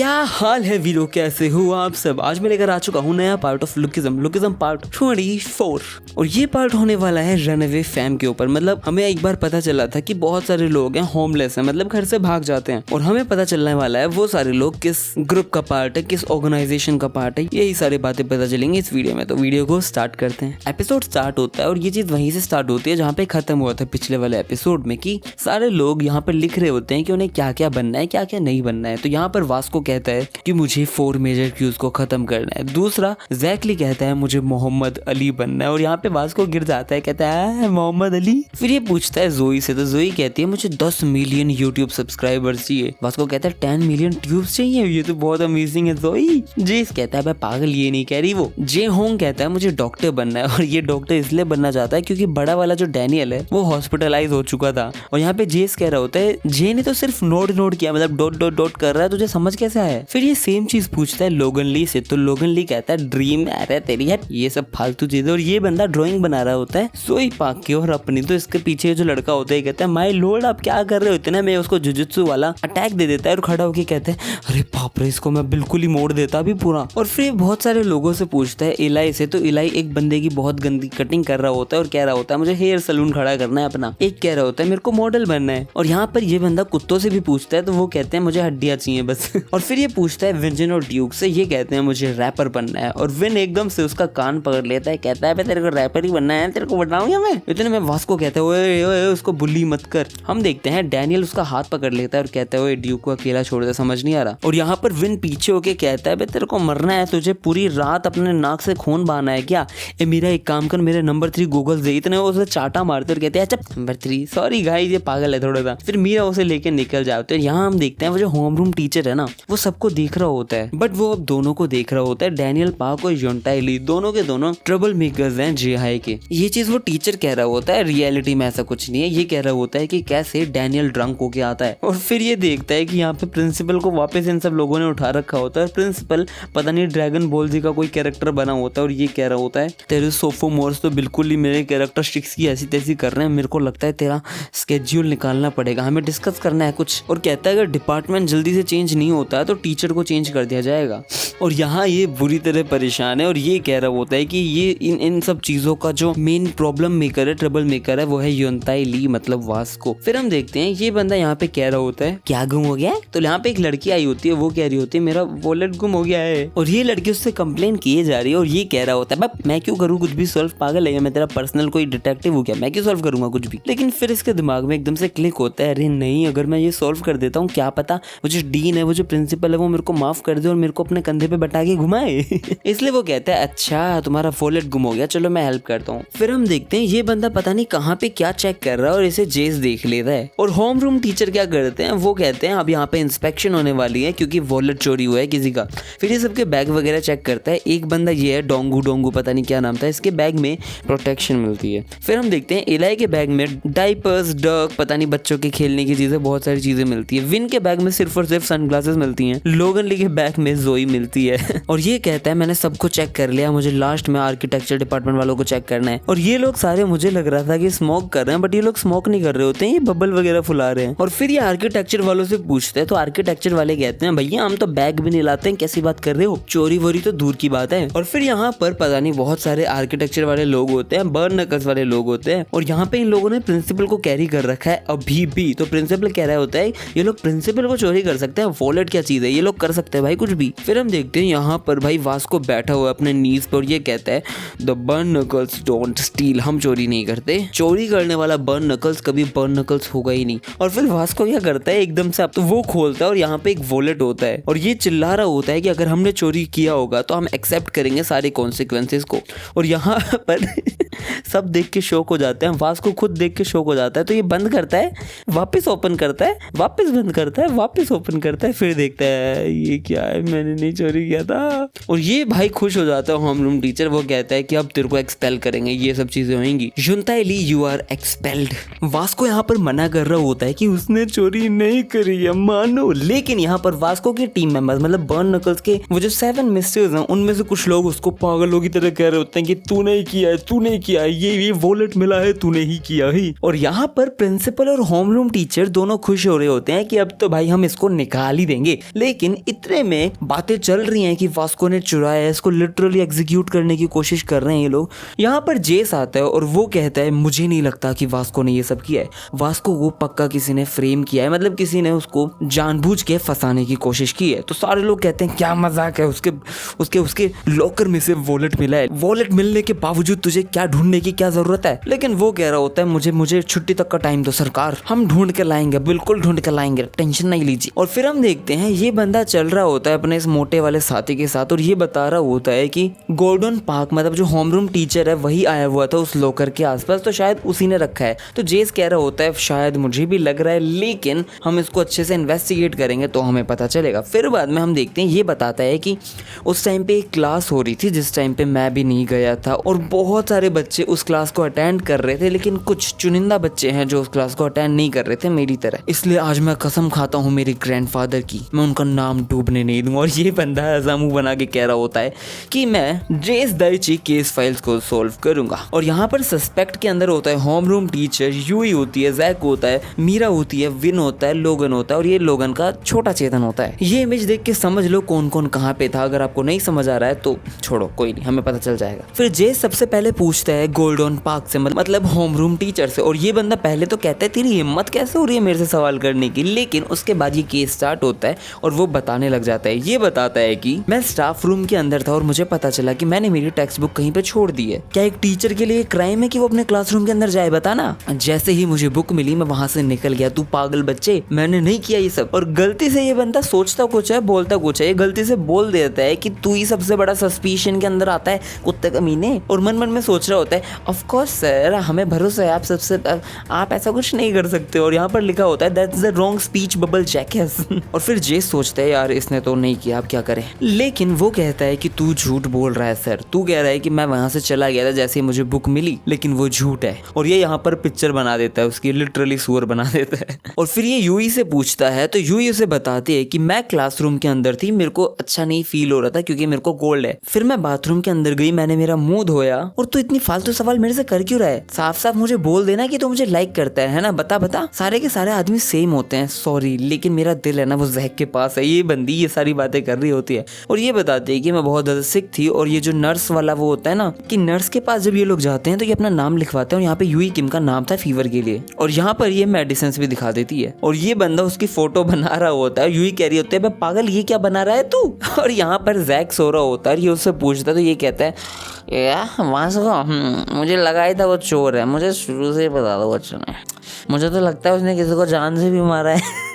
क्या हाल है वीरो, कैसे हो आप सब। आज मैं लेकर आ चुका हूँ नया पार्ट ऑफ लुकिज्म पार्ट 24 और ये पार्ट होने वाला है रनअवे फैम के ऊपर। मतलब हमें एक बार पता चला था कि बहुत सारे लोग हैं होमलेस हैं, मतलब घर से भाग जाते हैं, और हमें पता चलने वाला है वो सारे लोग किस ग्रुप का पार्ट है, किस ऑर्गेनाइजेशन का पार्ट है। यही सारी बातें पता चलेंगी इस वीडियो में। तो वीडियो को स्टार्ट करते हैं। एपिसोड स्टार्ट होता है और ये चीज वहीं से स्टार्ट होती है जहाँ पे खत्म हुआ था पिछले वाले एपिसोड में, कि सारे लोग यहाँ पर लिख रहे होते हैं कि उन्हें क्या क्या बनना है, क्या क्या नहीं बनना है। तो यहाँ पर वास्को कहता है कि मुझे 4 मेजर क्यूज को खत्म करना है। दूसरा जैकली कहता है मुझे मोहम्मद अली बनना है, और यहाँ पे वास्को गिर जाता है, कहता है मोहम्मद अली। फिर ये पूछता है जोई से, तो जोई कहती है मुझे 10 मिलियन यूट्यूब सब्सक्राइबर्स चाहिए। वास्को कहता है 10 मिलियन ट्यूब्स चाहिए, ये तो बहुत अमेजिंग है जोई। जेस कहता है पागल, ये नहीं कह रही वो। जे होंग कहता है मुझे डॉक्टर बनना है, और ये डॉक्टर इसलिए बनना चाहता है क्योंकि बड़ा वाला जो डैनियल है वो हॉस्पिटलाइज हो चुका था। और यहाँ पे जेस कह रहा होता है जे ने तो सिर्फ नोट किया, मतलब डॉट डॉट डॉट कर रहा है, तुझे समझ कैसे आया। फिर ये सेम चीज पूछता है लोगन ली से, तो लोगन ली कहता है ड्रीम अरे तेरी है ये सब फालतू चीजें। और ये बंदा ड्राइंग बना रहा होता है सोई पाक की और अपनी। तो इसके पीछे जो लड़का होता है कहता है माय लॉर्ड आप क्या कर रहे हो इतना। मैं उसको जुजुत्सु वाला अटैक दे देता है और खड़ा होकर कहता है अरे बाप रे, इसको मैं बिल्कुल ही मोड़ देता अभी पूरा। और फिर बहुत सारे लोगों से पूछता है इलाई से, तो इलाई एक बंदे की बहुत गंदी कटिंग कर रहा होता है और कह रहा होता है मुझे हेयर सलून खड़ा करना है अपना। एक कह रहा होता है मेरे को मॉडल बनना है। और यहाँ पर ये बंदा कुत्तों से भी पूछता है, तो वो कहते हैं मुझे हड्डियां चाहिए बस। और फिर ये पूछता है विंजन और ड्यूक से, ये कहते हैं मुझे रैपर बनना है। और विन एकदम से उसका कान पकड़ लेता है, कहता है तेरे को रैपर ही बनना है, तेरे को बताऊंगा मैं। इतने में वास्को कहता है ओए ओए उसको बुली मत कर। हम देखते हैं डैनियल उसका हाथ पकड़ लेता है और कहता है ओए ड्यूक को अकेला छोड़ दे, समझ नहीं आ रहा। और यहाँ पर विन पीछे होके कहता है तेरे को मरना है, तुझे पूरी रात अपने नाक से खून बहाना है क्या। ए मेरा एक काम कर, मेरे नंबर 3 गूगल दे। इतने उसे चाटा मारते और कहते हैं अच्छा नंबर 3 सॉरी गाइस ये पागल है थोड़ा सा। फिर मीरा उसे लेके निकल जाते हैं। यहाँ हम देखते हैं वो जो होम रूम टीचर है ना वो सबको देख रहा होता है, बट वो अब दोनों को देख रहा होता है, डैनियल पार्क और योंटाई ली। दोनों के दोनों ट्रबल मेकर्स हैं जेहाई के। ये चीज वो टीचर कह रहा होता है, रियलिटी में ऐसा कुछ नहीं है। ये कह रहा होता है कि कैसे डैनियल ड्रंक होके आता है। और फिर ये देखता है कि यहाँ पे प्रिंसिपल को वापस इन सब लोगों ने उठा रखा होता है। प्रिंसिपल पता नहीं ड्रैगन बॉल जी का कोई कैरेक्टर बना होता है और ये कह रहा होता है तेरे सोफोमोर्स तो बिल्कुल ही मेरे कैरेक्टरिस्टिक्स की ऐसी तैसी कर रहे हैं, मेरे को लगता है तेरा स्केड्यूल निकालना पड़ेगा, हमें डिस्कस करना है कुछ। और कहता है अगर डिपार्टमेंट जल्दी से चेंज नहीं होता है तो टीचर को चेंज कर दिया जाएगा। और यहाँ ये बुरी तरह परेशान है और ये कह रहा होता है कि ये इन सब चीजों का जो मेन प्रॉब्लम मेकर है, ट्रबल मेकर है, वो है योंताई ली मतलब वास्को। फिर हम देखते हैं ये बंदा यहाँ पे कह रहा होता है क्या गुम हो गया है। तो यहाँ पे एक लड़की आई होती है, वो कह रही होती है मेरा वॉलेट गुम हो गया है। और ये लड़की उससे कंप्लेन किए जा रही है और ये कह रहा होता है मैं क्यों करूँ कुछ भी सॉल्व, पागल है मैं तेरा पर्सनल कोई डिटेक्टिव हूँ क्या, मैं क्यों सॉल्व करूंगा कुछ भी। लेकिन फिर इसके दिमाग में एकदम से क्लिक होता है अरे नहीं, अगर मैं ये सॉल्व कर देता हूँ क्या पता वो जो डीन है, वो जो प्रिंसिपल है, वो मेरे को माफ कर दे और मेरे को अपने कंधे पे बैठा के घुमाए। इसलिए वो कहता है अच्छा तुम्हारा वॉलेट गुम हो गया, चलो मैं हेल्प करता हूँ। फिर हम देखते हैं ये बंदा पता नहीं कहाँ पे क्या चेक कर रहा है और इसे जेस देख लेता है। और होम रूम टीचर क्या करते हैं, वो कहते हैं अब यहाँ पे इंस्पेक्शन होने वाली है क्योंकि वॉलेट चोरी हुआ है किसी का। फिर ये सबके बैग वगैरह चेक करता है। एक बंदा ये है डोंगू पता नहीं क्या नाम था, इसके बैग में प्रोटेक्शन मिलती है। फिर हम देखते हैं इलाई के बैग में डाइपर्स, डक, पता नहीं बच्चों के खेलने की चीजें, बहुत सारी चीजें मिलती है। विन के बैग में सिर्फ और सिर्फ सनग्लासेस मिलती हैं। लोगन ली के बैग में जोई मिलती है। और ये कहता है मैंने सबको चेक कर लिया, मुझे लास्ट में आर्किटेक्चर डिपार्टमेंट वालों को चेक करना है। और ये लोग सारे मुझे लग रहा था कि स्मोक कर रहे हैं, बट ये लोग स्मोक नहीं कर रहे होते हैं, ये बबल वगैरह फुला रहे हैं। और फिर ये आर्किटेक्चर वालों से पूछते हैं, तो आर्किटेक्चर वाले कहते हैं भैया हम तो बैग भी नहीं लाते हैं, कैसी बात कर रहे हो, चोरी वोरी तो दूर की बात है। और फिर यहाँ पर पता नहीं बहुत सारे आर्किटेक्चर वाले लोग होते हैं, बर्न नकल्स वाले लोग होते हैं। और यहाँ पे इन लोगों ने प्रिंसिपल को कैरी कर रखा है अभी भी। तो प्रिंसिपल कह रहा होता है ये लोग प्रिंसिपल को चोरी कर सकते हैं, वॉलेट क्या चीज है, ये लोग कर सकते हैं भाई कुछ भी। फिर हम देखते हैं यहाँ पर भाई वास्को बैठा हुआ अपने नीज पर, ये कहता है the burn knuckles don't steel, हम चोरी नहीं करते, चोरी करने वाला बर्न नकल्स कभी बर्न नकल्स होगा ही नहीं। और फिर वास्को क्या करता है एकदम से तो वो खोलता है और यहाँ पे एक वॉलेट होता है और ये चिल्ला रहा होता है कि अगर हमने चोरी किया होगा तो हम एक्सेप्ट करेंगे सारे कॉन्सिक्वेंसेस को। और यहाँ पर सब देख के शॉक हो जाते हैं, वास्को खुद देख के शॉक हो जाता है। तो ये बंद करता है, वापस ओपन करता है, वापस बंद करता है, वापस ओपन करता है, फिर देखता है ये क्या है, मैंने नहीं चोरी किया था। और ये भाई खुश हो जाता है होम रूम टीचर, वो कहता है कि अब तेरे को एक्सपेल करेंगे, ये सब चीजें होंगी। योंताई ली यू आर एक्सपेल्ड। वास्को यहाँ पर मना कर रहा होता है कि उसने चोरी नहीं करी है मानो। लेकिन यहाँ पर वास्को के टीम मेंबर्स मतलब बर्न नकल्स के वो जो 7 मिस्टर्स हैं उनमें से कुछ लोग उसको पागलों की तरह कह रहे होते हैं कि तूने ही किया है, तूने ही किया है, ये वॉलेट मिला है तूने ही किया है। और यहाँ पर प्रिंसिपल और होम रूम टीचर दोनों खुश हो रहे होते हैं कि अब तो भाई हम इसको निकाल ही देंगे, लेकिन इतने में बातें चल रही हैं कि वास्को ने चुराया है, इसको लिटरली एग्जीक्यूट करने की कोशिश कर रहे हैं ये लोग। यहाँ पर जेस आता है और वो कहता है मुझे नहीं लगता कि वास्को ने ये सब किया है, वास्को को पक्का किसी ने फ्रेम किया है, मतलब किसी ने उसको जानबूझ के फंसाने की कोशिश की है। तो सारे लोग कहते हैं क्या मजाक है, उसके लॉकर में से वॉलेट मिला है, वॉलेट मिलने के बावजूद तुझे क्या ढूंढने की क्या जरूरत है। लेकिन वो कह रहा होता है मुझे छुट्टी तक का टाइम दो सरकार, हम ढूंढ के लाएंगे, बिल्कुल ढूंढ के लाएंगे, टेंशन नहीं लीजिए। और फिर हम देखते हैं ये बंदा चल रहा होता है अपने इस मोटे वाले साथी के साथ और ये बता रहा होता है कि गॉर्डन पार्क मतलब जो होमरूम टीचर है वही आया हुआ था उस लॉकर के आसपास, तो शायद उसी ने रखा है। तो जेस कह रहा होता है शायद मुझे भी लग रहा है, लेकिन हम इसको अच्छे से इन्वेस्टिगेट करेंगे तो हमें पता चलेगा। फिर बाद में हम देखते हैं ये बताता है कि उस टाइम पे एक क्लास हो रही थी जिस टाइम पे मैं भी नहीं गया था और बहुत सारे बच्चे उस क्लास को अटेंड कर रहे थे, लेकिन कुछ चुनिंदा बच्चे हैं जो उस क्लास को अटेंड नहीं कर रहे थे मेरी तरह। इसलिए आज मैं कसम खाता हूँ मेरे ग्रैंडफादर की, मैं उनका नाम डूबने नहीं दूंगा। और ये बंदा ऐसा मुंह बना के कह रहा होता है कि मैं जेस दाइची केस फाइल्स को सोल्व करूंगा। और यहाँ पर सस्पेक्ट के अंदर होता है होम रूम टीचर, यूई होती है, जैक होता है, मीरा होती है, विन होता है, लोगन होता है और ये लोगन का छोटा चेतन होता है। ये इमेज देख के समझ लो कौन कौन कहाँ पे था। अगर आपको नहीं समझ आ रहा है तो छोड़ो, कोई नहीं, हमें पता चल जाएगा। फिर जेस सबसे पहले पूछता है गोल्डन पार्क से, मतलब होम रूम टीचर से। और ये बंदा पहले तो कहता है तेरी हिम्मत कैसे हो रही है मेरे से सवाल करने की, लेकिन उसके बाद ये केस स्टार्ट होता है और वो बताने लग जाता है। ये बताता है कि मैं स्टाफ रूम के अंदर था और मुझे पता चला कि मैंने मेरी टेक्स्ट बुक कहीं पे छोड़ दी है। क्या एक टीचर के लिए क्राइम है कि वो अपने क्लासरूम के अंदर जाए, बताना। जैसे ही मुझे बुक मिली मैं वहां से निकल गया। तू पागल बच्चे, मैंने नहीं किया ये सब। और गलती से ये बंदा सोचता कुछ है बोलता कुछ है, ये गलती से बोल देता है कि तू ही सबसे बड़ा सस्पिशन के अंदर आता है कुत्ते कमीने। और मन मन में सोच रहा होता है ऑफ कोर्स सर, हमें भरोसा है आप सबसे, आप ऐसा कुछ नहीं कर सकते। और यहाँ पर लिखा होता है that's the wrong speech bubble Jacques. और फिर जेस सोचता है यार इसने तो नहीं किया, अब क्या करें। लेकिन वो कहता है कि तू झूठ बोल रहा है सर, तू कह रहा है कि मैं वहां से चला गया था जैसे ही मुझे बुक मिली, लेकिन वो झूठ है। और ये यहाँ पर पिक्चर बना देता है उसकी, लिटरली सुअर बना देता है। और फिर ये यूई से पूछता है तो यूई उसे बताती है कि मैं क्लासरूम के अंदर थी, मेरे को अच्छा नहीं फील हो रहा था क्योंकि मेरे को कोल्ड है। फिर मैं बाथरूम के अंदर गई, मैंने मेरा मुंह धोया। और तू इतनी फालतू सवाल मेरे से कर क्यों रहा है, साफ साफ मुझे बोल देना कि तू मुझे लाइक करता है ना, बता बता। सारे के सारे आदमी सेम होते हैं, सॉरी, लेकिन मेरा दिल है ना वो जैक के पास है। ये बंदी ये सारी बातें कर रही होती है और ये बताती है कि मैं बहुत ज्यादा सिक थी। और ये जो नर्स वाला वो होता है ना, कि नर्स के पास जब ये लोग जाते हैं तो ये अपना नाम लिखवाते हैं और यहाँ पे यूई किम का नाम था फीवर के लिए। और यहाँ पर ये मेडिसिन भी दिखा देती है और ये बंदा उसकी फोटो बना रहा होता है। यूई कह रही होती है पागल ये क्या बना रहा है तू। और यहाँ पर जैक सो रहा होता है, ये उससे पूछता है तो ये कहता है मुझे लगा ही था वो चोर है, मुझे शुरू से ही पता था वो चोर है, मुझे तो लगता है उसने किसी को जान से भी मारा है।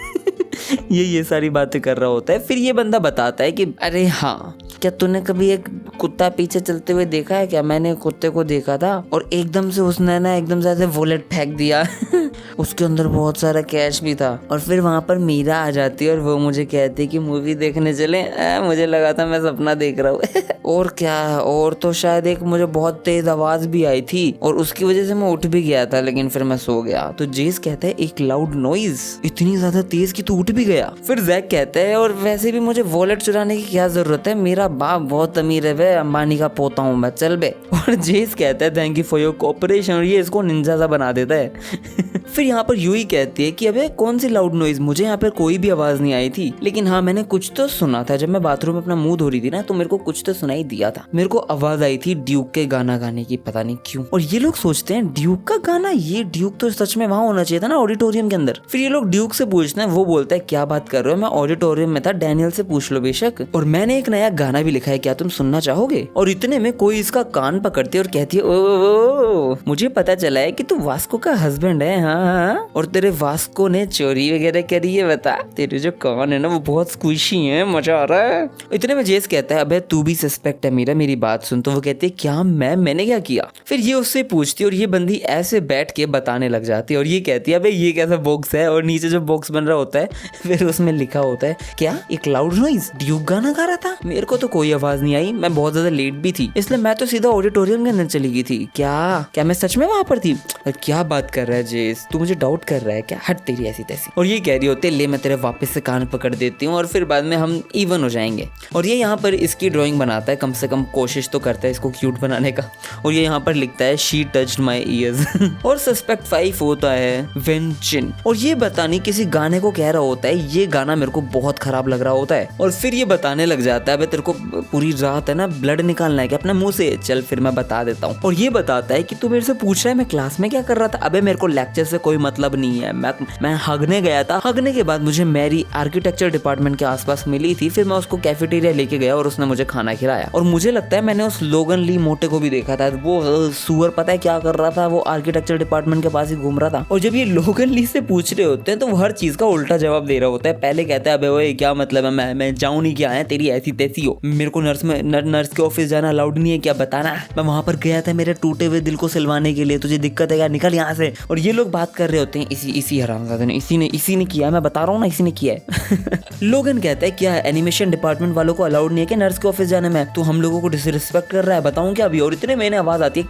ये सारी बातें कर रहा होता है। फिर ये बंदा बताता है कि अरे हाँ, क्या तूने कभी एक कुत्ता पीछे चलते हुए देखा है क्या? मैंने कुत्ते को देखा था और एकदम से उसने ना एकदम से ऐसे वॉलेट फेंक दिया। उसके अंदर बहुत सारा कैश भी था। और फिर वहां पर मीरा आ जाती है और वो मुझे कहती है कि मूवी देखने चले। मुझे लगा था मैं सपना देख रहा हूँ। और क्या, और तो शायद एक मुझे बहुत तेज आवाज भी आई थी और उसकी वजह से मैं उठ भी गया था, लेकिन फिर मैं सो गया। तो जेस कहता है एक लाउड नॉइज, इतनी ज्यादा तेज कि तू उठ भी गया। फिर जैक कहता है और वैसे भी मुझे वॉलेट चुराने की क्या जरूरत है, मेरा बाप बहुत अमीर है बे, अंबानी का पोता हूँ मैं, चल बे। और जेस कहता है thank you for your cooperation और ये इसको निंजा सा बना देता है। फिर यहाँ पर यूई कहती है कि अबे कौन सी लाउड नॉइज, मुझे यहाँ पर कोई भी आवाज नहीं आई थी, लेकिन हाँ मैंने कुछ तो सुना था। जब मैं बाथरूम में अपना मुंह धो रही थी ना तो मेरे को कुछ तो सुनाई दिया था, मेरे को आवाज आई थी ड्यूक के गाना गाने की, पता नहीं क्यों। और ये लोग सोचते हैं ड्यूक का गाना, ये ड्यूक तो सच में वहां होना चाहिए था ना, ऑडिटोरियम के अंदर। फिर ये लोग ड्यूक से पूछते हैं, वो बोलता है क्या बात कर रहे हो, मैं ऑडिटोरियम में था, डैनियल से पूछ लो बेशक, और मैंने एक नया गाना भी लिखा है, क्या तुम सुनना चाहोगे? और इतने में कोई इसका कान पकड़ती है और कहती है ओ मुझे पता चला है कि तू वास्को का हस्बैंड है। हाँ, और तेरे वास्को ने चोरी वगैरह करी है, बता। तेरे जो कान है ना वो बहुत स्क्विशी है, मजा आ रहा है। इतने में जेस कहता है अबे तू भी सस्पेक्ट है मेरी बात सुन। तो वो कहते है क्या मैंने क्या किया? फिर ये उससे पूछती है और ये बंदी ऐसे बैठ के बताने लग जाती है और ये कहती है अबे ये कैसा बॉक्स है, और नीचे जो बॉक्स बन रहा होता है फिर उसमें लिखा होता है क्या एक लाउड नॉइज, ड्यूक गाना गा रहा था, मेरे को तो कोई आवाज नहीं आई, मैं बहुत ज्यादा लेट भी थी, इसलिए मैं तो सीधा ऑडिटोरियम के अंदर चली गई थी। क्या मैं सच में वहां पर थी? क्या बात कर रहा है जेस, तू मुझे डाउट कर रहा है क्या, हट तेरी ऐसी तैसी। और ये कह रही होती है ले मैं तेरे वापस से कान पकड़ देती हूँ और फिर बाद में हम इवन हो जाएंगे। और ये यहाँ पर इसकी ड्राइंग बनाता है, कम से कम कोशिश तो करता है इसको क्यूट बनाने का। और ये यहाँ पर लिखता है शी टच्ड माई ईयर्स। और सस्पेक्ट 5 होता है वेंचिन, और ये बताने किसी गाने को कह रहा होता है ये गाना मेरे को बहुत खराब लग रहा होता है। और फिर ये बताने लग जाता है तेरे को पूरी रात है ना ब्लड निकालना है क्या अपने मुंह से, चल फिर मैं बता देता हूँ। और ये बताता है कि तू मेरे से पूछ रहा है मैं क्लास में क्या कर रहा था, अबे मेरे को लेक्चर से कोई मतलब नहीं है, मैं हगने गया था। हगने के बाद मुझे मैरी आर्किटेक्चर डिपार्टमेंट के आसपास मिली थी, फिर मैं उसको कैफेटेरिया लेके गया और उसने मुझे खाना खिलाया। और मुझे लगता है मैंने उस लोगन ली मोटे को भी देखा था, वो सुअर पता है क्या कर रहा था, वो आर्किटेक्चर डिपार्टमेंट के पास ही घूम रहा था। और जब ये लोगन ली से पूछ रहे होते हैं तो वो हर चीज का उल्टा जवाब दे रहा होता है। पहले कहता है अबे वो क्या मतलब है, मैं जाऊं नहीं क्या है, तेरी ऐसी तैसी हो, मेरे को नर्स के ऑफिस जाना अलाउड नहीं है क्या, बताना, मैं वहां पर गया था मेरे टूटे हुए दिल को सिलवाने के लिए, तुझे दिक्कत है क्या, निकल यहाँ से। और ये लोग बात कर रहे होते हैं इसी हरामजादे ने, इसी ने किया, मैं बता रहा हूँ ना इसी ने किया है। लोगन कहता है क्या एनिमेशन डिपार्टमेंट वालों को अलाउड नहीं है कि नर्स के ऑफिस जाने में, तू हम लोगों को डिसरिस्पेक्ट कर रहा है, बताऊं क्या अभी। और इतने मैंने आवाज आती है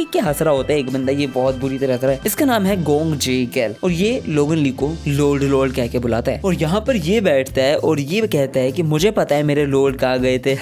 की हंस रहा होता है एक बंदा, ये बहुत बुरी तरह हंस रहा है। इसका नाम है गोंग जे कैल और ये लोगन ली को लोल्ड कह के बुलाता है। और यहाँ पर ये बैठता है और ये कहता है कि मुझे पता है मेरे लोल्ड कहाँ गए थे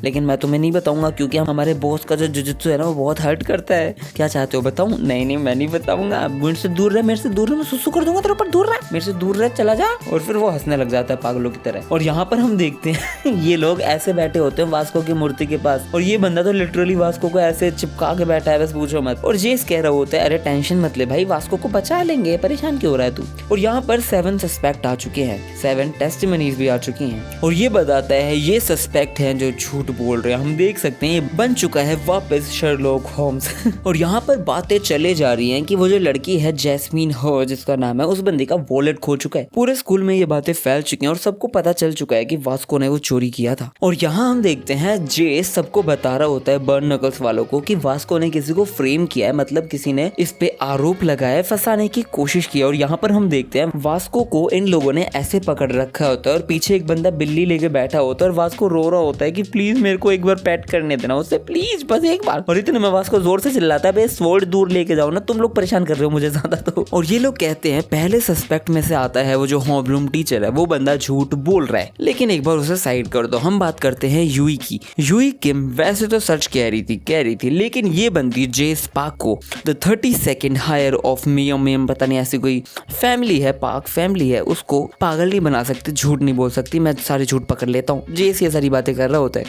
लेकिन मैं तुम्हें नहीं बताऊंगा क्योंकि हमारे बॉस का जो जुजुत्सु है ना वो बहुत हर्ट करता है। क्या चाहते हो बताऊं? नहीं मैं नहीं बताऊंगा, मेरे से दूर रह, मैं सुसु कर दूंगा तेरे ऊपर, दूर रह, मेरे से दूर रह, चला जा। और फिर वो हंसने लग जाता है पागलों की तरह। और यहाँ पर हम देखते हैं ये लोग ऐसे बैठे होते हैं वास्को की मूर्ति के पास और ये बंदा तो लिटरली वास्को को ऐसे चिपका के बैठा है, बस पूछो मत। और जेस कह रहा होता है अरे टेंशन मत ले भाई, वास्को को बचा लेंगे, परेशान क्यों हो रहा है तू। और यहाँ पर 7 सस्पेक्ट आ चुके हैं, 7 टेस्टिमनीज भी आ चुकी हैं। और ये बताता है ये सस्पेक्ट हैं जो झूठ बोल रहे हैं। हम देख सकते हैं ये बन चुका है वापस शर्लॉक होम्स। और यहाँ पर बातें चले जा रही हैं कि वो जो लड़की है जैस्मीन हो जिसका नाम है, उस बंदे का वॉलेट खो चुका है। पूरे स्कूल में ये बातें फैल चुकी हैं और सबको पता चल चुका है कि वास्को ने वो चोरी किया था। और यहाँ हम देखते हैं जेस सबको बता रहा होता है बर्न नकल्स वालों को कि वास्को ने किसी को फ्रेम किया है, मतलब किसी ने इस पे आरोप लगाया, फंसाने की कोशिश की। और यहाँ पर हम देखते हैं वास्को को इन लोगों ने ऐसे पकड़ रखा होता है और पीछे एक बंदा बिल्ली लेके बैठा होता है और वास्को रो रहा होता है कि प्लीज मेरे को एक बार पेट करने देना उससे, प्लीज बस एक बार। और इतने में वास्को जोर से चिल्लाता है बे स्वॉर्ड दूर लेके जाओ ना, तुम लोग परेशान कर रहे हो मुझे ज्यादा तो। और ये लोग कहते हैं पहले सस्पेक्ट में से आता है वो जो होमरूम टीचर है, वो बंदा झूठ बोल रहा है, लेकिन एक बार उसे साइड कर दो। हम बात करते हैं यूई की। यूई किम वैसे तो सच कह रही थी लेकिन ये बंदी जेस पाक को द 32nd हायर ऑफ मियम पता नहीं ऐसी कोई फैमिली है, पाक फैमिली है, उसको पागल नहीं बना सकती, झूठ नहीं बोल सकती, मैं सारे झूठ पकड़ लेता हूँ। जेस ये सारी बातें कर रहा होता है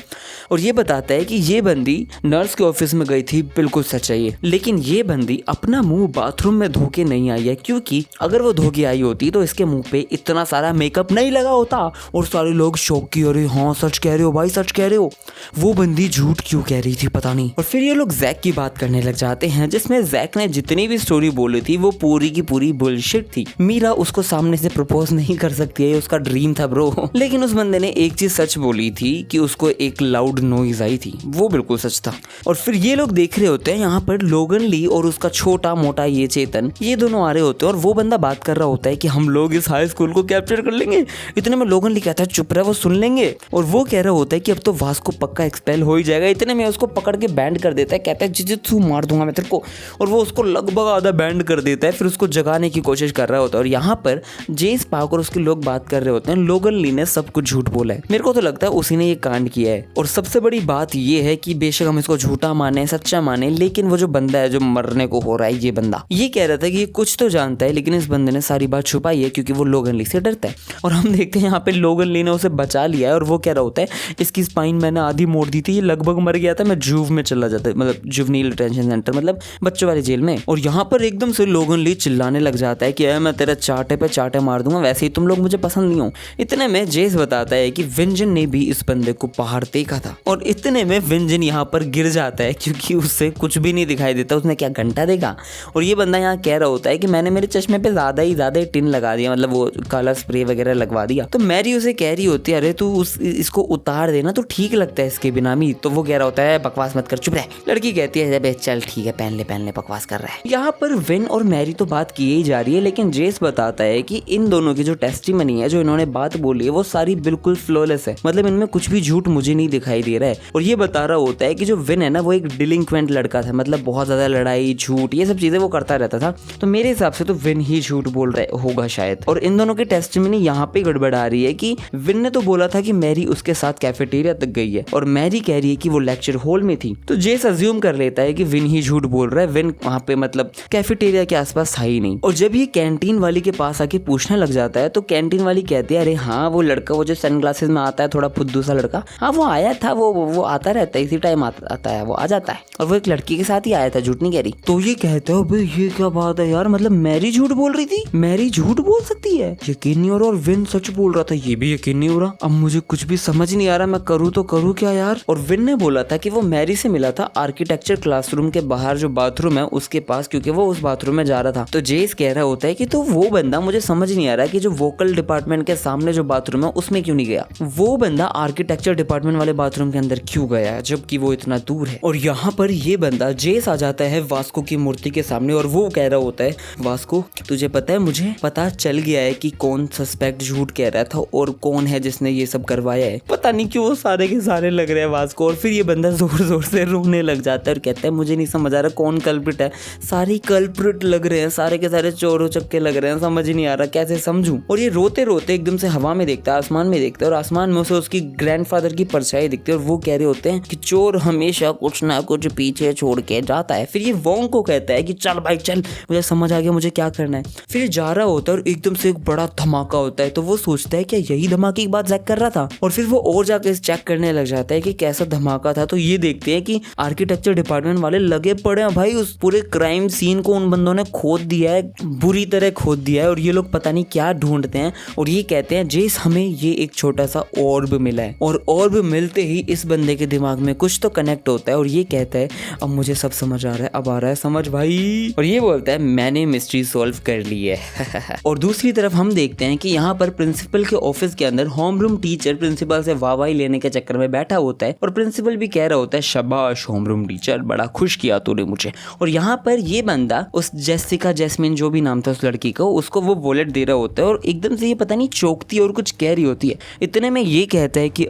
और ये बताता है कि ये बंदी नर्स के ऑफिस में गई थी, बिल्कुल सच है ये, लेकिन ये बंदी अपना मुंह बाथरूम में धो के नहीं आई है, क्योंकि अगर वो धो के आई होती तो इसके मुंह पे इतना सारा मेकअप नहीं लगा होता। और सारे लोग शौक की, अरे हाँ सच कह रहे हो भाई, सच कह रहे हो, वो बंदी झूठ क्यों कह रही थी पता नहीं। और फिर ये लोग जैक की बात करने लग जाते हैं जिसमें जैक ने जितनी भी स्टोरी बोली थी वो पूरी की पूरी बुलशिट थी। मीरा उसको सामने से प्रपोज नहीं कर सकती है, उसका ड्रीम था ब्रो। लेकिन उस बंदे ने एक चीज सच बोली थी कि उसको एक लाउड नॉइज आई थी, वो बिल्कुल सच था। और फिर ये लोग देख रहे होते हैं यहाँ पर लोगन ली और उसका छोटा मोटा ये चेतन, ये दोनों आ रहे होते हैं और वो बंदा बात कर रहा होता है कि हम लोग इस हाई स्कूल को कैप्चर कर लेंगे। इतने में लोगन ली कहता है चुप रहा, वो सुन लेंगे। और वो कह रहा होता है कि अब तो वास्को पक्का एक्सपेल हो ही जाएगा। इतने में उसको पकड़ के बैंड कर देता है, कहता है जिजित्सु मार दूंगा मैं तेरे को। और वो उसको लगभग आधा बैंड कर देता है, फिर उसको जगाने की कोशिश कर रहा होता है। और यहाँ पर जेस पाक और उसके लोग बात कर रहे होते हैं, लोगन ली ने सब कुछ झूठ बोला है। मेरे को तो लगता है उसी ने ये कांड किया है। और सबसे बड़ी बात ये है कि बेशक हम इसको झूठा माने सच्चा माने, लेकिन वो जो बंदा है जो मरने को हो रहा है, ये बंदा ये कह रहा था कि ये कुछ तो जानता है, लेकिन इस बंदे ने सारी बात छुपाई है क्योंकि वो लोगन ली से डरता है। और हम देखते हैं यहाँ पे लोगन ली ने उसे बचा लिया है और वो कह रहा होता है इसकी स्पाइन मैंने आधी मोड़ दी थी, ये लगभग मर गया था, मैं जुव में चला जाता, मतलब जुवनील डिटेंशन सेंटर, मतलब बच्चों वाली जेल में। और यहाँ पर एकदम से लोगन ली चिल्लाने लग जाता है कि मैं तेरा चाटे पे चाटे मार दूंगा, वैसे ही तुम लोग मुझे पसंद नहीं हो। इतने में जेस बताता है कि विंजन ने भी इस बंदे को बाहर देखा था। और इतने में विंजन यहाँ पर गिर जाता है क्योंकि उससे कुछ भी नहीं दिखाई देता, उसने क्या घंटा देखा। और ये बंदा यहाँ कह रहा होता है कि मैंने मेरे चश्मे पे ज्यादा ही टिन लगा दिया, मतलब वो काला स्प्रे वगैरह लगवा दिया। तो मैरी उसे कह रही होती है अरे तू इसको उतार देना तो ठीक लगता है इसके बिना भी। तो वो कह रहा होता है बकवास मत कर, चुप रह। लड़की कहती है चल ठीक है पहन ले, बकवास कर रहा है। यहाँ पर विन और मैरी तो बात की ही जा रही है, लेकिन जेस बताता है कि इन दोनों की जो टेस्टिमनी है, जो इन्होंने बात बोली है, वो सारी बिल्कुल फ्लॉलेस है, मतलब इनमें कुछ भी झूठ मुझे नहीं दिखाई दे रहा है। और ये बता रहा होता है कि जो विन है ना वो एक डिलिंक्वेंट लड़का था, मतलब बहुत ज्यादा लड़ाई झूठ ये सब चीजें वो करता रहता था, तो मेरे हिसाब से तो विन ही झूठ बोल रहा होगा शायद। और इन दोनों के टेस्टिमनी यहाँ पे गड़बड़ आ रही है कि विन ने तो बोला था कि मैरी उसके साथ कैफेटेरिया तक गई है और मैरी कह रही है कि वो लेक्चर हॉल में थी। तो जेस अज्यूम कर लेता है कि विन ही झूठ बोल रहा है, विन वहाँ पे मतलब कैफेटेरिया के आसपास था ही नहीं। और जब ये कैंटीन वाली के पास आके पूछने लग जाता है तो कैंटीन वाली कहती है अरे हाँ वो लड़का वो जो सनग्लासेस में आता है थोड़ा फुद्दू सा लड़का, हाँ वो आया था, वो आता रहता है इसी टाइम आता है, वो आ जाता है और वो एक लड़की के साथ ही आया था, झूठ नहीं कह रही। तो ये कहते हो भाई ये क्या बात है यार, मतलब मैरी झूठ बोल रही थी, मैरी झूठ बोल सकती है, यकीन नहीं हो रहा। और विन सच बोल रहा था, ये भी यकीन नहीं हो रहा। अब मुझे कुछ भी समझ नहीं आ रहा, मैं करूँ तो करूँ क्या यार। और विन ने बोला था कि वो मैरी से मिला था आर्किटेक्चर क्लासरूम के बाहर जो बाथरूम है उसके पास, क्योंकि वो उस बाथरूम में जा रहा था। तो जेस कह रहा होता है कि तो वो बंदा मुझे समझ नहीं आ रहा कि जो वोकल डिपार्टमेंट के सामने जो बाथरूम है उसमें क्यों नहीं गया, वो बंदा आर्किटेक्चर डिपार्टमेंट वाले बाथरूम के अंदर क्यों गया जबकि वो इतना दूर है। और यहाँ पर ये बंदा जेस आ जाता है वास्को की मूर्ति के सामने और वो कह रहा होता है वास्को तुझे पता है, मुझे पता चल गया है कि कौन सस्पेक्ट झूठ कह रहा था और कौन है जिसने ये सब करवाया है। पता नहीं क्यों सारे के सारे लग रहे हैं वास्को। और फिर ये बंदा जोर जोर से रोने लग जाता है और कहता है मुझे नहीं समझ आ रहा कौन कल्प्रिट है, सारे कल्प्रिट लग रहे हैं, सारे के सारे चोर चक्के लग रहे हैं, समझ ही नहीं आ रहा कैसे समझूं। और ये रोते रोते एकदम से हवा में देखता है, आसमान में देखता है और आसमान में उसे उसकी ग्रैंडफादर की परछाई दिखती है और वो कह रहे होते हैं कि चोर हमेशा कुछ ना कुछ पीछे छोड़ के जाता है। फिर ये वोंग को कहता है कि चल भाई चल, मुझे समझ आ गया मुझे क्या करना है। फिर जा रहा होता है और एकदम से एक बड़ा धमाका होता है। तो वो सोचता है कि यही धमाके की बात जैक कर रहा था और फिर वो और जाके चेक करने लग जाता है कि कैसा धमाका था। तो ये देखते हैं कि आर्किटेक्चर डिपार्टमेंट वाले लगे पड़े हैं भाई, उस पूरे क्राइम सीन को उन बंदों ने खोद दिया है, बुरी तरह खोद दिया है। और ये लोग पता नहीं क्या ढूंढते हैं और ये कहते हैं जेस हमें ये एक छोटा सा ऑर्ब मिला है। और ऑर्ब मिलते ही इस बंदे के दिमाग में कुछ तो कनेक्ट होता है और ये कहता है अब मुझे सब समझ आ रहा है, अब आ रहा है समझ भाई। और ये बोलता है मैंने मिस्ट्री सॉल्व कर ली है। और दूसरी तरफ हम देखते हैं कि यहाँ पर प्रिंसिपल के ऑफिस के अंदर होमरूम टीचर प्रिंसिपल से वाहवाही लेने के चक्कर में बैठा होता है और प्रिंसिपल भी कह रहा होता है शाबाश होमरूम टीचर, बड़ा खुश किया तूने मुझे। और यहाँ पर ये बंदा उस जेसिका जैस्मिन जो भी नाम था उस लड़की को, उसको वो वॉलेट दे रहा होता है और एकदम से ये पता नहीं चौंकती है और कुछ कह रही होती है। इतने में ये कहता है कि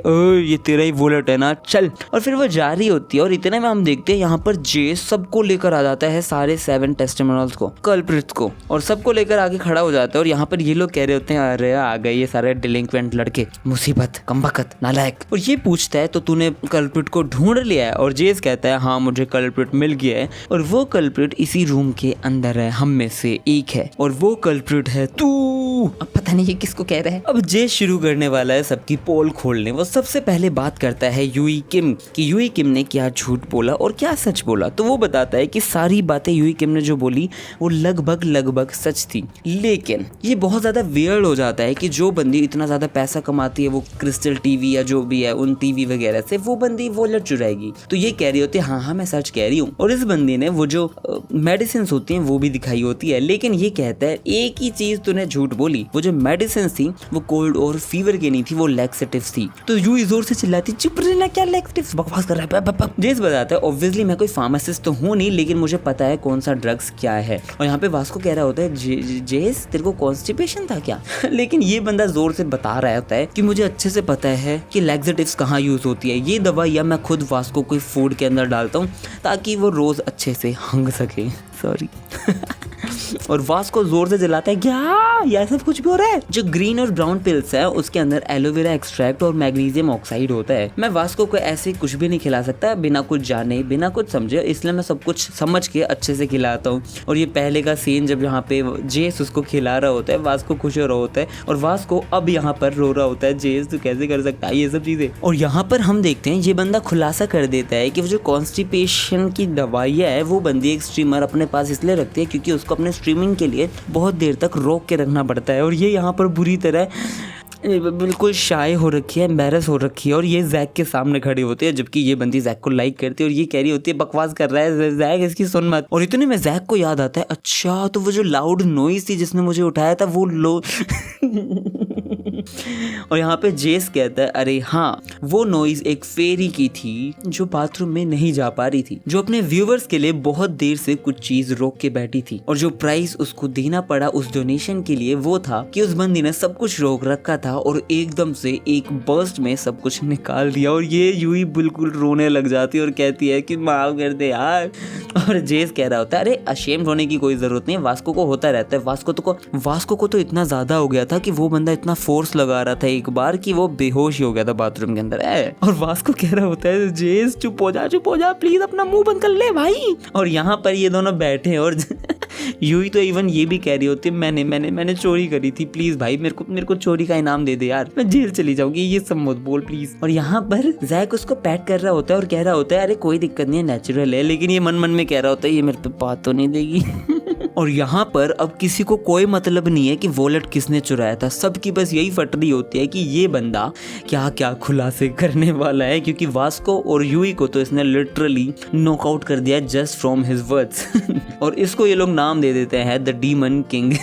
ये तेरा ही वॉलेट है ना, चल। और फिर वो जा रही होती है और इतने में हम देखते हैं यहाँ पर जेस सबको लेकर आ जाता है, सारे 7 टेस्टिमोनियल्स को, कल्प्रिट्स को, और सबको लेकर आगे खड़ा हो जाता है। और यहाँ पर ये लोग कह रहे होते हैं अरे आ गए ये सारे डिलिंक्वेंट लड़के, मुसीबत, कमबख्त, नालायक। और ये पूछता है तो तूने कल्प्रिट को ढूंढ लिया है? और जेस कहता है हाँ मुझे कल्प्रिट मिल गया है और वो कल्प्रिट इसी रूम के अंदर है, हम में से एक है और वो कल्प्रिट है तू। अब पता नहीं ये किसको कह रहा है। अब जेस शुरू करने वाला है सबकी पोल खोलने। वो सबसे पहले बात करता है यूई किम कि यूई किम ने क्या झूठ बोला और क्या सच बोला। तो वो बताता है कि सारी बातें यूई किम ने जो बोली वो लगभग सच थी, लेकिन ये बहुत ज्यादा वियर्ड हो जाता है कि जो बंदी इतना ज्यादा पैसा कमाती है वो क्रिस्टल टीवी या जो भी है उन टीवी वगैरह से, वो बंदी वॉलेट चुराएगी। तो ये कह रही होती है हाँ मैं सच कह रही हूँ। और इस बंदी ने वो जो मेडिसिन होती हैं वो भी दिखाई होती है, लेकिन ये कहता है एक ही चीज तूने झूठ बोली, वो जो मेडिसिन थी वो कोल्ड और फीवर की नहीं थी, वो लैक्सेटिव्स थी। तो यूई जोर से चिल्लाती चुप रहना, क्या लैक्सेटिव्स, बकवास कर रहा है। जेस बताता है ऑब्वियसली मैं कोई फार्मासिस्ट तो हूँ नहीं, लेकिन मुझे पता है कौन सा ड्रग्स क्या है। और यहाँ पे वास्को कह रहा होता है जेस तेरे को कॉन्स्टिपेशन था क्या? लेकिन ये बंदा जोर से बता रहा होता है कि मुझे अच्छे से पता है कि लैक्सेटिव्स कहाँ यूज होती है, ये दवा या मैं खुद वास्को कोई फूड के अंदर डालता हूँ ताकि वो रोज अच्छे से हंग सके। सॉरी। और वास्को जोर से जलाता है क्या यह सब कुछ भी हो रहा है। जो ग्रीन और ब्राउन पिल्स है उसके अंदर एलोवेरा एक्सट्रैक्ट और मैग्नीशियम ऑक्साइड होता है। मैं वास्को को ऐसे कुछ भी नहीं खिला सकता बिना कुछ जाने बिना कुछ समझे, इसलिए मैं सब कुछ समझ के अच्छे से खिलाता हूँ। और ये पहले का सीन जब यहाँ पे जेस उसको खिला रहा होता है, वास्को खुश हो रहा होता है और वास्को अब यहाँ पर रो रहा होता है जेस तू कैसे कर सकता है ये सब चीजें। और यहाँ पर हम देखते हैं ये बंदा खुलासा कर देता है कि वो जो कॉन्स्टिपेशन की दवाइयाँ है वो बंदी एक स्ट्रीमर अपने पास इसलिए रखती है क्योंकि उसको अपने स्ट्रीमिंग के लिए बहुत देर तक रोक के रखना पड़ता है। और ये यहाँ पर बुरी तरह बिल्कुल शाय हो रखी है, एम्बैरस हो रखी है और ये जैक के सामने खड़ी होती है, जबकि ये बंदी जैक को लाइक करती है और ये कह रही होती है बकवास कर रहा है जैक, इसकी सुन मत। और इतने में जैक को याद आता है अच्छा तो वो जो लाउड नॉइज थी जिसने मुझे उठाया था वो और यहाँ पे जेस कहता है अरे हाँ, वो नॉइज एक फेरी की थी जो बाथरूम में नहीं जा पा रही थी, जो अपने व्यूवर्स के लिए बहुत देर से कुछ चीज रोक के बैठी थी, और जो प्राइस उसको देना पड़ा उस डोनेशन के लिए वो था कि उस बंदी ने सब कुछ रोक रखा था और एकदम से एक बर्स्ट में सब कुछ निकाल दिया। और ये यूही बिल्कुल रोने लग जाती है और कहती है कि माफ कर दे यार। और जेस कह रहा होता है अरे अशेम्ड होने की कोई जरूरत नहीं है, वास्को को होता रहता है। वास्को को तो इतना ज्यादा हो गया था कि वो बंदा इतना फोर्स लगा रहा था एक बार कि वो बेहोश ही हो गया था बाथरूम के अंदर। और वास्को कह रहा होता है जेस चुप हो जा प्लीज, अपना मुंह बंद कर ले भाई। और यहाँ पर ये दोनों बैठे हैं और यूही तो इवन ये भी कह रही होती है मैंने चोरी करी थी, प्लीज भाई मेरे को चोरी का इनाम दे दे यार, मैं जेल चली जाऊंगी, ये सब मत बोल प्लीज। और यहाँ पर जैक उसको पैट कर रहा होता है और कह रहा होता है अरे कोई दिक्कत नहीं है, नेचुरल है। लेकिन ये मन मन में कह रहा होता है ये मेरे पे बात तो नहीं देगी। और यहाँ पर अब किसी को कोई मतलब नहीं है कि वॉलेट किसने चुराया था, सबकी बस यही फट रही होती है कि ये बंदा क्या क्या खुलासे करने वाला है, क्योंकि वास्को और यूही को तो इसने लिटरली नॉकआउट कर दिया जस्ट फ्रॉम हिज वर्ड्स। और इसको ये लोग नाम दे देते हैं द डीमन किंग।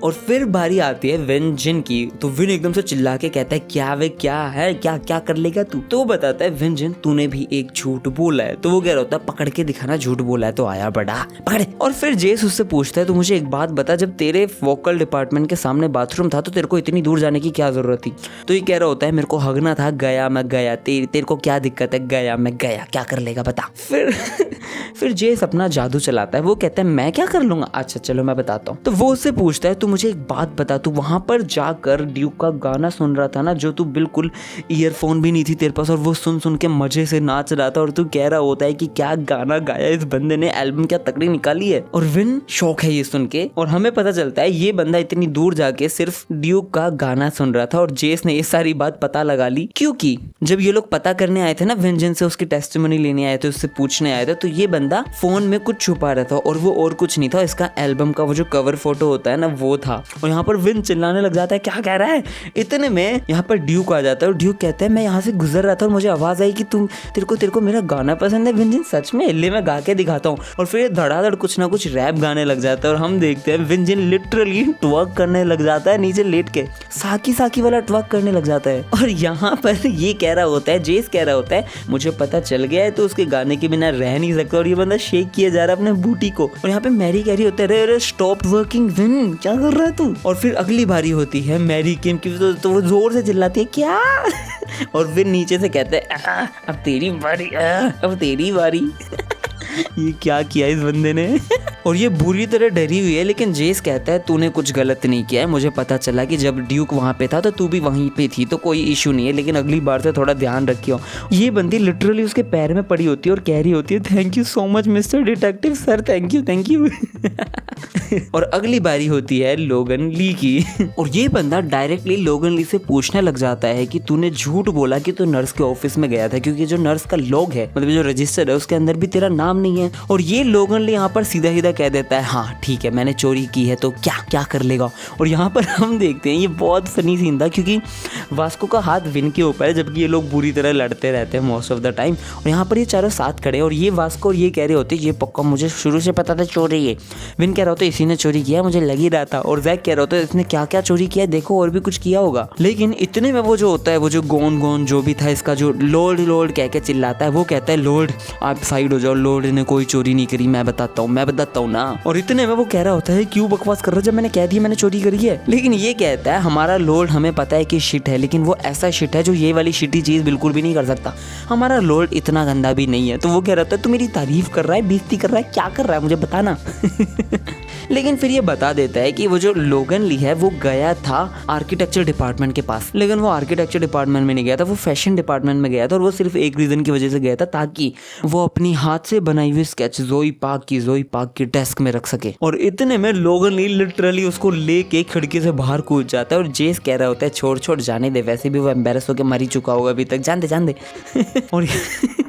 और फिर बारी आती है विन की, तो विन एकदम से चिल्ला के कहता है क्या है, क्या कर लेगा तू। तो वो बताता है विन तूने भी एक झूठ बोला है। तो वो कह रहा होता है पकड़ के दिखाना, झूठ बोला है तो आया बड़ा पकड़े। और फिर जेस उससे पूछता है तो मुझे एक बात बता, जब तेरे वोकल डिपार्टमेंट के सामने बाथरूम था तो तेरे को इतनी दूर जाने की क्या जरूरत थी। तो ये कह रहा होता है मेरे को हगना था, गया मैं गया, तेरे को क्या दिक्कत है, गया मैं गया, क्या कर लेगा बता। फिर जेस अपना जादू चलाता है, वो कहता है मैं क्या कर लूंगा, अच्छा चलो मैं बताता हूँ। तो वो उससे पूछता है तू मुझे एक बात बता, तू वहां पर जाकर ड्यूक का गाना सुन रहा था ना, जो तू बिल्कुल ईयरफोन भी नहीं थी तेरे पास और वो सुन सुन के मजे से नाच रहा था, और तू कह रहा होता है कि क्या गाना गाया इस बंदे ने, एल्बम क्या तकड़ी निकाली है। और विन शौक है ये सुन के, और हमें पता चलता है ये बंदा इतनी दूर जाके सिर्फ ड्यूक का गाना सुन रहा था। और जेस ने ये सारी बात पता लगा ली, क्योंकि जब ये लोग पता करने आए थे ना, वेंजेंस से उसकी टेस्टिमनी लेने आए थे, उससे पूछने आए थे, तो ये बंदा फोन में कुछ छुपा रहा था और वो और कुछ नहीं था, इसका एल्बम का वो जो कवर फोटो होता है ना वो था। और यहाँ पर विन चिल्लाने लग जाता है क्या कह रहा है। इतने में यहाँ पर ड्यूक आ जाता है और ड्यूक कहता है मैं यहाँ से गुजर रहा था और मुझे आवाज आई कि तेरे को मेरा गाना पसंद है विंजन, सच में, ले मैं गा के दिखाता हूँ। और फिर धड़ाधड़ कुछ ना कुछ रैप गाने लग जाता है और हम देखते हैं विंजन लिटरली ट्वर्क करने लग जाता है, नीचे लेट के साकी वाला ट्वर्क करने लग जाता है। और यहाँ पर ये कह रहा होता है, जेस कह रहा होता है मुझे पता चल गया है तो उसके गाने के बिना रह नहीं सकता, और ये बंदा शेक किया जा रहा है अपने बूटी को। और यहाँ पे मैरी कह रही होता है अरे स्टॉप वर्किंग विन, क्या कर रहा है तू। और फिर अगली बारी होती है मैरी किम की, तो वो जोर से चिल्लाती है क्या। और फिर नीचे से कहते हैं अब तेरी बारी, अब तेरी बारी। ये क्या किया इस बंदे ने। और ये बुरी तरह डरी हुई है, लेकिन जेस कहता है तूने कुछ गलत नहीं किया है, मुझे पता चला कि जब ड्यूक वहाँ पे था तो तू भी वहीं पे थी, तो कोई इशू नहीं है, लेकिन अगली बार से थोड़ा ध्यान रखियो। ये बंदी लिटरली उसके पैर में पड़ी होती है और कह रही होती है thank you so much mister detective sir, thank you. और अगली बारी होती है लोगन ली की, और ये बंदा डायरेक्टली लोगन ली से पूछने लग जाता है कि तूने झूठ बोला कि तू नर्स के ऑफिस में गया था, क्योंकि जो नर्स का लॉग है, मतलब जो रजिस्टर है, उसके अंदर भी तेरा नाम नहीं है। और ये लोगन ली यहाँ पर सीधा कह देता है हाँ ठीक है मैंने चोरी की है तो क्या कर लेगा। और यहाँ पर हम देखते हैं ये बहुत फनी सीन था, क्योंकि वास्को का हाथ विन के ऊपर है, जबकि ये लोग बुरी तरह लड़ते रहते हैं मोस्ट ऑफ द टाइम। और यहाँ पर ये चारों साथ खड़े और ये वास्को और ये कह रहे होते ये पक्का मुझे शुरू से पता था चोरी है। विन कह रहा होता इसी ने चोरी किया, मुझे लग ही रहा था। और जैक कह रहा होता इसने क्या चोरी किया, देखो और भी कुछ किया होगा। लेकिन इतने में वो जो होता है, वो जो गोन जो भी था इसका, जो लॉर्ड कह के चिल्लाता है, वो कहता है लॉर्ड आप साइड हो जाओ, लॉर्ड ने कोई चोरी नहीं करी, मैं बताता हूँ ना। और इतने में वो कह रहा होता है क्यों बकवास कर रहा है, जब मैंने कह दिया मैंने चोरी करी है। लेकिन ये कहता है हमारा लॉर्ड हमें पता है कि शिट है, लेकिन वो ऐसा शिट है जो ये वाली शिटी चीज बिल्कुल भी नहीं कर सकता, हमारा लॉर्ड इतना गंदा भी नहीं है। तो वो कह रहा था तू मेरी तारीफ कर रहा है, बेइज्जती कर रहा है, क्या कर रहा है मुझे बताना। लेकिन फिर ये बता देता है कि वो जो लोगन ली है वो गया था आर्किटेक्चर डिपार्टमेंट के पास, लेकिन वो आर्किटेक्चर डिपार्टमेंट में नहीं गया था, वो फैशन डिपार्टमेंट में गया था। और वो सिर्फ एक रीजन की वजह से गया था, ताकि वो अपनी हाथ से बनाई हुई स्केच जोई पार्क की डेस्क में रख सके। और इतने में लोगन ली लिटरली उसको लेके खिड़की से बाहर कूद जाता है और जेस कह रहा होता है छोड़ जाने जाने दे, वैसे भी वो एम्बेरस होकर मर ही चुका होगा अभी तक, जान दे और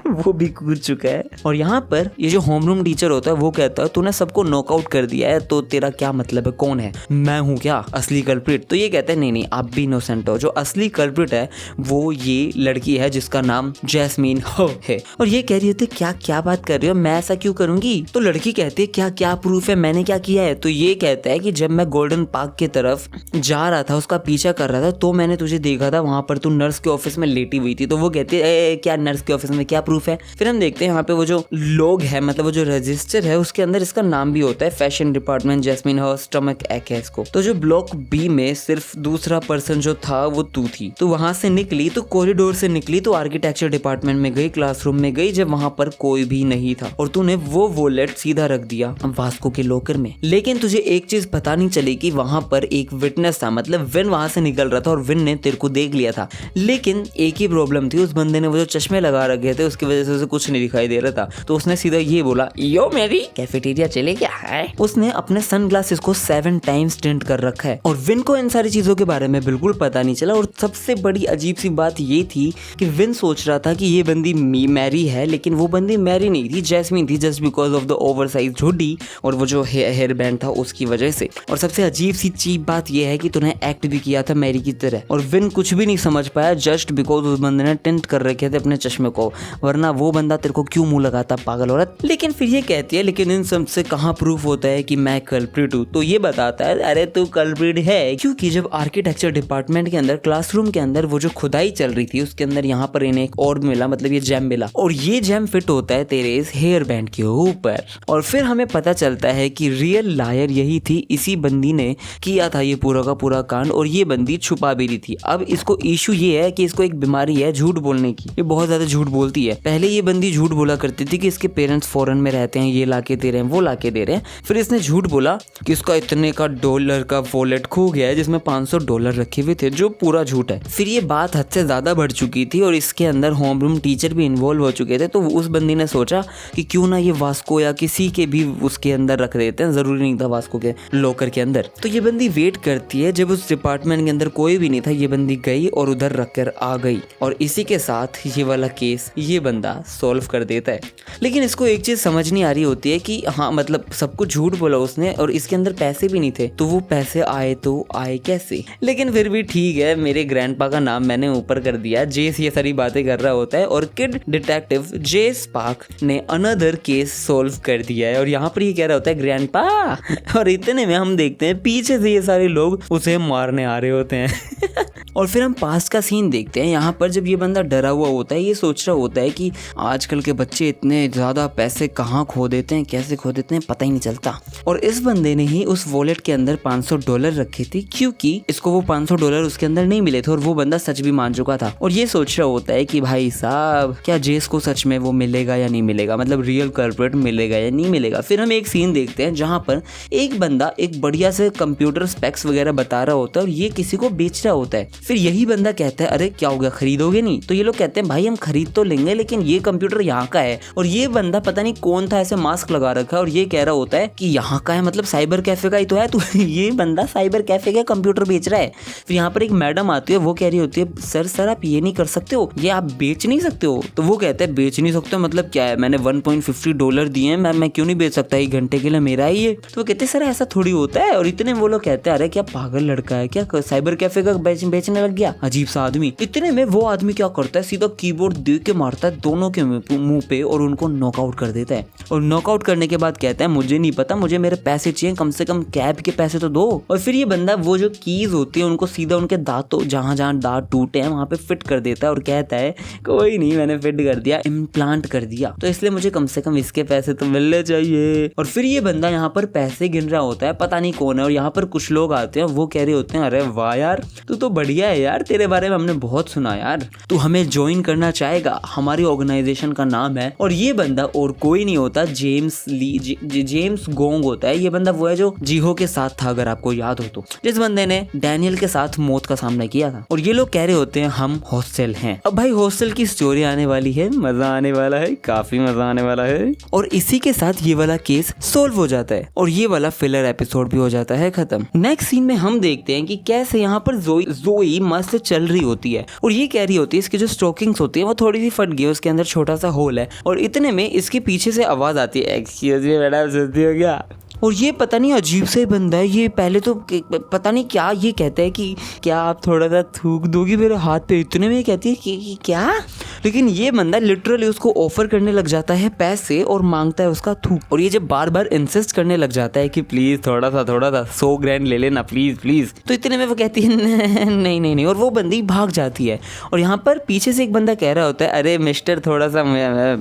वो भी कूद चुका है। और यहाँ पर ये जो होमरूम टीचर होता है वो कहता है तूने सबको नॉकआउट कर दिया है तो तेरा क्या मतलब है, कौन है, मैं हूँ क्या असली कल्प्रिट? तो ये कहते हैं नहीं आप भी इनोसेंट हो, जो असली कल्प्रिट है वो ये लड़की है जिसका नाम जैस्मीन हो है। और ये कह रही होती क्या बात कर रही हो, मैं ऐसा क्यों करूंगी? तो लड़की कहती है क्या प्रूफ है, मैंने क्या किया है? तो ये कहता है कि जब मैं गोल्डन पार्क की तरफ जा रहा था, उसका पीछा कर रहा था, तो मैंने तुझे देखा था, वहां पर तू नर्स के ऑफिस में लेटी हुई थी। तो वो कहती है क्या नर्स के ऑफिस में क्या प्रूफ है? फिर हम देखते हैं यहाँ पे वो जो लोग है, मतलब वो जो रजिस्टर है उसके अंदर इसका नाम भी होता है, फैशन डिपार्टमेंट जैस्मीन हो, स्टमक एक है इसको। तो जो ब्लॉक बी में सिर्फ दूसरा पर्सन जो था वो तू थी। तो वहां से निकली, तो कॉरिडोर से निकली, तो आर्किटेक्चर डिपार्टमेंट में गई, क्लासरूम में गई, जब वहां पर कोई भी नहीं था, और तूने वो वॉलेट सीधा रख दिया वास्को के लॉकर में। लेकिन तुझे एक चीज पता नहीं चली कि वहां पर एक विटनेस था, मतलब विन वहां से निकल रहा था और विन ने तेरे को देख लिया था। लेकिन एक ही प्रॉब्लम थी, उस बंदे ने वो जो चश्मे लगा रखे थे उसकी वजह से उसे कुछ नहीं दिखाई दे रहा था। तो उसने सीधा ये बोला, यो मेरी कैफेटेरिया चले क्या है? उसने अपने सनग्लासेस को 7 टाइम्स टिंट कर रखा है और विन को इन सारी चीजों के बारे में बिल्कुल पता नहीं चला। और सबसे बड़ी अजीब सी बात ये थी कि विन सोच रहा था कि ये बंदी मैरी है, लेकिन वो बंदी मैरी नहीं थी, जैस्मीन थी, just because of the oversize hoodie और वो जो हेयर बैंड था उसकी वजह से। और सबसे अजीब सी चीप बात यह है कि तूने एक्ट भी किया था मैरी की तरह, और विन कुछ भी नहीं समझ पाया जस्ट बिकॉज उस बंदे ने टिंट कर रखे थे अपने चश्मे को, वरना वो बंदा तेरे को क्यों मुंह लगाता पागल औरत। लेकिन फिर ये कहती है लेकिन इन सब से कहाँ प्रूफ होता है कि मैं कल्प्रिट हूँ? तो ये बताता है अरे तू कल्प्रिट है, क्योंकि जब आर्किटेक्चर डिपार्टमेंट के अंदर क्लासरूम के अंदर वो जो खुदाई चल रही थी उसके अंदर यहाँ पर इन्हें एक और मिला, मतलब ये जैम मिला, और ये जैम फिट होता है तेरे इस हेयर बैंड के ऊपर। और फिर हमें पता चलता है कि रियल लायर यही थी, इसी बंदी ने किया था ये पूरा का पूरा कांड, और ये बंदी छुपा भी रही थी। अब इसको इशू ये है कि इसको एक बीमारी है झूठ बोलने की, ये बहुत ज्यादा झूठ बोलती है। पहले ये बंदी झूठ बोला करती थी कि इसके पेरेंट्स फॉरेन में रहते हैं, ये लाके दे रहे हैं, वो लाके दे रहे हैं। फिर इसने झूठ बोला कि इसका इतने का डॉलर का वॉलेट खो गया है जिसमें $500 रखे हुए थे, जो पूरा झूठ है। फिर ये बात हद से ज्यादा बढ़ चुकी थी और इसके अंदर होमरूम टीचर भी इन्वॉल्व हो चुके थे। तो उस बंदी ने सोचा कि क्यों ना ये वास्को या किसी के भी उसके अंदर रख देते हैं, जरूरी नहीं था वास्को के लॉकर के अंदर। तो ये बंदी वेट करती है, जब उस डिपार्टमेंट के अंदर कोई भी नहीं था ये बंदी गई और उधर रखकर आ गई, और इसी के साथ ये वाला केस ये बंदा सॉल्व कर देता है। लेकिन इसको एक चीज समझ नहीं आ रही होती है कि हाँ मतलब सब कुछ झूठ बोला उसने और इसके अंदर पैसे भी नहीं थे, तो वो पैसे आए तो आए कैसे? लेकिन फिर भी ठीक है, मेरे ग्रैंडपा का नाम मैंने ऊपर कर दिया, जेस ये सारी बातें कर रहा होता है और किड डिटेक्टिव जेस पार्क ने अनदर केस सॉल्व कर दिया है। और यहाँ पर ये कह रहा होता है ग्रैंडपा, और इतने में हम देखते हैं पीछे से ये सारे लोग उसे मारने आ रहे होते हैं। और फिर हम पास्ट का सीन देखते हैं। यहाँ पर जब ये बंदा डरा हुआ होता है, ये सोच रहा होता है कि आजकल के बच्चे इतने ज़्यादा पैसे कहाँ खो देते हैं, कैसे खो देते हैं, पता ही नहीं चलता। और इस बंदे ने ही उस वॉलेट के अंदर $500 रखे थे, क्योंकि इसको वो $500 उसके अंदर नहीं मिले थे और वो बंदा सच भी मान चुका था। और ये सोच रहा होता है कि भाई साहब क्या जेस को सच में वो मिलेगा या नहीं मिलेगा, मतलब रियल कल्प्रिट मिलेगा या नहीं मिलेगा। फिर हम एक सीन देखते हैं जहाँ पर एक बंदा एक बढ़िया से कंप्यूटर स्पेक्स वगैरह बता रहा होता है और ये किसी को बेच रहा होता है। फिर यही बंदा कहता है अरे क्या हो गया, खरीदोगे नहीं? तो ये लोग कहते हैं भाई हम खरीद तो लेंगे, लेकिन ये कंप्यूटर यहाँ का है। और ये बंदा पता नहीं कौन था, ऐसे मास्क लगा रखा है और ये कह रहा होता है कि यहाँ का है, मतलब साइबर कैफे का ही तो है। तो ये बंदा साइबर कैफे का कंप्यूटर बेच रहा है। फिर यहाँ पर एक मैडम आती है, वो कह रही होती है सर आप ये नहीं कर सकते हो, ये आप बेच नहीं सकते हो। तो वो कहते हैं बेच नहीं सकते मतलब क्या है, मैंने $1.50 दिए हैं, मैं क्यों नहीं बेच सकता, 1 घंटे के लिए मेरा ही है। तो वो कहते सर ऐसा थोड़ी होता है। और इतने वो लोग कहते हैं अरे क्या पागल लड़का है क्या, साइबर कैफे का बेचने लग गया, अजीब सा आदमी। इतने में वो आदमी क्या करता है, सीधा कीबोर्ड दे के मारता है दोनों के मुंह पे और उनको नॉकआउट कर देता है। और नॉकआउट करने के बाद कहता है मुझे नहीं पता, मुझे मेरे पैसे चाहिए, कम से कम कैब के पैसे तो दो। और फिर ये बंदा वो जो कीज होती है उनको सीधा उनके दांतों, जहां जहां दांत टूटे हैं वहां पे फिट कर देता है और कहता है कोई नहीं मैंने फिट कर दिया, इम्प्लांट कर दिया, तो इसलिए मुझे कम से कम इसके पैसे तो मिलने चाहिए। और फिर ये बंदा यहाँ पर पैसे गिन रहा होता है, पता नहीं कौन है। और यहाँ पर कुछ लोग आते हैं, वो कह रहे होते हैं अरे वाह यार तू तो बढ़िया है यार, तेरे बारे में हमने बहुत सुना यार, तू हमें ज्वाइन करना चाहेगा, हमारी ऑर्गेनाइजेशन का नाम है। और ये बंदा और कोई नहीं होता, जेम्स गोंग होता है। ये बंदा वो है जो जीहो के साथ था, अगर आपको याद हो तो, जिस बंदे ने डैनियल के साथ मौत का सामना किया था। और ये लोग कह रहे होते हैं हम हॉस्टल हैं। अब भाई हॉस्टल की स्टोरी आने वाली है, मजा आने वाला है, काफी मजा आने वाला है। और इसी के साथ ये वाला केस सोल्व हो जाता है और ये वाला फिलर एपिसोड भी हो जाता है खत्म। नेक्स्ट सीन में हम देखते हैं कि कैसे यहाँ पर जोई लिटरली मस्त चल रही होती है और ये कह रही होती है इसकी जो स्टॉकिंग्स होती है वो थोड़ी सी फट गई, उसके अंदर छोटा सा होल है। और इतने में इसके पीछे से आवाज आती है, एक्सक्यूज मी मैडम, सुनती हो क्या? और ये पता नहीं अजीब से बंदा है, ये पहले तो पता नहीं क्या ये कहता है कि क्या आप थोड़ा सा थूक दोगी मेरे हाथ पे, इतने में कहती है कि क्या, लेकिन ये बंदा लिटरली उसको ऑफर करने लग जाता है पैसे और मांगता है उसका थूक। और ये जब बार बार इंसिस्ट करने लग जाता है कि प्लीज थोड़ा सा 100 ग्रैंड ले लेना प्लीज प्लीज, तो इतने में वो कहती है नहीं नहीं नहीं, और वो बंदी भाग जाती है। और यहाँ पर पीछे से एक बंदा कह रहा होता है अरे मिस्टर थोड़ा सा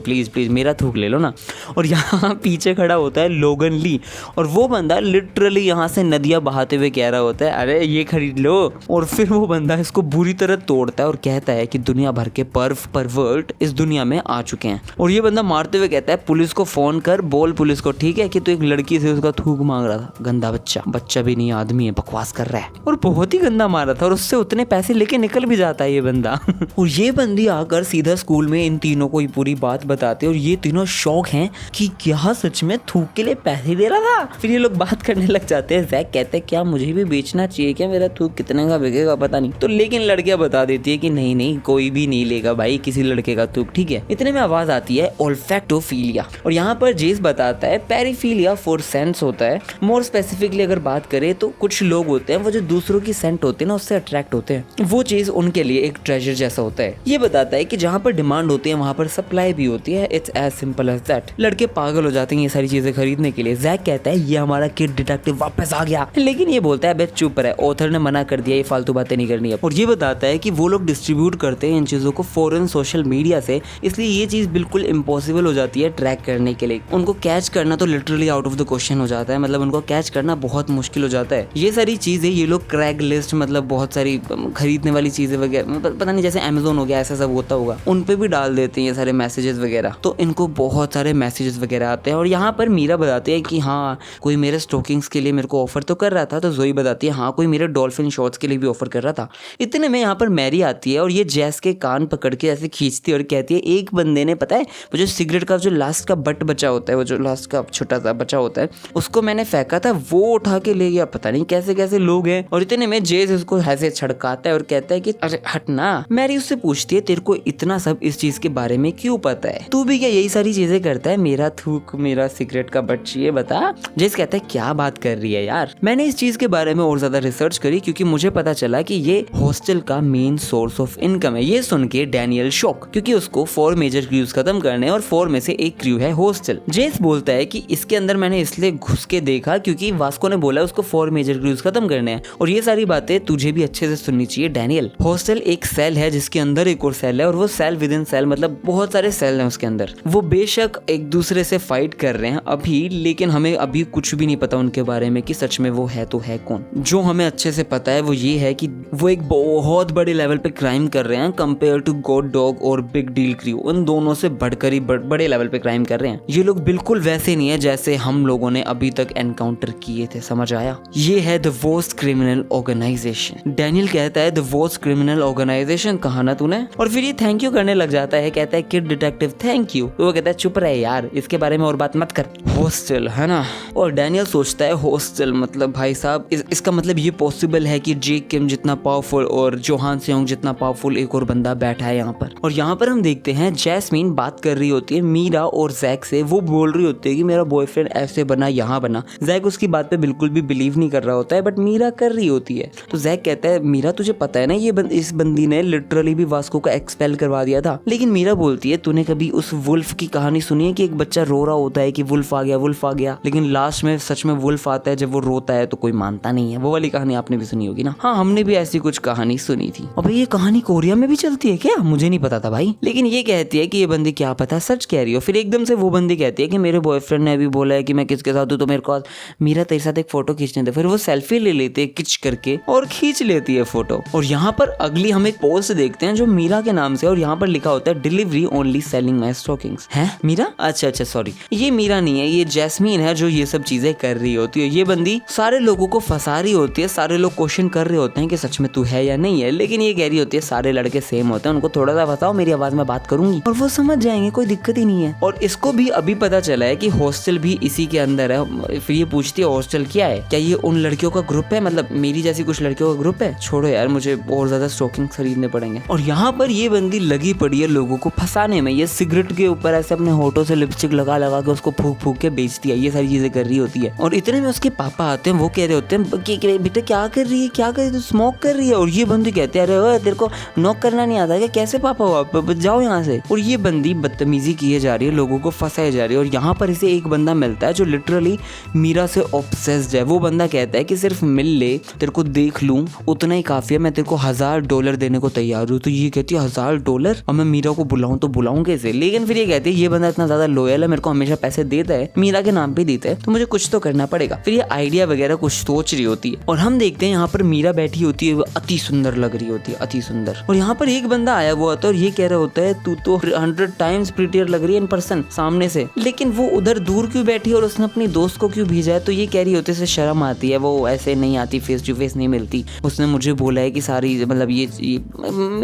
प्लीज प्लीज मेरा थूक ले लो ना। और यहाँ पीछे खड़ा होता है लोगन ली और वो बंदा लिटरली यहाँ से नदियाँ बहाते हुए कह रहा होता है अरे ये खरीद लो। और फिर वो बंदा इसको बुरी तरह तोड़ता है और कहता है कि दुनिया भर के परवर्ट इस दुनिया में आ चुके हैं। और ये बंदा मारते हुए कहता है पुलिस को फोन कर, बोल पुलिस को ठीक है कि तू एक लड़की से उसका थूक मांग रहा था, गंदा बच्चा, बच्चा भी नहीं आदमी है, बकवास कर रहा है। और बहुत ही गंदा मारा था और उससे उतने पैसे लेके निकल भी जाता है ये बंदा। और ये बंदी आकर सीधा स्कूल में इन तीनों को ये पूरी बात बताते और ये तीनों शौक हैं कि क्या सच में थूक के लिए पैसे दे रहा था। फिर ये लोग बात करने लग जाते हैं, जैक कहते हैं क्या मुझे भी बेचना चाहिए क्या, मेरा थूक कितने का बिकेगा पता नहीं। तो लेकिन लड़कियां बता देती है कि नहीं नहीं कोई भी नहीं लेगा भाई किसी लड़के का थूक, ठीक है। इतने में आवाज आती है ओल्फैक्टोफिलिया और यहाँ पर जेस बताता है पेरिफिलिया फॉर सेंस होता है। मोर स्पेसिफिकली अगर बात करें तो कुछ लोग होते हैं वो जो दूसरों की सेंट होते हैं ना उससे अट्रैक्ट होते हैं, वो चीज उनके लिए एक ट्रेजर जैसा होता है। ये बताता है कि जहाँ पर डिमांड होती है वहाँ पर सप्लाई भी होती है, it's as simple as that. लड़के पागल हो जाते हैं ये सारी चीजें खरीदने के लिए। जैक कहता है ये हमारा किड डिटेक्टिव वापस आ गया, लेकिन ये बोलता है बे चुप रहे, ऑथर ने मना कर दिया, ये फालतू बातें नहीं करनी है। और ये बताता है कि वो लोग डिस्ट्रीब्यूट करते हैं इन चीजों को फॉरेन सोशल मीडिया से, इसलिए ये चीज बिल्कुल इम्पॉसिबल हो जाती है ट्रैक करने के लिए। उनको कैच करना तो literally out of the question हो जाता है, मतलब उनको कैच करना बहुत मुश्किल हो जाता है। ये सारी चीजें ये लोग क्रैक लिस्ट मतलब बहुत सारी खरीदने वाली चीजें वगैरह पता नहीं जैसे अमेजोन हो गया ऐसा सब होता होगा, उन पे भी डाल देते हैं ये सारे मैसेजेस वगैरह, तो इनको बहुत सारे मैसेजेस वगैरह आते हैं। और यहाँ पर मीरा बताती है कि हाँ कोई मेरे स्टॉकिंग्स के लिए मेरे को ऑफर तो कर रहा था, तो जोई बताती है हाँ कोई मेरे डॉल्फिन शॉर्ट्स के लिए भी ऑफर कर रहा था। इतने में यहाँ पर मैरी आती है और ये जैस के कान पकड़ के ऐसे खींचती है और कहती है एक बंदे ने पता है वो जो सिगरेट का जो लास्ट का बट बचा होता है, वो जो लास्ट का छोटा सा बचा होता है उसको मैंने फेंका था, वो उठा के ले गया, पता नहीं कैसे कैसे लोग हैं। और इतने में जेस उसको ऐसे छड़काता है और कहता है कि अरे हटना। मैरी उससे पूछती है तेरे को इतना सब इस चीज के बारे में क्यों पता है, तू भी क्या यही सारी चीजें करता है, मेरा थूक मेरा सिगरेट का बट चाहिए बता। जेस कहता है क्या बात कर रही है यार, मैंने इस चीज के बारे में और ज्यादा रिसर्च करी क्योंकि मुझे पता चला कि ये हॉस्टल का मेन सोर्स ऑफ इनकम है। ये सुन के डैनियल शॉक, क्योंकि उसको 4 मेजर क्रूज खत्म करने और 4 में से एक क्रू है हॉस्टल। जेस बोलता है कि इसके अंदर मैंने इसलिए घुस के देखा क्योंकि वास्को ने बोला उसको 4 मेजर क्रूज खत्म करने हैं, और ये सारी बातें तुझे भी अच्छे से सुननी चाहिए डैनियल। हॉस्टल एक सेल है जिसके अंदर एक और सेल है, और वो सेल विद इन सेल मतलब बहुत सारे सेल हैं उसके अंदर। वो बेशक एक दूसरे से फाइट कर रहे हैं अभी, लेकिन हमें अभी कुछ भी नहीं पता उनके बारे में कि सच में वो है तो है कौन। जो हमें अच्छे से पता है वो ये है कि वो एक बहुत बड़े लेवल पे क्राइम कर रहे हैं कंपेयर टू गॉड डॉग और बिग डील क्रू, उन दोनों से बढ़कर ही बड़े लेवल पे क्राइम कर रहे हैं। ये लोग बिल्कुल वैसे नहीं है जैसे हम लोगों ने अभी तक एनकाउंटर किए थे, समझ आया। ये है the worst criminal organization. Daniel कहता है द वर्स्ट क्रिमिनल ऑर्गेनाइजेशन कहा ना तूने, और फिर ये थैंक यू करने लग जाता है, कहता है किड डिटेक्टिव थैंक यू। तो वो कहता है चुप रहे यार, इसके बारे में और बात मत कर। हॉस्टल है ना, और डैनियल सोचता है हॉस्टल मतलब भाई साहब इसका मतलब ये पॉसिबल है कि जेक किम जितना पावरफुल और जोहान सेयोंग जितना पावरफुल एक और बंदा बैठा है यहाँ पर। और यहाँ पर हम देखते हैं जैस्मीन बात कर रही होती है मीरा और जैक से। वो बोल रही होती है कि मेरा बॉयफ्रेंड ऐसे बना यहाँ बना। जैक उसकी बात पे बिल्कुल भी बिलीव नहीं कर रहा होता है, बट मीरा कर रही होती है। तो जैक कहता है मीरा तुझे पता है ना इस बंदी ने लिटरली भी वास्को को एक्सपेल करवा दिया था। लेकिन मीरा बोलती है तूने कभी उस वुल्फ की कहानी सुनी है कि एक बच्चा रो रहा होता है कि वुल्फ आ गया, लेकिन लास्ट में सच में वुल्फ आता है, जब वो रोता है तो कोई मानता नहीं है। वो वाली कहानी आपने भी सुनी होगी ना। हाँ हमने भी ऐसी कुछ कहानी सुनी थी। अब ये कहानी कोरिया में भी चलती है क्या, मुझे नहीं पता था भाई। लेकिन ये कहती है कि ये बंदी क्या पता सच कह रही हो। फिर एकदम से वो बंदी कहती है कि मेरे बॉयफ्रेंड ने अभी बोला है कि मैं किसके साथ हूँ, तो मेरे को मीरा तेरे साथ एक फोटो खींचने दे। फिर वो सेल्फी ले लेते हैं किच करके और खींच लेती है फोटो। और यहाँ पर अगली हम एक पोस्ट देखते हैं जो मीरा के नाम से, और यहाँ पर लिखा होता है डिलीवरी ओनली सेलिंग माई स्टॉकिंग्स। है मीरा? अच्छा सॉरी, ये मीरा नहीं है, ये जैस्मीन है जो ये सब चीजें कर रही होती है। ये बंदी सारे लोगों को फंसा रही होती है, सारे लोग क्वेश्चन कर रहे होते हैं कि सच में तू है या नहीं है, लेकिन ये कह रही होती है सारे लड़के सेम होते हैं, उनको थोड़ा सा बताओ, मेरी आवाज में बात करूंगी और वो समझ जाएंगे, कोई दिक्कत ही नहीं है। और इसको भी अभी पता चला है कि हॉस्टल भी इसी के अंदर है। फिर ये पूछती है हॉस्टल क्या है, क्या ये उन लड़कियों का ग्रुप है, मतलब मेरी जैसी कुछ लड़कियों का ग्रुप है। छोड़ो यार, मुझे और ज्यादा स्टॉकिंग खरीदने पड़ेंगे। और यहाँ पर ये बंदी लगी पड़ी है लोगों को फंसाने में। ये सिगरेट के ऊपर ऐसे अपने होठों से लिपस्टिक लगा लगा के उसको फूक फूक के बेचती है, ये सारी चीजें कर रही होती है। और इतने में उसके पापा आते हैं, वो कह रहे होते हैं कि बेटा क्या कर रही है, क्या कर रही है, स्मोक कर रही है। और ये बंदी कहते हैं अरे तेरे को नॉक करना नहीं आता क्या, कैसे पापा हो आप, जाओ यहाँ से। और ये बंदी बदतमीजी किए जा रही है, लोगों को फंसाए जा रही है। और यहाँ पर इसे एक बंदा मिलता है जो लिटरली मीरा से ऑब्सेस्ड है। वो बंदा कहता है कि सिर्फ मिल ले, तेरे को देख लूं, उतना ही काफी है, मैं तेरे को $1000 देने को तैयार हूँ। तो ये कहती है $1000, और मैं मीरा को बुलाऊं तो बुलाऊं कैसे। लेकिन फिर ये कहती है ये बंदा इतना ज्यादा लॉयल है, मेरे को हमेशा पैसे देता है, मीरा के नाम पे देता है, तो मुझे कुछ तो करना पड़ेगा। फिर ये आइडिया वगैरह कुछ सोच रही होती है। और हम देखते हैं यहाँ पर मीरा बैठी होती है, वो अति सुंदर लग रही होती है, अति सुंदर। और यहाँ पर एक बंदा आया हुआ होता है और ये कह रहा होता है तू तो 100 टाइम्स प्रीटियर लग रही है इन पर्सन सामने से। लेकिन वो उधर दूर क्यों बैठी है और उसने अपनी दोस्त को क्यों भेजा है। तो ये कह रही होती है शर्म आती है, वो ऐसे नहीं आती, फेस टू फेस नहीं मिलती, उसने मुझे बोला है कि सारी मतलब ये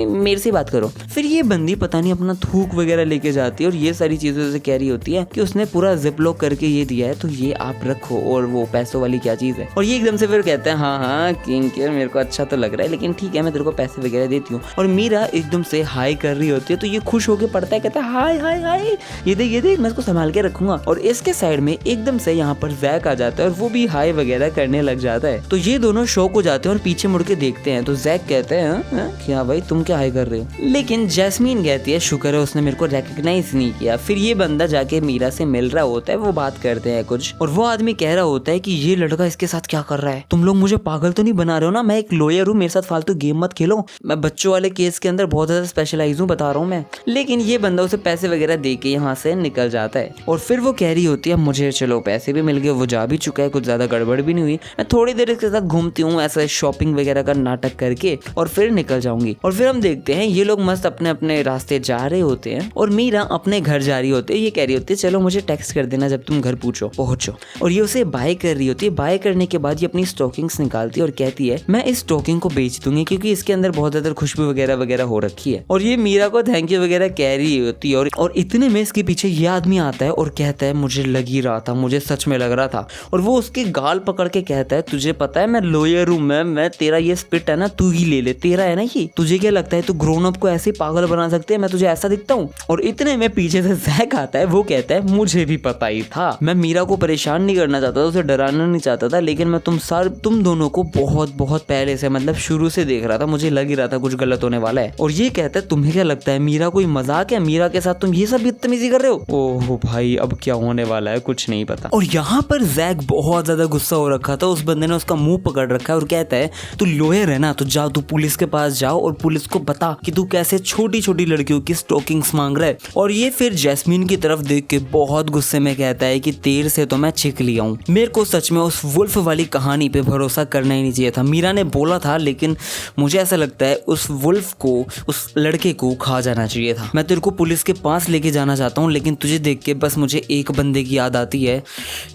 मेरे से बात करो। फिर ये बंदी पता नहीं अपना थूक वगैरह लेके जाती है और ये सारी चीजों से कह रही होती है कि उसने पूरा जिप लॉक करके ये दिया है, तो ये आप रखो, और वो पैसों वाली क्या चीज है। और ये एकदम से फिर कहता है हाँ किंग केयर, मेरे को अच्छा तो लग रहा है, लेकिन ठीक है मैं तेरे को पैसे वगैरह देती हूँ। और मीरा एकदम से हाई कर रही होती है, तो ये खुश होकर पड़ता है, कहता है हाय हाय हाय, ये देख मैं इसको संभाल के रखूंगा। और इसके साइड में एकदम से यहाँ पर जैक आ जाता है और वो भी हाई वगैरह करने लग जाता है। तो ये दोनों शॉक हो जाते हैं और पीछे मुड़ के देखते हैं। तो जैक कहते हैं क्या भाई तुम क्या हाई कर रहे हो। लेकिन जैस्मीन कहती है शुक्र है उसने मेरे को रिकॉग्नाइज नहीं किया। फिर ये बंदा जाके मीरा से मिल रहा होता है, वो बात करते हैं कुछ, और वो आदमी कह रहा होता है कि ये लड़का इसके साथ क्या कर रहा है, तुम लोग मुझे पागल तो नहीं बना रहे हो ना, मैं एक लॉयर हूँ, मेरे साथ फालतू गेम मत खेलो, मैं बच्चों वाले केस के अंदर बहुत ज्यादा स्पेशलाइज हूँ, बता रहा हूँ मैं। लेकिन ये बंदा उसे पैसे वगैरह दे के यहाँ से निकल जाता है। और फिर वो कह रही होती है मुझे चलो पैसे भी मिल गए, वो जा भी चुका है, कुछ ज्यादा गड़बड़ भी नहीं हुई, मैं थोड़ी देर इसके साथ घूमती हूँ ऐसा शॉपिंग वगैरह का नाटक करके और फिर निकल जाऊंगी। और फिर हम देखते हैं ये लोग मस्त अपने अपने रास्ते जा रहे होते हैं और मीरा अपने घर जा रही होती है। ये कह रही होती है चलो मुझे टेक्स्ट कर देना जब तुम घर पहुंचो। और ये उसे बाय कर रही होती है। बाय करने के बाद ये अपनी स्टॉकिंग्स निकालती है और कहती है मैं इस स्टॉकिंग को बेच दूंगी क्योंकि इसके अंदर बहुत ज्यादा खुशबू वगैरह वगैरह हो रखी है। और ये मीरा को थैंक यू वगैरह कह रही होती है। और इतने में इसके पीछे ये आदमी आता है और कहता है मुझे लग ही रहा था, मुझे सच में लग रहा था। और वो उसके गाल पकड़ के कहता है तुझे पता है मैं लॉयर हूँ, मैं तेरा ये स्पिट है ना तू ही ले ले, तेरा है ना ये, तुझे क्या लगता है तू ग्रोन अप को ऐसे पागल बना सकते हैं, मैं तुझे ऐसा दिखता हूँ। और इतने में पीछे से जैक आता है, वो कहता है मुझे भी पता ही था, मैं मीरा को परेशान नहीं करना चाहता था, उसे डराना नहीं चाहता था, लेकिन मैं तुम दोनों को बहुत बहुत पहले से मतलब शुरू से देख रहा था, मुझे लग ही रहा था कुछ गलत होने वाला है। और ये कहता है तुम्हें क्या लगता है मीरा कोई मजाक है, मीरा के साथ तुम ये सब बदतमीजी कर रहे हो। ओह भाई अब क्या होने वाला है कुछ नहीं पता। और यहाँ पर जैक बहुत ज्यादा गुस्सा हो रखा था, उस बंदे ने उसका मुंह पकड़ रखा है और कहता है तू लॉयर है ना, तो जाओ तू पुलिस के पास जाओ और पुलिस को बता कि तू कैसे छोटी छोटी लड़कियों की स्टॉकिंग्स मांग रहा है। और ये फिर जैस्मीन की तरफ देख के बहुत गुस्से में कहता है कि तेरे से तो मैं चिक लिया हूँ, मेरे को सच में उस वुल्फ वाली कहानी पे भरोसा करना ही नहीं चाहिए था। मीरा ने बोला था लेकिन मुझे ऐसा लगता है उस वुल्फ को, उस लड़के को खा जाना चाहिए था। मैं तेरे को पुलिस के पास लेके जाना चाहता हूँ, लेकिन तुझे देख के बस मुझे एक बंदे की याद आती है,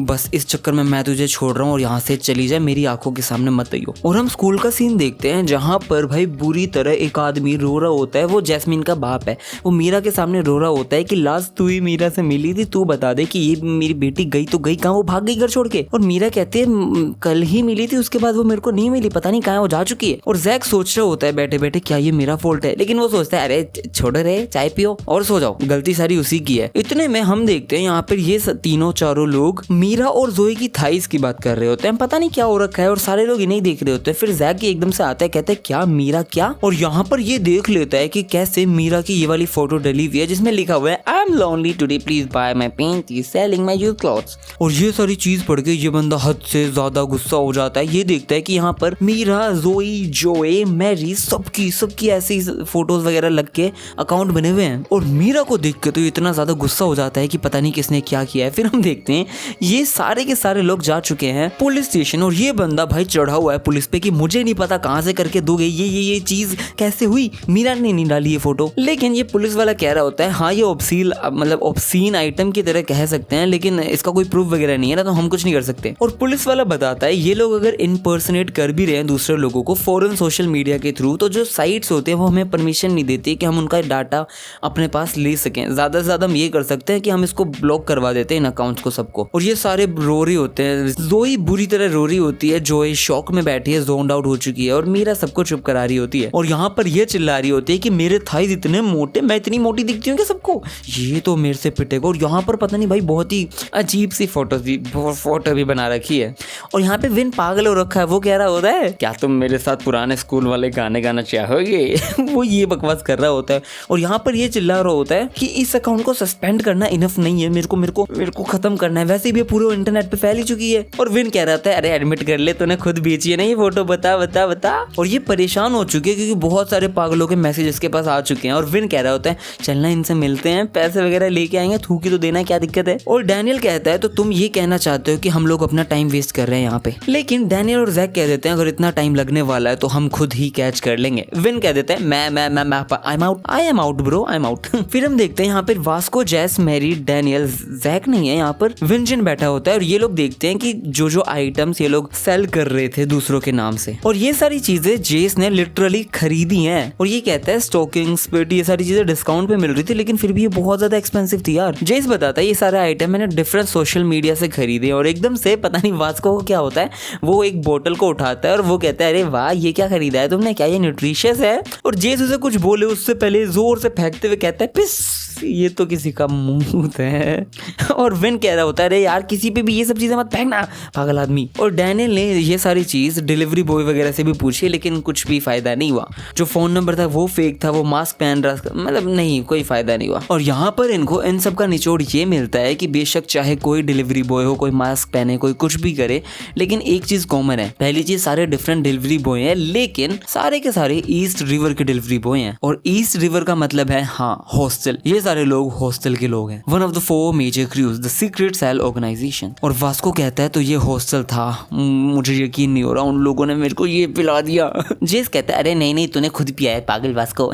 बस इस चक्कर में मैं तुझे छोड़ रहा हूँ और यहाँ से चली जाए, मेरी आंखों के सामने मत आइयो। और हम स्कूल का सीन देखते हैं जहाँ पर भाई बुरी तरह एक आदमी रो रहा होता है, वो जैस्मीन का बाप है, वो मीरा के सामने रो रहा होता है कि लास्ट तू ही मीरा से मिली थी, तू बता दे कि ये मेरी बेटी गई तो गई कहाँ, वो भाग गई घर छोड़ के। और मीरा कहती है कल ही मिली थी, उसके बाद वो मेरे को नहीं मिली, पता नहीं कहाँ वो जा चुकी है। और जैक सोच रहा होता है बैठे बैठे क्या ये मेरा फॉल्ट है, लेकिन वो सोचता है अरे छोड़ रे, चाय पियो और सो जाओ, गलती सारी उसी की है। इतने में हम देखते हैं यहाँ पर ये तीनों चारों लोग मीरा और जोई की थाइस की बात कर रहे होते हैं, पता नहीं क्या हो रखा है और सारे लोग इन्हें देख रहे होते हैं। फिर जैक एकदम से आता है, कहता है क्या मीरा क्या, और यहाँ पर ये देख लेता है कि कैसे मीरा की ये वाली फोटो डली हुई है जिसमें लिखा हुआ है I am lonely today please buy my panty selling my used clothes. और ये सारी चीज पढ़ के ये बंदा हद से ज्यादा गुस्सा हो जाता है। ये देखता है कि यहाँ पर मीरा, जोई, जोए, मैरी सबकी ऐसी फोटोज वगैरह लग के अकाउंट बने हुए हैं। और मीरा को देख के तो इतना ज्यादा गुस्सा हो जाता है कि पता नहीं किसने क्या किया है। फिर हम देखते हैं ये सारे के सारे लोग जा चुके हैं पुलिस स्टेशन और ये बंदा भाई चढ़ा हुआ है पुलिस पे कि मुझे नहीं पता कहां से करके दोगे, ये चीज कैसे हुई, मीरा ने नहीं डाली ये फोटो। लेकिन ये पुलिस वाला कह रहा होता है हाँ ये ऑब्सीन आइटम की तरह कह सकते हैं, लेकिन इसका कोई प्रूफ वगैरह नहीं है ना, तो हम कुछ नहीं कर सकते। और पुलिस वाला बताता है ये लोग अगर इम्पर्सनेट कर भी रहे हैं दूसरे लोगों को फॉरन सोशल मीडिया के थ्रू, तो जो साइट्स होते हैं वो हमें परमिशन नहीं देती है कि हम उनका डाटा अपने पास ले सकें। ज़्यादा से ज़्यादा हम ये कर सकते हैं कि हम इसको ब्लॉक करवा देते हैं इन अकाउंट्स को सबको। और ये सारे रो रही होते हैं, जोई बुरी तरह रो रही होती है, जोई शॉक में बैठी है, जोन्ड आउट हो चुकी है, और मीरा सबको चुप करा रही होती है। और यहाँ पर ये चिल्ला रही होती है कि मेरे थाइज इतने मोटे, मैं इतनी मोटी दिखती हूँ क्या सबको, ये तो मेरे से पिटेगा। और यहाँ पर पता नहीं भाई बहुत ही अजीब सी फोटो भी बना रखी है। और यहाँ पे विन पागल हो रखा है, वो कह रहा होता है क्या तुम मेरे साथ पुराने स्कूल वाले गाने गाना चाहोगे वो ये बकवास कर रहा होता है। और यहाँ पर ये चिल्ला रहा होता है कि इस अकाउंट को सस्पेंड करना इनफ नहीं है, मेरे को खत्म करना है, वैसे भी पूरे इंटरनेट पे फैली चुकी है। और विन कह रहा था अरे एडमिट कर ले, तूने खुद बेची है ना ये फोटो, बता बता बता। और ये परेशान हो चुके हैं क्योंकि बहुत सारे पागलों के मैसेज इसके पास आ चुके हैं। और विन कह रहा होता है चलना इनसे मिलते हैं, पैसे वगैरह लेके आएंगे, थूकी तो देना, क्या दिक्कत है। और डैनियल कहता है तो तुम ये कहना चाहते हो कि हम लोग अपना टाइम वेस्ट कर रहे हैं यहाँ पे। लेकिन डैनियल और जैक कह देते हैं अगर इतना टाइम लगने वाला है तो हम खुद ही कैच कर लेंगे। विन कह देते हैं I am out bro, I am out. फिर हम देखते हैं यहाँ पर वास्को, जेस, मैरी, डैनियल, जैक नहीं है यहाँ पर, विंजन बैठा होता है। और ये लोग देखते हैं कि जो आइटम्स ये लोग सेल कर रहे थे दूसरों के नाम से, और ये सारी चीजें जेस ने लिटरली खरीदी हैं। और ये कहता है स्टॉकिंग्स, पेटी, ये सारी चीजें डिस्काउंट पे मिल रही थी, लेकिन फिर भी ये बहुत ज्यादा एक्सपेंसिव थी यार। जेस बताता है ये सारे आइटम मैंने डिफरेंट सोशल मीडिया से खरीदे। और एकदम से पता नहीं वास्को को क्या होता है, वो एक बोतल को उठाता है और वो कहता है अरे वाह ये क्या खरीदा है तुमने, क्या ये न्यूट्रिशियस है। और जेस उसे कुछ बोले उससे पहले जोर से फेंकते हुए कहता है पिस, ये तो किसी का मुंह है। और विन कह रहा होता है अरे यार किसी पे भी ये सब चीजें मत फेंकना, पागल आदमी। और डैनियल ने ये सारी चीज डिलीवरी बॉय वगैरह से भी पूछी, लेकिन कुछ भी फायदा नहीं हुआ। जो फोन नंबर था वो फेक था, वो मास्क पहन रहा, मतलब नहीं, कोई फायदा नहीं हुआ। और यहाँ पर इनको इन सब का निचोड़ ये मिलता है कि बेशक चाहे कोई डिलीवरी बॉय हो, कोई मास्क पहने, कोई कुछ भी करे, लेकिन एक चीज कॉमन है। पहली चीज सारे डिफरेंट डिलीवरी बॉय हैं, लेकिन सारे के सारे ईस्ट रिवर के डिलीवरी बॉय हैं। और ईस्ट रिवर का मतलब है हाँ हॉस्टल, ये सारे लोग हॉस्टल के लोग हैं। One of the 4 major crews, the secret cell organization. और वास्को कहता है तो ये हॉस्टल था, मुझे यकीन नहीं हो रहा, उन लोगों ने मेरे को ये पिला दिया। जेस कहता है अरे नहीं नहीं तूने खुद पिया है पागल वास्को।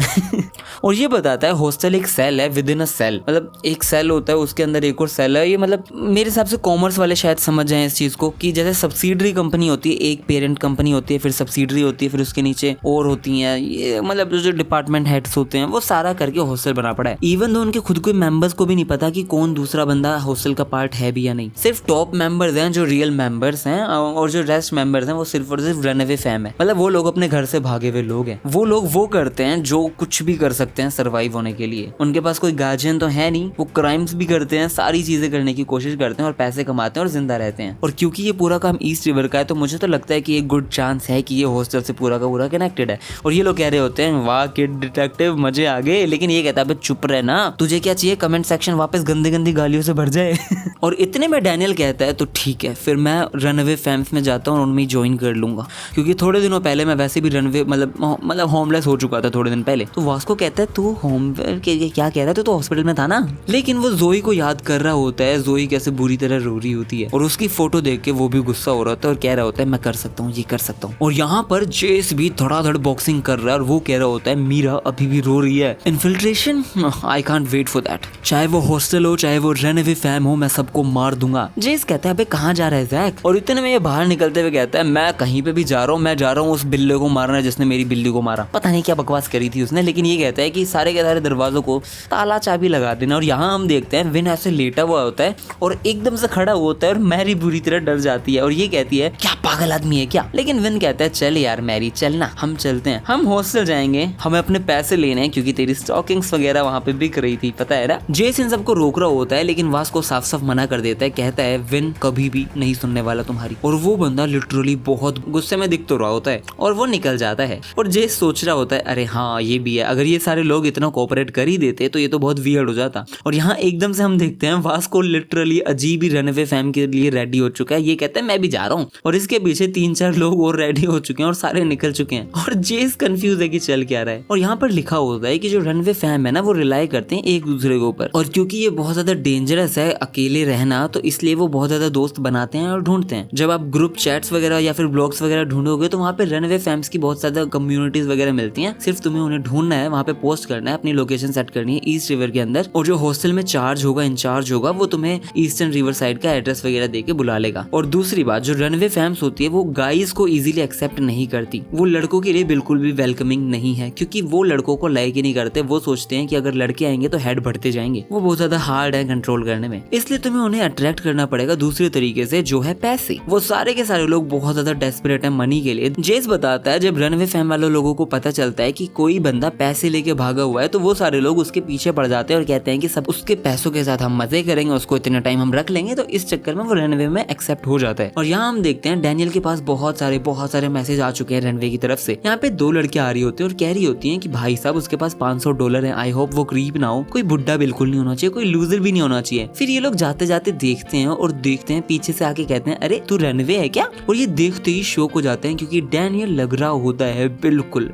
और ये बताता है हॉस्टल एक सेल है विद इन अ सेल, मतलब एक सेल होता है उसके अंदर एक और सेल है। ये मतलब मेरे हिसाब से कॉमर्स वाले शायद समझ जाए इस चीज को कि जैसे सब्सिडरी कंपनी होती है, एक पेरेंट कंपनी होती है, फिर सब्सिडरी होती है, फिर उसके नीचे और होती है, ये मतलब जो डिपार्टमेंट हेड्स होते हैं वो सारा करके हॉस्टल बना पड़ा है। इवन दो उनके खुद के मेंबर्स को भी नहीं पता कि कौन दूसरा बंदा हॉस्टल का पार्ट है भी या नहीं। सिर्फ टॉप मेंबर्स हैं जो रियल मेंबर्स हैं, और जो रेस्ट मेंबर्स हैं वो सिर्फ और सिर्फ रनअवे फैम है। मतलब वो लोग अपने घर से भागे हुए लोग हैं। वो लोग वो करते हैं जो कुछ भी कर सकते हैं सरवाइव होने के लिए। उनके पास कोई गार्जियन तो है नहीं, वो क्राइम्स भी करते हैं, सारी चीजें करने की कोशिश करते हैं और पैसे कमाते हैं और जिंदा रहते हैं। और क्योंकि ये पूरा काम ईस्ट रिवर का है तो मुझे तो लगता है कि एक गुड चांस है कि ये हॉस्टल से पूरा का पूरा कनेक्टेड है। और ये लोग कह रहे होते हैं वाह किड डिटेक्टिव मजे आ गए, लेकिन ये कहता है चुप रहे ना, तुझे क्या चाहिए कमेंट सेक्शन वापस गंदी गंदी गालियों से भर जाए। और इतने में डैनियल कहता है तो ठीक है फिर मैं रनअवे फैम्स में जाता हूँ और उनमें ज्वाइन कर लूंगा, क्योंकि थोड़े दिनों पहले मैं वैसे भी रनअवे मतलब होमलेस हो चुका था थोड़े दिन पहले। तो वास्को कहता है तू होम क्या कह रहा था, तो हॉस्पिटल में था ना। लेकिन वो जोई को याद कर रहा होता है, जोई कैसे बुरी तरह रो रही होती है और उसकी फोटो देख के वो भी गुस्सा हो रहा था और कह रहा होता है मैं कर सकता हूँ, ये कर सकता हूँ। और यहाँ पर जेस भी धड़ाधड़ बॉक्सिंग कर रहा है और वो कह रहा होता है मीरा अभी भी रो रही है। Infiltration, I can't wait for that, चाहे वो हॉस्टल हो चाहे वो रनअवे फैम हो, मैं सबको मार दूंगा। जेस कहता है अबे कहाँ जा रहा है जैक, और इतने में ये बाहर निकलते हुए कहता है मैं कहीं पे भी जा रहा हूँ, मैं जा रहा हूँ उस बिल्ली को मारना जिसने मेरी बिल्ली को मारा। पता नहीं क्या बकवास करी थी उसने, लेकिन ये कहता है कि सारे के सारे दरवाजों को ताला चाबी लगा देना। और यहाँ हम देखते हैं विन ऐसे लेटा हुआ होता है और एकदम से खड़ा होता है और मैरी बुरी तरह डर जाती है और ये कहती है क्या पागल आदमी है क्या। लेकिन विन कहता है चल यार मैरी चलना, हम चलते हैं, हम हॉस्टल जाएंगे, हमें अपने पैसे लेने हैं क्योंकि तेरी स्टॉकिंग्स वगैरह वहाँ पे बिक रही थी, पता है ना। जेस इन सबको रोक रहा होता है लेकिन वास्को साफ साफ मना कर देता है, कहता है विन कभी भी नहीं सुनने वाला तुम्हारी। और वो बंदा लिटरली बहुत गुस्से में दिख तो रहा होता है और वो निकल जाता है। और जेस सोच रहा होता है अरे हाँ ये भी है, अगर ये सारे लोग इतना कोऑपरेट कर ही देते तो ये तो बहुत वियर्ड हो जाता। और यहाँ एकदम से हम देखते हैं वास्को लिटरली अजीब ही रनअवे फैम के लिए रेडी हो चुका है। ये कहता है मैं भी जा रहा हूँ और इसके पीछे 3-4 लोग और रेडी हो चुके हैं और सारे निकल चुके हैं और जेस कंफ्यूज है कि चल क्या रहा है। और यहाँ पर लिखा होता है कि जो रनअवे फैम है ना वो रिलाई करते हैं एक दूसरे के ऊपर, और क्योंकि ये बहुत ज्यादा डेंजरस है अकेले रहना तो इसलिए वो बहुत ज्यादा दोस्त बनाते हैं और ढूंढते हैं। जब आप ग्रुप चैट्स वगैरह या फिर ब्लॉग्स वगैरह ढूंढोगे तो वहाँ पे रनअवे फैम्स की बहुत ज्यादा कम्युनिटीज वगैरह मिलती हैं, सिर्फ तुम्हें उन्हें ढूंढना है, वहाँ पे पोस्ट करना है, अपनी लोकेशन सेट करनी है ईस्ट रिवर के अंदर, और जो हॉस्टल में इंचार्ज होगा वो तुम्हें ईस्टर्न रिवर साइड का एड्रेस वगैरह देके बुला लेगा। और दूसरी बात जो रनअवे फैम्स होती है वो गाइज को इजीली एक्सेप्ट नहीं करती, वो लड़कों के लिए बिल्कुल भी वेलकमिंग नहीं है, क्योंकि वो लड़कों को लाइक ही नहीं करते। वो सोचते हैं कि अगर लड़के आएंगे तो हेड बढ़ते जाएंगे, वो बहुत ज्यादा हार्ड है कंट्रोल करने में, इसलिए तुम्हें उन्हें अट्रैक्ट करना पड़ेगा दूसरे तरीके से, जो है पैसे। वो सारे के सारे लोग बहुत ज्यादा डेस्परेट है मनी के लिए। जेस बताता है जब रनवे फैम वाले लोगों को पता चलता है कि कोई बंदा पैसे लेके भागा हुआ है तो वो सारे लोग उसके पीछे पड़ जाते हैं और कहते हैं कि सब उसके पैसों के साथ हम मजे करेंगे, उसको इतना टाइम हम रख लेंगे। तो इस चक्कर में वो रनवे में एक्सेप्ट हो जाता है। और यहाँ हम देखते हैं डैनियल के पास बहुत सारे मैसेज आ चुके हैं रनवे की तरफ से। यहाँ पे 2 लड़कियां आ रही होती है और कह रही होती हैं कि भाई साहब उसके पास $500 है, आई होप वो क्रीप ना हो, कोई बुड्ढा बिल्कुल नहीं होना चाहिए, कोई लूजर भी नहीं होना चाहिए। फिर ये लोग जाते जाते देखते हैं और देखते हैं पीछे से आके कहते हैं अरे तू रनवे है क्या? और ये देखते ही शॉक हो जाते हैं क्योंकि डैनियल लग रहा होता है बिल्कुल।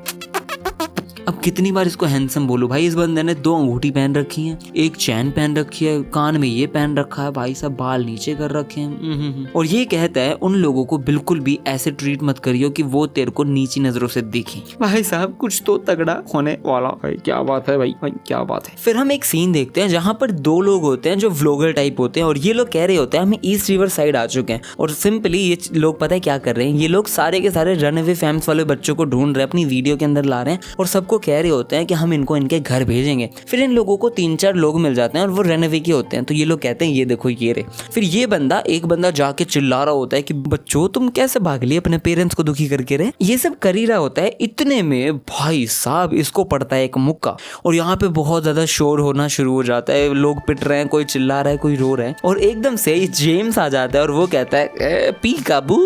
अब कितनी बार इसको हैंडसम बोलूं भाई, इस बंदे ने 2 अंगूठी पहन रखी है, एक चैन पहन रखी है, कान में ये पहन रखा है, भाई सब बाल नीचे कर रखे हैं। और ये कहता है उन लोगों को बिल्कुल भी ऐसे ट्रीट मत करियो कि वो तेरे को नीची नजरों से देखें। भाई साहब कुछ तो तगड़ा होने वाला है। क्या बात है भाई क्या बात है। फिर हम एक सीन देखते हैं जहाँ पर 2 लोग होते हैं जो व्लॉगर टाइप होते हैं और ये लोग कह रहे होते हैं हम ईस्ट रिवर साइड आ चुके हैं। और सिंपली ये लोग पता है क्या कर रहे हैं, ये लोग सारे के सारे रनअवे फैम्स वाले बच्चों को ढूंढ रहे हैं, अपनी वीडियो के अंदर ला रहे हैं और सबको कह रहे होते हैं कि हम इनको इनके घर भेजेंगे। फिर इन लोगों को 3-4 लोग मिल जाते हैं और वो रनअवे के होते हैं। तो ये लोग कहते हैं ये देखो ये रे। फिर ये एक बंदा जाके चिल्ला रहा होता है कि बच्चों तुम कैसे भाग लिए, अपने पेरेंट्स को दुखी करके रहे। ये सब कर ही रहा होता है। इतने में भाई साहब इसको पड़ता है एक मुक्का और यहाँ पे बहुत ज्यादा शोर होना शुरू हो जाता है। लोग पिट रहे हैं, कोई चिल्ला रहा है, कोई रो रहा है और एकदम से जेम्स आ जाता है और वो कहता है पी काबू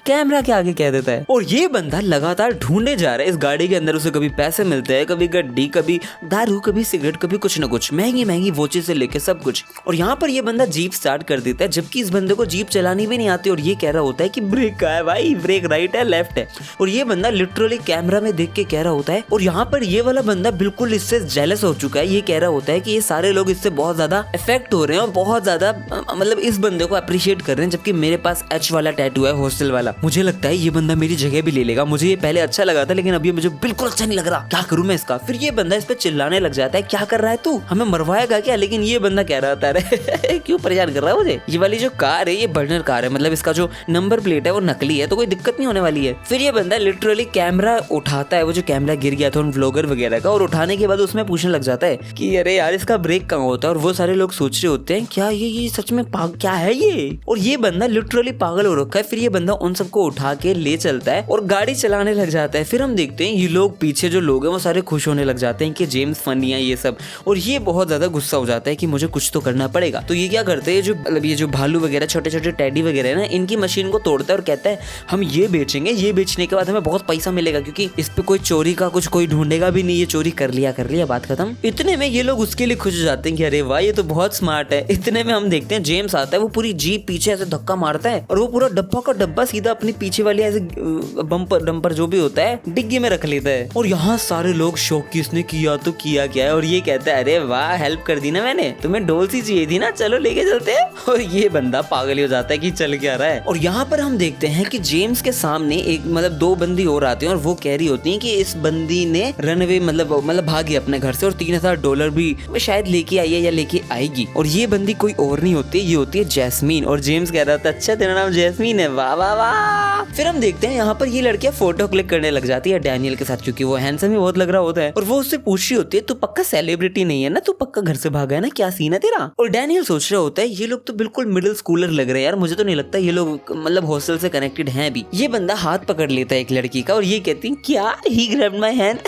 कैमरा के आगे कह देता है। और ये बंदा लगातार ढूंढे जा रहा है इस गाड़ी के अंदर। उसे कभी पैसे मिलते हैं, कभी गड्डी, कभी दारू, कभी सिगरेट, कभी कुछ ना कुछ, महंगी वॉचेस से लेके सब कुछ। और यहाँ पर ये बंदा जीप स्टार्ट कर देता है जबकि इस बंदे को जीप चलानी भी नहीं आती और ये कह रहा होता है कि ब्रेक का है भाई, ब्रेक राइट है लेफ्ट है। और ये बंदा लिटरली कैमरा में देख के कह रहा होता है। और यहाँ पर ये वाला बंदा बिल्कुल इससे जेलस हो चुका है। ये कह रहा होता है कि ये सारे लोग इससे बहुत ज्यादा इफेक्ट हो रहे हैं और बहुत ज्यादा मतलब इस बंदे को अप्रिशिएट कर रहे हैं, जबकि मेरे पास एच वाला टैटू है, हॉस्टल वाला। मुझे लगता है ये बंदा मेरी जगह भी ले लेगा। मुझे ये पहले अच्छा लगा था लेकिन अभी मुझे बिल्कुल अच्छा नहीं लग रहा, क्या करूं मैं इसका। फिर ये बंदा इस पे चिल्लाने लग जाता है क्या कर रहा है तू, हमें मरवाएगा क्या। लेकिन ये बंदा कह रहा था अरे क्यों परेशान कर रहा है मुझे, ये वाली जो कार है ये बर्नर कार है, मतलब इसका जो नंबर प्लेट है वो नकली है तो कोई दिक्कत नहीं होने वाली है। फिर ये बंदा लिटरली कैमरा उठाता है, वो जो कैमरा गिर गया था उन व्लॉगर वगैरह का, और उठाने के बाद उसमें पूछने लग जाता है कि अरे यार इसका ब्रेक कहाँ होता है। और वो सारे लोग सोच रहे होते हैं क्या ये सच में क्या है ये। और ये बंदा लिटरली पागल हो रखा है। फिर ये बंदा उन सबको उठा के ले चलता है और गाड़ी चलाने लग जाता है। फिर हम देखते हैं ये लोग पीछे जो लोग हैं वो सारे खुश होने लग जाते हैं कि जेम्स फनी है ये सब। और ये बहुत ज्यादा गुस्सा हो जाता है कि मुझे कुछ तो करना पड़ेगा। तो ये क्या करते हैं, ये जो भालू वगैरह छोटे छोटे टैडी वगैरह है ना, इनकी मशीन को तोड़ता है और कहता है हम ये बेचेंगे, ये बेचने के बाद हमें बहुत पैसा मिलेगा क्योंकि इस पे कोई चोरी का कुछ कोई ढूंढेगा भी नहीं, ये चोरी कर लिया बात खत्म। इतने में ये लोग उसके लिए खुश हो जाते हैं कि अरे वाह ये तो बहुत स्मार्ट है। इतने में हम देखते हैं जेम्स आता है, वो पूरी जीप पीछे ऐसे धक्का मारता है और वो पूरा डब्बा का डब्बा सीधा अपनी पीछे वाली ऐसे डंपर जो भी होता है डिग्गी में रख लेता है। और यहाँ सारे लोग शौक की इसने किया तो किया क्या है। और ये कहता है अरे वाह हेल्प कर दी ना मैंने, तुम्हें डोल सी चाहिए थी ना, चलो लेके चलते हैं। और ये बंदा पागल हो जाता है कि चल क्या रहा है। और यहाँ पर हम देखते हैं कि जेम्स के सामने एक मतलब 2 बंदी और आते हैं और वो कह रही होती है कि इस बंदी ने रनवे मतलब भागी अपने घर से और $3000 भी शायद लेके आई है या लेके आएगी। और ये बंदी कोई और नहीं होती, ये होती है जैस्मीन। और जेम्स कह रहा था अच्छा तेरा नाम जैस्मीन है, वाह वाह वाह। फिर हम देखते हैं यहाँ पर ये लड़कियां फोटो क्लिक करने लग जाती है डैनियल के साथ क्योंकि वो हैंडसम ही बहुत लग रहा होता है। और वो उससे पूछ रही होती है तू पक्का सेलिब्रिटी नहीं है ना, तू पक्का घर से भागा है ना, क्या सीन है तेरा। और डैनियल सोच रहा होता है ये लोग तो बिल्कुल मिडिल स्कूलर लग रहे हैं यार, मुझे तो नहीं लगता ये लोग मतलब हॉस्टल से कनेक्टेड हैं भी। ये बंदा हाथ पकड़ लेता है एक लड़की का और ये कहती है क्या, ही ग्रैब्ड माय हैंड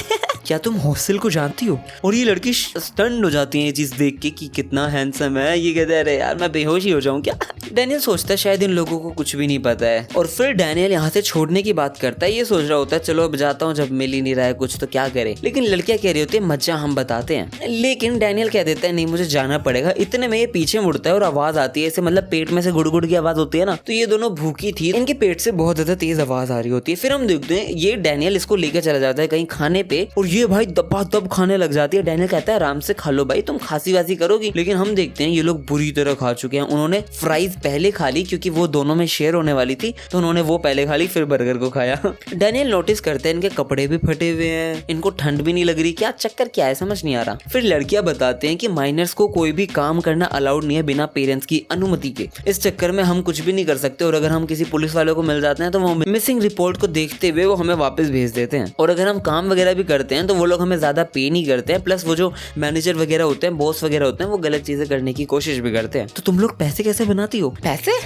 क्या तुम हॉस्टल को जानती हो। और ये लड़की स्टन्ड हो जाती है ये चीज देख के कि कितना हैंडसम है। ये कहते हैं अरे यार मैं बेहोश ही हो जाऊं क्या। डैनियल सोचता है शायद इन लोगों को कुछ भी नहीं पता है। और फिर डैनियल यहाँ से छोड़ने की बात करता है। ये सोच रहा होता है चलो अब जाता हूँ, जब मिल ही नहीं रहा है कुछ तो क्या करे। लेकिन लड़कियां कह रही होती है मजा हम बताते हैं। लेकिन डैनियल कह देता है नहीं मुझे जाना पड़ेगा। इतने में ये पीछे मुड़ता है और आवाज आती है ऐसे मतलब पेट में से गुड़ की आवाज होती है ना, तो ये दोनों भूखी थी, इनके पेट से बहुत ज्यादा तेज आवाज आ रही होती है। फिर हम देखते हैं ये डैनियल इसको लेकर चला जाता है कहीं खाने पे और ये भाई दबा खाने लग जाती है। डैनियल कहता है आराम से खा लो भाई, तुम खांसी वासी करोगी। लेकिन हम देखते हैं ये लोग बुरी तरह खा चुके हैं। उन्होंने फ्राइज पहले खा ली क्योंकि वो दोनों में शेयर होने वाली थी, तो उन्होंने वो पहले खा ली फिर बर्गर को खाया। डैनियल नोटिस करते हैं इनके कपड़े भी फटे हुए हैं, इनको ठंड भी नहीं लग रही, क्या चक्कर क्या है समझ नहीं आ रहा। फिर लड़कियां बताते हैं कि माइनर्स को कोई भी काम करना अलाउड नहीं है बिना पेरेंट्स की अनुमति के। इस चक्कर में हम कुछ भी नहीं कर सकते और अगर हम किसी पुलिस वालों को मिल जाते हैं तो वो मिसिंग रिपोर्ट को देखते हुए वो हमें वापस भेज देते हैं। और अगर हम काम वगैरह भी करते हैं तो वो लोग हमें ज्यादा पे नहीं करते हैं, प्लस वो जो मैनेजर वगैरह होते हैं, बॉस वगैरह होते हैं, वो गलत चीजें करने की कोशिश भी करते हैं। तो तुम लोग पैसे कैसे बनाती हो? पैसे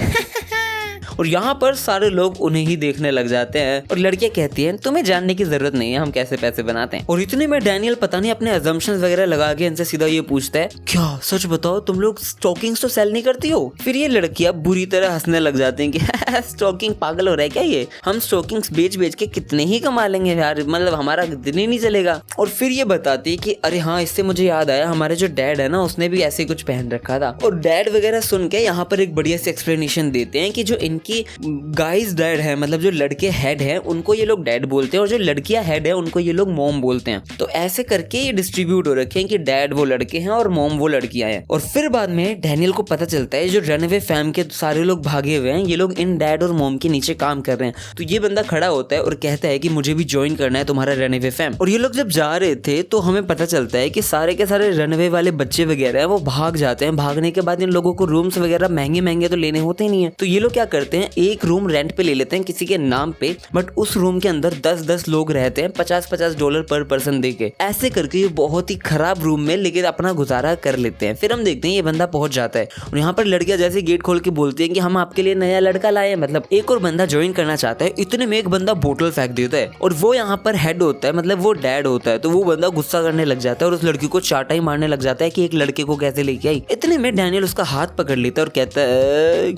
और यहाँ पर सारे लोग उन्हें ही देखने लग जाते हैं और लड़कियां कहती हैं तुम्हें जानने की जरूरत नहीं है हम कैसे पैसे बनाते हैं। और इतने में डैनियल पता नहीं अपने अजम्पशंस वगैरह लगा के इनसे सीधा ये पूछता है क्या सच बताओ तुम लोग स्टॉकिंग्स तो सेल नहीं करती हो? फिर ये लड़कियां बुरी तरह हंसने लग जाती हैं कि स्टॉकिंग पागल हो रहा है क्या ये, हम स्टॉकिंग्स बेच बेच के कितने ही कमा लेंगे यार, मतलब हमारा दिन ही नहीं चलेगा। और फिर ये बताती है कि अरे हाँ इससे मुझे याद आया हमारे जो डैड है ना उसने भी ऐसे कुछ पहन रखा था। और डैड वगैरह सुन के यहाँ पर एक बढ़िया सी एक्सप्लेनेशन देते हैं कि जो इनकी गाइस डैड है, मतलब जो लड़के हेड है उनको ये लोग डैड बोलते हैं और जो लड़कियां हेड है उनको ये लोग मॉम बोलते हैं। तो ऐसे करके ये डिस्ट्रीब्यूट हो रखे हैं कि डैड वो लड़के हैं और मॉम वो लड़कियां हैं। और फिर बाद में डैनियल को पता चलता है जो रनअवे फैम के सारे लोग भागे हुए हैं ये लोग इन डैड और मॉम के नीचे काम कर रहे हैं। तो ये बंदा खड़ा होता है और कहता है कि मुझे भी ज्वाइन करना है तुम्हारा रनअवे फैम। और ये लोग जब जा रहे थे तो हमें पता चलता है कि सारे के सारे रनअवे वाले बच्चे वगैरह है वो भाग जाते हैं। भागने के बाद इन लोगों को रूम्स वगैरह महंगे महंगे तो लेने होते नहीं है, तो ये लोग क्या करते हैं एक रूम रेंट पे ले लेते हैं किसी के नाम पे, बट उस रूम के अंदर 10-10 लोग रहते हैं $50-50 पर पर्सन देके। ऐसे करके ये बहुत ही खराब रूम में लेकिन अपना गुजारा कर लेते हैं। फिर हम देखते हैं ये बंदा पहुंच जाता है और यहाँ पर लड़कियां जैसे गेट खोल के बोलती हैं कि हम आपके लिए नया लड़का लाए, मतलब एक और बंदा ज्वाइन करना चाहता है। इतने में एक बंदा बोतल फेंक देता है और वो यहाँ पर हेड होता है, मतलब वो डैड होता है। तो वो बंदा गुस्सा करने लग जाता है और उस लड़की को चाटा ही मारने लग जाता है कि एक लड़के को कैसे लेके आई। इतने में डैनियल उसका हाथ पकड़ लेता है और कहता है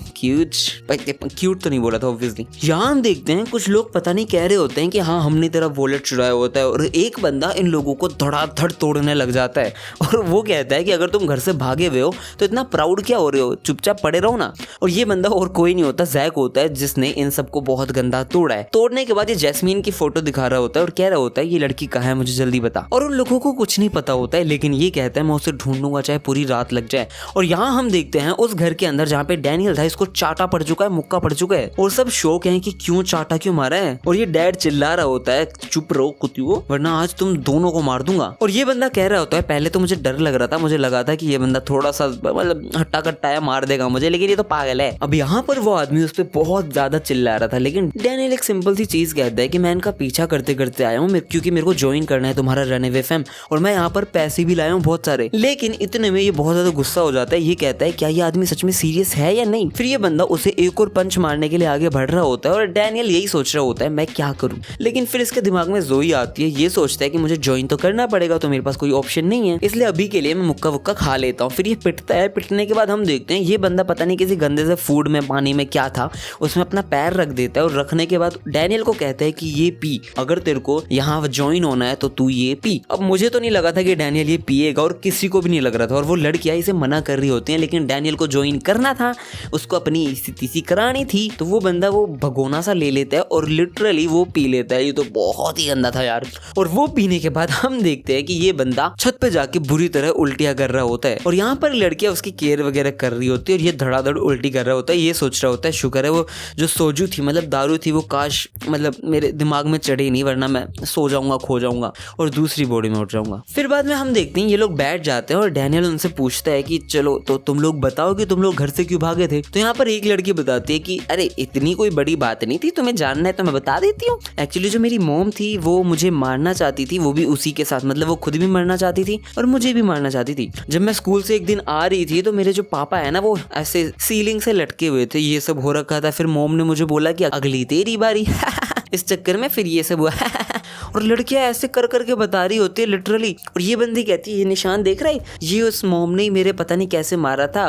क्यूट तो नहीं बोला था ऑब्वियसली। यहाँ हम देखते हैं कुछ लोग पता नहीं कह रहे होते हैं कि हाँ हमने तेरा वॉलेट चुराया होता है और एक बंदा इन लोगों को धड़ाधड़ तोड़ने लग जाता है और वो कहता है कि अगर तुम घर से भागे हुए हो तो इतना प्राउड क्या हो रहे हो, चुपचाप पड़े रहो ना। और ये बंदा और कोई नहीं होता, जैक होता है जिसने इन सबको बहुत गंदा तोड़ा है। तोड़ने के बाद ये जैस्मीन की फोटो दिखा रहा होता है और कह रहा होता है ये लड़की कहाँ है मुझे जल्दी बता। और उन लोगों को कुछ नहीं पता होता है लेकिन ये कहता है मैं उसे ढूंढूंगा चाहे पूरी रात लग जाए। और यहाँ हम देखते हैं उस घर के अंदर जहाँ पे डैनियल था इसको चाटा पड़ चुका है, मुक्का पड़ चुका है और सब शौक है कि क्यों चाटा क्यों मारा है। और ये डैड चिल्ला रहा होता है चुप रहो कुत्तियों वरना आज तुम दोनों को मार दूंगा। और ये बंदा कह रहा होता है पहले तो मुझे डर लग रहा था, मुझे लगा था कि ये बंदा थोड़ा सा मतलब हट्टा कट्टा है मार देगा मुझे, लेकिन ये तो पागल है। अब यहाँ पर वो आदमी उस पर बहुत ज्यादा चिल्ला रहा था लेकिन डैनियल एक सिंपल सी चीज कहता है कि मैं इनका पीछा करते करते आया हूँ क्योंकि मेरे को ज्वाइन करना है तुम्हारा रनअवे फैम और मैं यहाँ पर पैसे भी लाया हूँ बहुत सारे। लेकिन इतने में ये बहुत ज्यादा गुस्सा हो जाता है, ये कहता है क्या ये आदमी सच में सीरियस है या नहीं। फिर ये बंदा उसे एक और पंच मारने के लिए आगे बढ़ रहा होता है और डैनियल यही सोच रहा होता है मैं क्या करूं। लेकिन फिर इसके दिमाग में जोई आती है, ये सोचता है कि मुझे ज्वाइन तो करना पड़ेगा तो मेरे पास कोई ऑप्शन नहीं है, इसलिए अभी के लिए मैं मुक्का वुक्का खा लेता हूँ। फिर ये पिटता है, पिटने के बाद हम देखते हैं ये बंदा पता नहीं किसी गंदे से फूड में पानी में क्या था उसमें अपना पैर रख देता है और रखने के बाद डैनियल को कहता है कि ये पी, अगर तेरे को यहाँ ज्वाइन होना है तो तू ये पी। अब मुझे तो नहीं लगा था कि डैनियल ये पिएगा और किसी को भी नहीं लग रहा था और वो लड़कियां इसे मना कर रही होती हैं लेकिन डैनियल को ज्वाइन करना था, उसको अपनी स्थिति करानी थी। तो वो बंदा वो भगोना सा ले लेता है और लिटरली वो पी लेता है। ये तो बहुत ही गंदा था यार। और वो पीने के बाद हम देखते हैं कि ये बंदा छत पे जाके बुरी तरह उल्टियां कर रहा होता है और यहाँ पर लड़कियां उसकी केयर वगैरह कर रही होती है और ये धड़ाधड़ उल्टी कर रहा होता है। ये सोच रहा होता है शुक्र है वो जो सोजू थी मतलब दारू थी वो काश मतलब मेरे दिमाग में चढ़ी नहीं वरना मैं सो जाऊंगा, खो जाऊंगा और दूसरी बॉडी में उठ जाऊंगा। फिर बाद में हम देखते हैं ये लोग बैठ जाते हैं और डैनियल उनसे पूछता है कि चलो तो तुम लोग बताओ कि तुम लोग घर से क्यों भागे थे। तो यहाँ पर एक लड़की बताती है कि अरे इतनी कोई बड़ी बात नहीं थी, तुम्हें जानना है तो मैं बता देती हूँ। एक्चुअली जो मेरी मॉम थी वो मुझे मारना चाहती थी, वो भी उसी के साथ, मतलब वो खुद भी मरना चाहती थी और मुझे भी मारना चाहती थी। जब मैं स्कूल से एक दिन आ रही थी तो मेरे जो पापा है ना वो ऐसे सीलिंग से लटके हुए थे, ये सब हो रखा था। फिर मॉम ने मुझे बोला कि अगली तेरी बारी इस चक्कर में फिर ये सब हुआ और लड़कियां ऐसे कर करके बता रही होती है लिटरली। और ये बंदी कहती है ये निशान देख रहा है, ये उस मॉम ने मेरे पता नहीं कैसे मारा था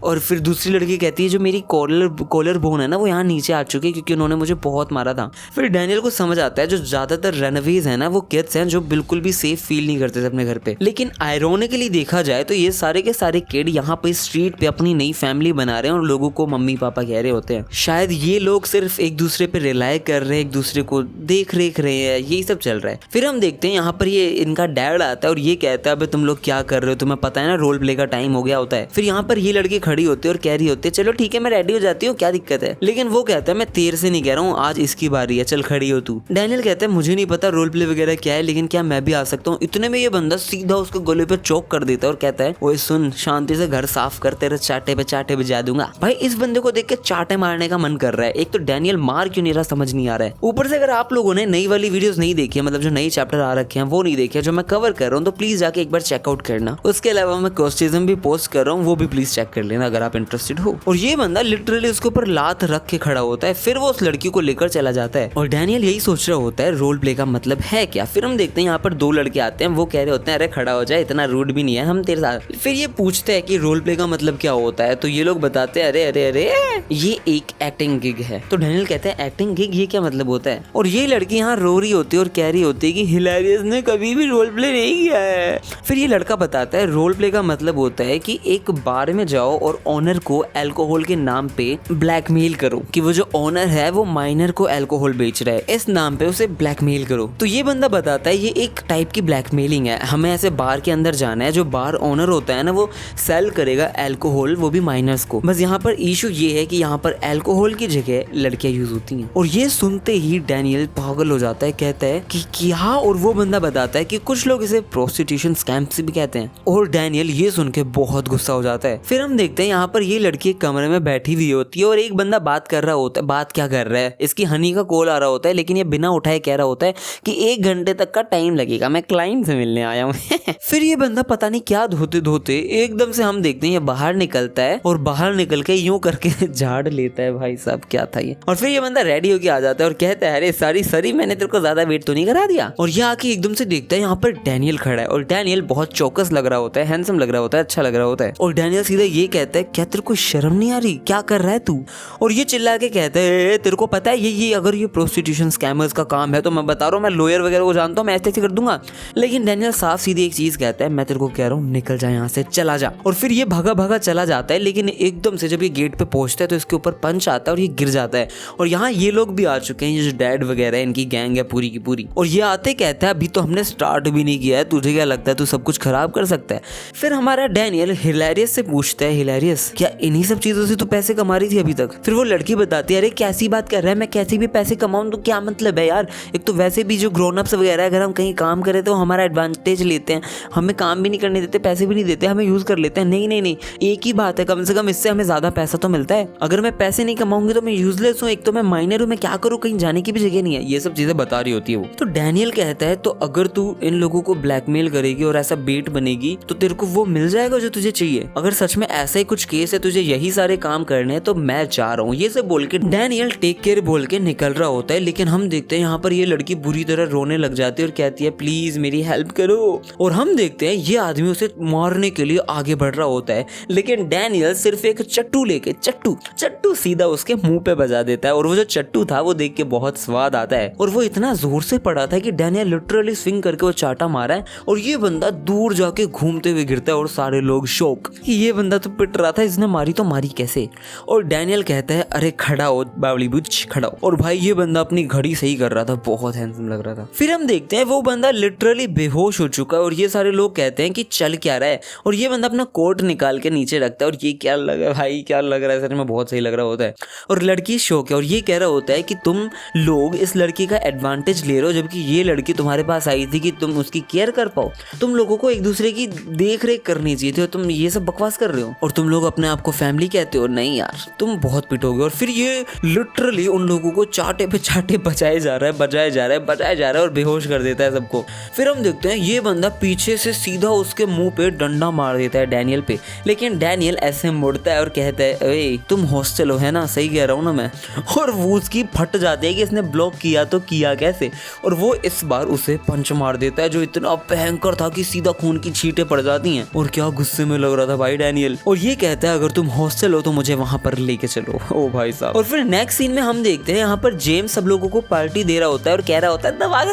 और फिर दूसरी लड़की कहती है जो मेरी कॉलर बोन है ना वो यहाँ नीचे आ चुकी है क्योंकि उन्होंने मुझे बहुत मारा था। फिर डैनियल को समझ आता है जो ज्यादातर रनअवेज है ना वो किड्स हैं जो बिल्कुल भी सेफ फील नहीं करते थे अपने घर पे। लेकिन आयरोनिकली देखा जाए तो ये सारे के सारे किड यहाँ पे स्ट्रीट पे अपनी नई फैमिली बना रहे हैं और लोगों को मम्मी पापा कह रहे होते हैं। शायद ये लोग सिर्फ एक दूसरे पे रिलाय कर रहे हैं, एक दूसरे को देख रेख रहे हैं, यही सब चल रहा है। फिर हम देखते हैं यहाँ पर ये इनका डैड आता है और ये कहता है अबे तुम लोग क्या कर रहे हो, तुम्हें पता है ना रोल प्ले का टाइम हो गया होता है। फिर यहाँ पर ये लड़की खड़ी होती है और कह रही होती है चलो ठीक है मैं रेडी हो जाती हूँ, क्या दिक्कत है। लेकिन वो कहता है मैं तेरे से नहीं कह रहा हूँ, आज इसकी बारी है, चल खड़ी हो तू। डैनियल कहता है मुझे नहीं पता रोल प्ले वगैरह क्या है, लेकिन क्या मैं भी आ सकता हूँ। इतने में ये बंदा सीधा उसके गले पे चौक कर देता है और कहता है ओए सुन, शांति से घर साफ कर, तेरे चाटे पे चाटे बजा दूंगा। भाई इस बंदे को देख के चाटे मारने का मन कर रहा है। एक तो डैनियल मार क्यों नहीं रहा समझ नहीं आ रहा है। ऊपर से अगर आप लोगों ने नई वाली वीडियोस नहीं देखी है, मतलब जो नई चैप्टर आ रखे हैं वो नहीं देखे, जो मैं कवर कर रहा हूँ, तो प्लीज जाके एक बार चेकआउट करना। उसके अलावा मैं कॉस्टिज्म भी पोस्ट कर रहा हूँ, वो भी प्लीज चेक कर लेना अगर आप इंटरेस्टेड हो। और ये बंदा लिटरली उसके ऊपर लात रख के खड़ा होता है, फिर वो उस लड़की को लेकर चला जाता है। और डैनियल यही सोच रहा होता है रोल प्ले का मतलब है क्या। फिर हम देखते हैं यहाँ पर दो लड़के आते हैं, वो कह रहे होते हैं अरे खड़ा हो जाए, इतना रूड भी नहीं है हम तेरे साथ। फिर ये पूछते हैं कि रोल प्ले का मतलब क्या होता है, तो ये लोग बताते हैं अरे अरे अरे ये एक एक्टिंग गिग है। तो डैनियल कहते हैं एक्टिंग गिग ये क्या मतलब होता है। और ये लड़की यहाँ रो रही होती है और कह रही होती है कि हिलेरियस ने कभी भी रोल प्ले नहीं किया है। फिर ये लड़का बताता है रोल प्ले का मतलब होता है कि एक बार में जाओ और ओनर को अल्कोहल के नाम पे ब्लैकमेल करो, कि वो जो ओनर है वो माइनर को अल्कोहल बेच रहा है, इस नाम पे उसे ब्लैकमेल करो। तो ये बंदा बताता है ये एक टाइप की ब्लैकमेलिंग है, हमें ऐसे बार के अंदर जाना है, जो बार ओनर होता है ना वो सेल करेगा अल्कोहल, वो भी माइनर्स को। बस यहाँ पर इशू ये है कि यहाँ पर अल्कोहल की जगह लड़कियां यूज होती हैं। और ये सुनते ही डैनियल पागल हो जाता है, कहता है कि क्या। और वो बंदा बताता है कि कुछ लोग इसे प्रोस्टिट्यूशन स्कैम से भी कहते हैं। और डैनियल ये सुन के बहुत गुस्सा हो जाता है। फिर हम देखते हैं यहाँ पर ये लड़की एक कमरे में बैठी हुई होती है और एक बंदा बात कर रहा होता है। बात क्या कर रहा है, इसकी हनी का कॉल आ रहा होता है, लेकिन ये बिना उठाए कह रहा होता है कि 1 घंटे तक का टाइम लगेगा, मैं क्लाइंट से मिलने आया हूँ। फिर ये बंदा पता नहीं क्या धोते धोते एकदम से हम देखते हैं ये बाहर निकलता है और बाहर निकल के यूं करके झाड़ लेता है। भाई साहब क्या था ये। और फिर ये बंदा रेडी होके आ जाता है और कहता है अरे सॉरी मैंने तेरे को ज्यादा वेट तो नहीं करा दिया। और ये आके एकदम से देखता है यहाँ पर डैनियल खड़ा है और डैनियल बहुत चौकस लग रहा होता है, हैंडसम लग रहा होता है, अच्छा लग रहा होता है। और डैनियल सीधा ये कहता है क्या तेरे को शर्म नहीं आ रही, क्या कर रहा है तू। और ये चिल्ला के कहता है तेरे को पता है ये अगर ये प्रोस्टिट्यूशन स्कैमर्स का काम है तो मैं बता रहा हूँ, मैं लॉयर वगैरह को जानता हूँ, मैं ऐसे कर दूंगा। लेकिन डैनियल साफ सीधी एक चीज कहता है मैं तेरे को कह रहा हूँ निकल जा यहाँ से, चला जा। और फिर ये भागा भागा चला जाता है, लेकिन एकदम से जब ये गेट पे पहुंचता है तो इसके ऊपर पंच आता है और ये गिर जाता है। और यहाँ ये लोग भी आ चुके हैं, ये जो डैड वगैरह है इनकी गैंग है पूरी की पूरी। और ये आते कहता है अभी तो हमने स्टार्ट भी नहीं किया है, तुझे क्या लगता है तू सब कुछ खराब कर सकता है। फिर हमारा डैनियल हिलेरियस से पूछता है हिलेरियस क्या इन्हीं सब चीजों से तू पैसे कमा रही थी अभी तक। फिर वो लड़की बताती है अरे कैसी बात कर रहा है, मैं कैसे भी पैसे कमाऊं तो क्या मतलब है यार। एक तो वैसे भी जो ग्रोन अप्स वगैरह अगर हम कहीं काम करें तो हमारा एडवांटेज लेते हैं, हमें काम भी नहीं करने देते, पैसे भी नहीं देते, हमें यूज कर लेते हैं। नहीं एक ही बात है, कम से कम इससे हमें ज्यादा पैसा तो मिलता है। अगर मैं पैसे नहीं कमाऊंगी तो मैं यूजलेस हूँ, एक तो मैं माइनर हूँ, मैं क्या करूँ, कहीं जाने की भी जगह नहीं है। ये सब चीजें बता रही होती है वो। तो डैनियल कहता है तो अगर तू इन लोगों को ब्लैकमेल करेगी और ऐसा बेट बनेगी तो तेरे को वो मिल जाएगा जो तुझे चाहिए। अगर सच में ऐसा ही कुछ केस है, तुझे यही सारे काम करने हैं तो मैं जा रहा हूँ। ये सब बोल के डैनियल टेक केयर बोल के निकल रहा होता है। लेकिन हम देखते हैं यहाँ पर ये लड़की बुरी तरह रोने लग जाती है और कहती है प्लीज मेरी हेल्प करो। और हम देखते हैं ये आदमी उसे मारने के लिए आगे बढ़ रहा होता है, लेकिन डैनियल सिर्फ एक चट्टू लेके चट्टू सीधा उसके मुंह पे बजा देता है। और वो जो चट्टू था वो देख के बहुत स्वाद आता है और वो इतना जोर से पड़ा था कि डैनियल लिटरली स्विंग करके वो चाटा मारा है और ये बंदा दूर जाके घूमते हुए गिरता है और सारे लोग शौक कि ये बंदा तो पिट रहा था, इसने मारी तो मारी कैसे। और डैनियल कहता है अरे खड़ा हो बावली बुच खड़ा हो। और भाई ये बंदा अपनी घड़ी सही कर रहा था, बहुत हैंडसम लग रहा था। फिर हम देखते हैं वो बंदा लिटरली बेहोश हो चुका है और ये सारे लोग कहते हैं कि चल क्या रहा है। और ये बंदा अपना कोट निकाल के नीचे रखता है और ये क्या लग रहा है भाई, क्या लग रहा है, सच में बहुत सही लग रहा होता है। और लड़की शौक है और ये कह रहा होता है कि तुम लोग इस लड़की का एडवांटेज ले रहे हो, जबकि ये लड़की तुम्हारे पास आई थी कि तुम उसकी केयर कर पाओ। तुम लोगों को एक दूसरे की देख रेख करनी चाहिए थी और तुम ये सब बकवास कर रहे हो और तुम लोग अपने आप को फैमिली कहते हो। नहीं यार तुम बहुत पिटोगे। और फिर ये लिटरली उन लोगों को चाटे पे चाटे बजाया जा रहा है और बेहोश कर देता है सबको। फिर हम देखते हैं ये बंदा पीछे से सीधा उसके मुंह पे डंडा मार देता है डैनियल पे, लेकिन डैनियल ऐसे मुड़ता है और कहता है ओए तुम हॉस्टल हो है ना, सही कह रहा हूँ ना मैं। और वो उसकी फट जाती है कि इसने ब्लॉक किया तो किया कैसे। और वो इस बार उसे पंच मार देता है जो इतना भयंकर था कि सीधा खून की छींटें पड़ जाती हैं। और क्या गुस्से में लग रहा था भाई डैनियल। और ये कहता है अगर तुम हॉस्टल हो तो मुझे वहां पर लेके चलो। ओ भाई साहब। और फिर नेक्स्ट सीन में हम देखते हैं यहाँ पर जेम्स सब लोगों को पार्टी दे रहा होता है और कह रहा होता है दबा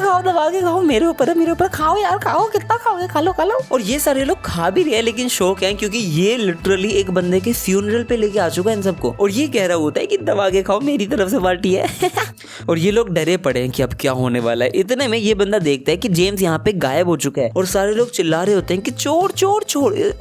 के खाओ, मेरे ऊपर खाओ यार, खाओ, कितना खाओगे, खा लो। और ये सारे लोग खा भी रहे हैं लेकिन शौक है क्योंकि ये लिटरली एक बंदे के फ्यूनरल पे लेके आ चुका है इन सबको। और ये कह रहा होता है कि दबा के खाओ, मेरी तरफ से पार्टी है। और ये लोग डरे पड़े हैं कि अब क्या होने वाला है। इतने में ये बंदा देखता है कि जेम्स यहाँ पे गायब हो चुका है और सारे लोग चिल्ला रहे होते हैं कि चोर।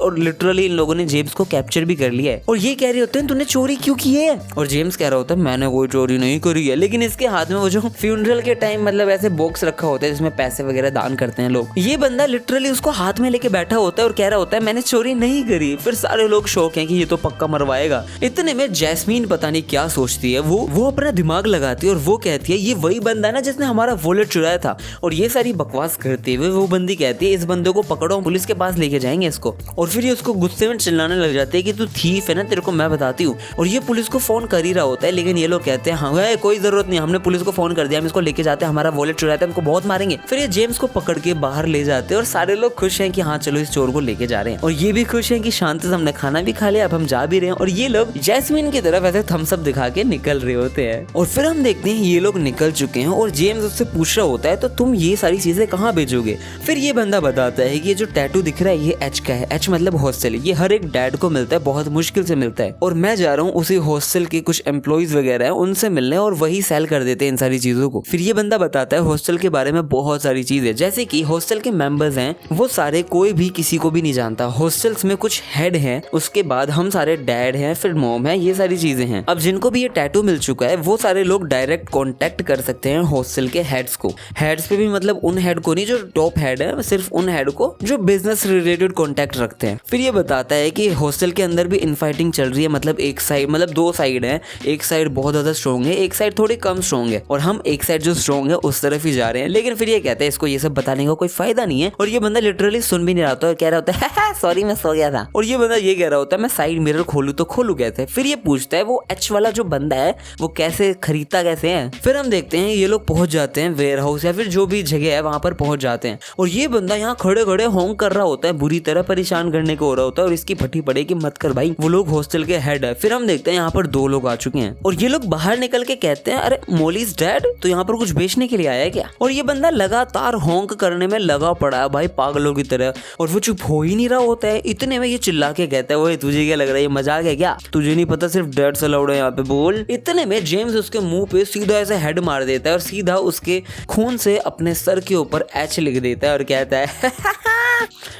और लिटरली इन लोगों ने जेम्स जेम्स को कैप्चर भी कर लिया है और ये कह रहे होते हैं तूने चोरी क्यों की है, और जेम्स कह रहा होता है मैंने कोई चोरी नहीं करी है, लेकिन इसके हाथ में वो जो फ्यूनरल के टाइम मतलब ऐसे बॉक्स रखा होता है जिसमें पैसे वगैरह दान करते हैं लोग, ये बंदा लिटरली उसको हाथ में लेके बैठा होता है और कह रहा होता है मैंने चोरी नहीं करी। फिर सारे लोग शौक हैं कि ये तो पक्का मरवाएगा। इतने में जैस्मीन पता नहीं क्या सोचती है, वो अपना दिमाग लगाती है और वो कहती है ये वही बंदा ना जिसने हमारा वॉलेट चुराया था, और ये सारी बकवास करते हुए वो बंदी कहती है इस बंदे को पकड़ो, पुलिस के पास लेके जाएंगे इसको। और फिर ये उसको गुस्से में चिल्लाने लग जाते हैं कि तू थीफ है ना, तेरे को मैं बताती हूँ। और ये पुलिस को फोन कर ही रहा होता है, लेकिन ये लोग कहते हैं हाँ कोई जरूरत नहीं, हमने पुलिस को फोन कर दिया, हम इसको लेके जाते हैं, हमारा वॉलेट चुराया था, हमको बहुत मारेंगे। फिर ये जेम्स को पकड़ के बाहर ले जाते हैं और सारे लोग खुश हैं कि हाँ चलो इस चोर को लेके जा रहे हैं, और ये भी खुश हैं कि शांति से हमने खाना भी खा लिया, अब हम जा भी रहे हैं। और ये लोग जैस्मीन की तरफ ऐसे थम्स अप दिखा के निकल रहे होते हैं। और फिर हम देखते हैं ये लोग निकल चुके हैं और जेम्स उससे पूछ रहा होता है तो तुम ये सारी चीजें कहाँ भेजोगे। फिर ये बंदा बताता है कि ये जो टैटू दिख रहा है ये एच का है, एच मतलब हॉस्टल, ये हर एक डैड को मिलता है, बहुत मुश्किल से मिलता है, और मैं जा रहा हूँ उसी हॉस्टल के कुछ एम्प्लॉइज वगैरह है उनसे मिलने, और वही सेल कर देते हैं इन सारी चीजों को। फिर ये बंदा बताता है हॉस्टल के बारे में बहुत सारी चीजें, जैसे कि हॉस्टल के मेंबर्स हैं वो सारे कोई भी किसी को भी नहीं जानता, हॉस्टल्स में कुछ हेड हैं, उसके बाद हम सारे डैड हैं, फिर मॉम है, ये सारी चीजें हैं। अब जिनको भी ये टैटू मिल चुका है वो सारे लोग डायरेक्ट कांटेक्ट कर सकते हैं हॉस्टल के हेड्स को। हेड्स पे भी मतलब उन हेड को नहीं जो टॉप हेड है, सिर्फ उन हेड को जो बिजनेस रिलेटेड कांटेक्ट रखते हैं। फिर ये बताता है कि हॉस्टल के अंदर भी इनफाइटिंग चल रही है, मतलब एक साइड मतलब दो साइड है, एक साइड बहुत ज्यादा स्ट्रॉन्ग है, एक साइड थोड़ी कम स्ट्रॉन्ग है, और हम एक साइड जो स्ट्रॉन्ग है उस तरफ ही जा रहे हैं। लेकिन फिर ये कहते हैं इसको ये सब बताने का कोई फायदा नहीं है, और ये बंदा लिटरली सुन भी नहीं रहा होता और कह रहा होता है सॉरी मैं सो गया था। और ये बंदा ये कह रहा होता है मैं साइड मिरर खोलूं तो खोलूं कैसे। फिर ये पूछता है वो एच वाला जो बंदा है वो कैसे खरीदता कैसे है। फिर हम देखते हैं ये लोग पहुंच जाते हैं वेयर हाउस या फिर जो भी जगह है वहां पर पहुंच जाते हैं, और ये बंदा यहाँ खड़े खड़े होंग कर रहा होता है, बुरी तरह परेशान करने को हो रहा होता है, और इसकी फटी पड़े कि मत कर भाई, वो लोग हॉस्टल के हेड है। फिर हम देखते हैं यहाँ पर दो लोग आ चुके हैं और ये लोग बाहर निकल के कहते हैं अरे मोलीज डैड तो यहाँ पर कुछ बेचने के लिए आया है क्या। और ये बंदा लगातार होंक करने में लगा पड़ा है भाई पागलों की तरह, और वो चुप हो ही नहीं रहा होता है। इतने में ये चिल्ला के कहता है वो तुझे क्या लग रहा है ये मजाक है क्या, तुझे नहीं पता सिर्फ डैड से लौड़े यहाँ पे बोल। इतने में जेम्स उसके मुंह पे सीधा ऐसे हेड मार देता है और सीधा उसके खून से अपने सर के ऊपर एच लिख देता है और कहता है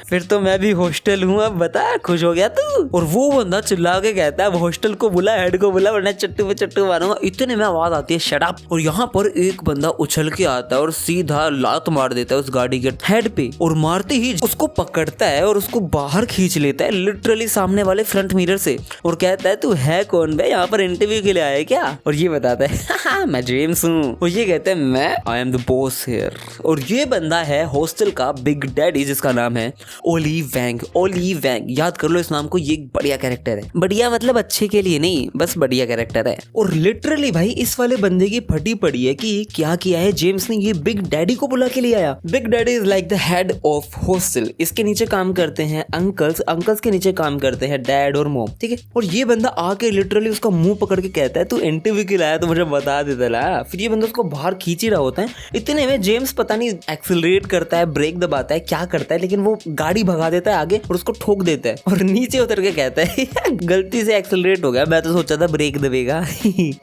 फिर तो मैं भी हॉस्टल हूँ, अब बता खुश हो गया तू। और वो बंदा चिल्ला के कहता है हॉस्टल को बुला, हेड को बुला, वरना चट्टू पे चट्टू मारूंगा। इतने में आवाज आती है शट अप, और यहाँ पर एक बंदा उछल के आता है और सीधा लात मार देता है उस गाड़ी के हेड पे, और मारते ही उसको पकड़ता है और उसको बाहर खींच लेता है लिटरली सामने वाले फ्रंट मिरर से, और कहता है तू है कौन बे, यहाँ पर इंटरव्यू के लिए आया है क्या। और ये बताता है मैं जेम्स हूँ, और ये कहता है मैं I am the boss here. और ये बंदा है हॉस्टल का बिग डैडी जिसका नाम है ओली वैंग। ओली वैंग याद कर लो इस नाम को, ये एक बढ़िया कैरेक्टर है, बढ़िया मतलब अच्छे के लिए नहीं, बस बढ़िया कैरेक्टर है। और लिटरली भाई इस वाले बंदे की फटी पड़ी है कि क्या किया है जेम्स ने, ये बिग डैडी को बुला के ले आया। Big daddy is like the head of hostel, इसके नीचे काम करते हैं अंकल्स, अंकल्स के नीचे काम करते हैं डैड और मॉम, ठीक है। और ये बंदा आके लिटरली उसका मुंह पकड़ के कहता है तू इंटरव्यू के लाया तो मुझे बता देता ला। फिर ये बंदा उसको बाहर खींच ही रहा होता है। इतने में जेम्स पता नहीं एक्सेलरेट करता है, ब्रेक दबाता है, क्या करता है, लेकिन वो गाड़ी भगा देता है आगे और उसको ठोक देता है, और नीचे उतर के कहता है गलती से एक्सेलरेट हो गया, मैं तो सोचा था ब्रेक दबेगा।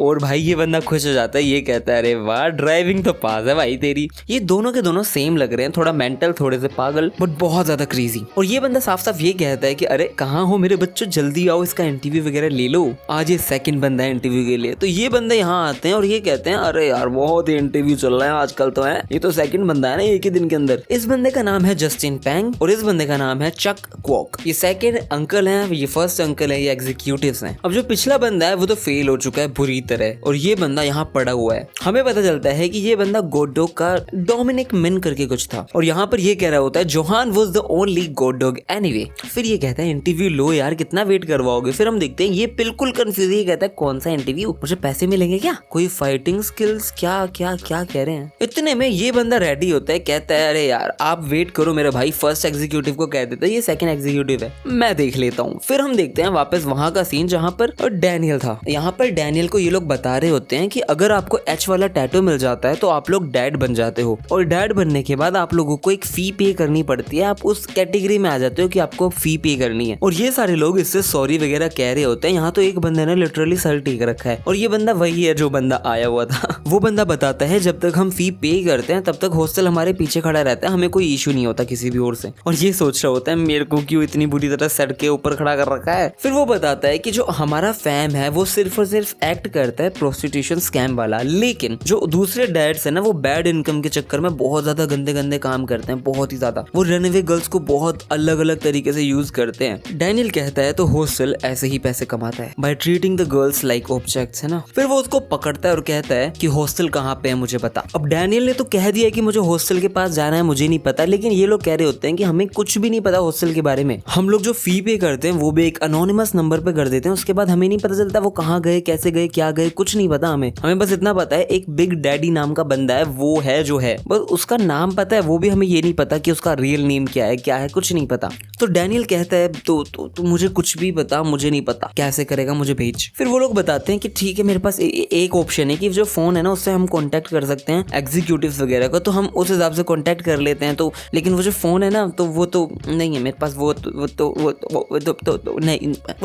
और भाई ये बंदा खुश हो जाता है, ये कहता है अरे वाह ड्राइविंग तो पास है भाई तेरी। ये दोनों के दोनों सेम लग रहे हैं, थोड़ा मेंटल, थोड़े से पागल, बट बहुत ज्यादा क्रेजी। और ये बंदा साफ साफ ये कहता है कि अरे कहाँ हो मेरे बच्चों, जल्दी आओ, इसका इंटरव्यू वगैरह ले लो, आज ये सेकंड बंदा है इंटरव्यू के लिए। तो ये बंदे यहाँ आते हैं और ये कहते हैं अरे यार बहुत ही इंटरव्यू चल रहा है आजकल तो है, ये तो सेकंड बंदा है ना एक ही दिन के अंदर। इस बंदे का नाम है जस्टिन पैंग और इस बंदे का नाम है चक क्वॉक। ये सेकंड अंकल हैं, ये फर्स्ट अंकल है, ये एग्जीक्यूटिव्स हैं। अब जो पिछला बंदा है वो तो फेल हो चुका है बुरी तरह, और ये बंदा यहाँ पड़ा हुआ है। हमें पता चलता है कि ये बंदा गोड डॉग का डोमिनिक मिन करके कुछ था, और यहाँ पर ये कह रहा होता है जोहान वाज द ओनली गोड डॉग एनीवे। फिर ये कहता है इंटरव्यू लो यार, कितना वेट करवाओगे। फिर हम देखते हैं ये बिल्कुल कंफ्यूज, ये कहता है कौन सा इंटरव्यू, मुझे पैसे मिलेंगे क्या, कोई फाइटिंग स्किल्स, क्या क्या क्या कह रहे हैं। इतने में ये बंदा रेडी होता है, कहता है अरे यार आप वेट करो मेरे भाई, फर्स्ट एग्जीक्यूटिव को कह देता है ये सेकंड एग्जीक्यूटिव है, मैं देख लेता हूँ। फिर हम देखते हैं वापस वहां का सीन जहां पर डैनियल था। यहाँ पर डैनियल को ये लोग बता रहे होते हैं कि अगर आपको एच वाला टैटू मिल जाता है तो आप लोग डैड बन जाते हो, और डैड बनने के बाद आप लोगों को एक फी पे करनी पड़ती है, आप उस कैटेगरी में आ जाते हो कि आपको फी पे करनी है। और ये सारे लोग इससे सॉरी वगैरह कह रहे होते हैं। यहाँ तो एक बंदे ने लिटरली सर टीक रखा है, और ये बंदा वही है जो बंदा आया हुआ था। वो बंदा बताता है जब तक हम फी पे करते हैं तब तक हॉस्टल हमारे पीछे खड़ा रहता है, हमें कोई इशू नहीं होता किसी भी ओर से। और ये सोच रहा होता है मेरे को क्यों इतनी बुरी तरह सर के ऊपर खड़ा कर रखा है। फिर वो बताता है कि जो हमारा फैम है वो सिर्फ और सिर्फ एक्ट करता है प्रोस्टिट्यूशन स्कैम वाला, लेकिन जो दूसरे डैड्स है ना वो बैड इनकम के चक्कर में बहुत ज्यादा गंदे गंदे काम करते हैं, बहुत ही ज्यादा। वो रनअवे गर्ल्स को बहुत अलग अलग तरीके से यूज करते हैं। डैनियल कहता है तो हॉस्टल ऐसे ही पैसे कमाता है, by treating the girls like objects, है ना। फिर वो उसको पकड़ता है और कहता है कि हॉस्टल कहाँ पे है मुझे बता। अब डैनियल ने तो कह दिया कि मुझे हॉस्टल के पास जाना है, मुझे नहीं पता, लेकिन ये लोग कह रहे होते हैं कि हमें कुछ भी नहीं पता हॉस्टल के बारे में। हम लोग जो फी पे करते हैं वो भी एक अनोनिमस नंबर पे कर देते हैं, उसके बाद हमें नहीं पता चलता वो कहाँ गए, कैसे गए, क्या गए, कुछ नहीं पता हमें बस इतना पता है एक बिग डैडी नाम का बंदा है, वो है जो है, बस उसका नाम पता है, वो भी हमें ये नहीं पता कि उसका रियल नेम क्या है कुछ नहीं पता। तो डैनियल कहता है तो मुझे कुछ भी बता, मुझे नहीं पता, कैसे करेगा मुझे भेज। फिर वो लोग बताते हैं कि ठीक है मेरे पास एक ऑप्शन है कि जो फोन है ना उससे हम कांटेक्ट कर सकते हैं एग्जीक्यूटिव्स वगैरह को, तो हम उस हिसाब से कांटेक्ट कर लेते हैं। तो लेकिन वो जो फोन है ना तो वो तो नहीं है मेरे पास, वो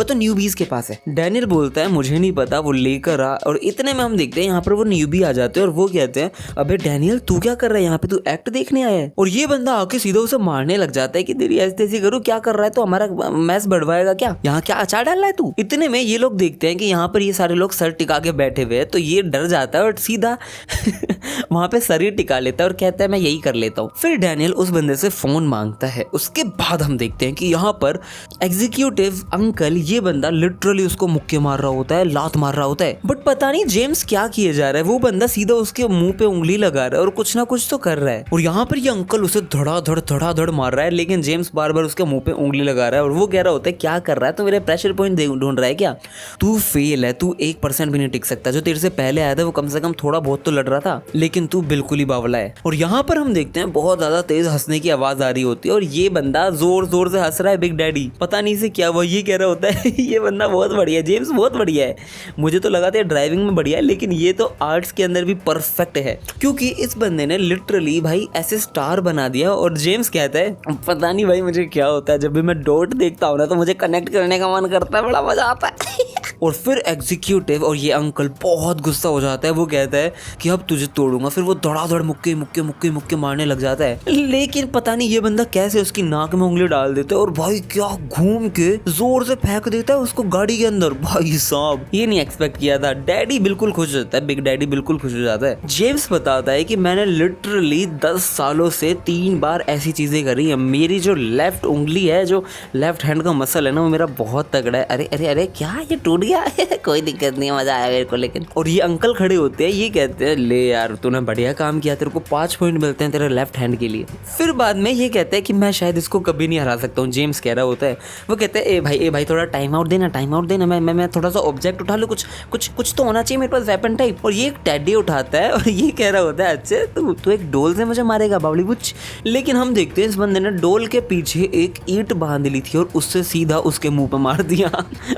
तो न्यूबीज के पास है। डैनियल बोलता है मुझे नहीं पता, वो लेकर आ। और इतने में हम देखते हैं यहाँ पर वो न्यूबी आ जाते हैं और वो कहते हैं अबे डैनियल तू क्या कर रहा है यहाँ पे, तू एक्ट देखने आया है। और ये बंदा आके सीधा उसे मारने लग जाता है कि तेरी ऐसी करूँ, क्या कर रहा है तो हमारा मैस बढ़वाएगा क्या, यहाँ क्या अचार डाल रहा है तू। इतने में ये लोग देखते हैं कि यहाँ पर ये सारे लोग सर टिका के बैठे हुए हैं, तो ये डर जाता है और सीधा वहां पे सर ही टिका लेता है और कहता है मैं यही कर लेता हूँ। फिर डैनियल उस बंदे से फोन मांगता है। उसके बाद हम देखते हैं कि यहाँ पर एग्जीक्यूटिव अंकल, ये बंदा लिटरली उसको मुक्के मार रहा होता है, लात मार रहा होता है, बट पता नहीं जेम्स क्या किए जा रहा है। वो बंदा सीधा उसके मुंह पे उंगली लगा रहा है और कुछ ना कुछ तो कर रहा है। और यहाँ पर ये अंकल उसे धड़ाधड़ मार रहा है, लेकिन जेम्स बार बार उसके मुंह पे उंगली लगा रहा है और वो कह रहा होता है क्या कर रहा है, तो मेरे प्रेशर पॉइंट ढूंढ रहा है क्या, तू फेल है, तू 1% भी नहीं टिक सकता। जो तेरे से पहले आया था वो कम से कम थोड़ा बहुत तो लड़ रहा था, लेकिन तू बिल्कुल ही बावला है। और यहाँ पर हम देखते हैं बहुत ज्यादा तेज हंसने की आवाज आ रही होती है और ये बंदा जोर जोर से हंस रहा है, बिग डैडी पता नहीं से क्या वो ये कह रहा होता है ये बंदा बहुत बढ़िया है, जेम्स बहुत बढ़िया है। मुझे तो लगा था ड्राइविंग में बढ़िया है, लेकिन ये तो आर्ट्स के अंदर भी परफेक्ट है, क्योंकि इस बंदे ने लिटरली भाई ऐसे स्टार बना दिया। और जेम्स कहता है पता नहीं भाई मुझे क्या होता है, जब भी मैं डॉट देखता हूँ ना तो मुझे कनेक्ट करने का मन करता है, बड़ा मजा आता है और फिर एग्जीक्यूटिव और ये अंकल बहुत गुस्सा हो जाता है। वो कहता है कि अब तुझे तोड़ूंगा। फिर वो धड़ाधड़ मुक्के मारने लग जाता है, लेकिन पता नहीं ये बंदा कैसे उसकी नाक में उंगली डाल देता है और भाई क्या घूम के जोर से फेंक देता है उसको गाड़ी के अंदर। भाई साहब ये नहीं एक्सपेक्ट किया था। डैडी बिल्कुल खुश हो जाता है, बिग डैडी बिल्कुल खुश हो जाता है। जेम्स बताता है कि मैंने लिटरली 10 सालों से 3 बार ऐसी चीजें करी है। मेरी जो लेफ्ट उंगली है, जो लेफ्ट हैंड का मसल है ना, वो मेरा बहुत तगड़ा है। अरे क्या ये टूट गया कोई दिक्कत नहीं, मजा आया मेरे को लेकिन। और ये अंकल खड़े होते हैं, ये कहते हैं ले यार तूने बढ़िया काम किया, तेरे को 5 पॉइंट मिलते हैं तेरे लेफ्ट हैंड के लिए। फिर बाद में ये कहते हैं कि मैं शायद इसको कभी नहीं हरा सकता हूँ। जेम्स कह रहा होता है, वो कहते हैं ए भाई थोड़ा टाइम आउट देना, मैं थोड़ा सा ऑब्जेक्ट उठा लूँ, कुछ तो होना चाहिए मेरे पास वेपन टाइप। और ये एक टेडी उठाता है और ये कह रहा होता है अच्छा तू एक डोल से मुझे मारेगा बावली बुच। लेकिन हम देखते हैं इस बंदे ने डोल के पीछे एक ईंट बांध ली थी और उससे सीधा उसके मुंह पे मार दिया।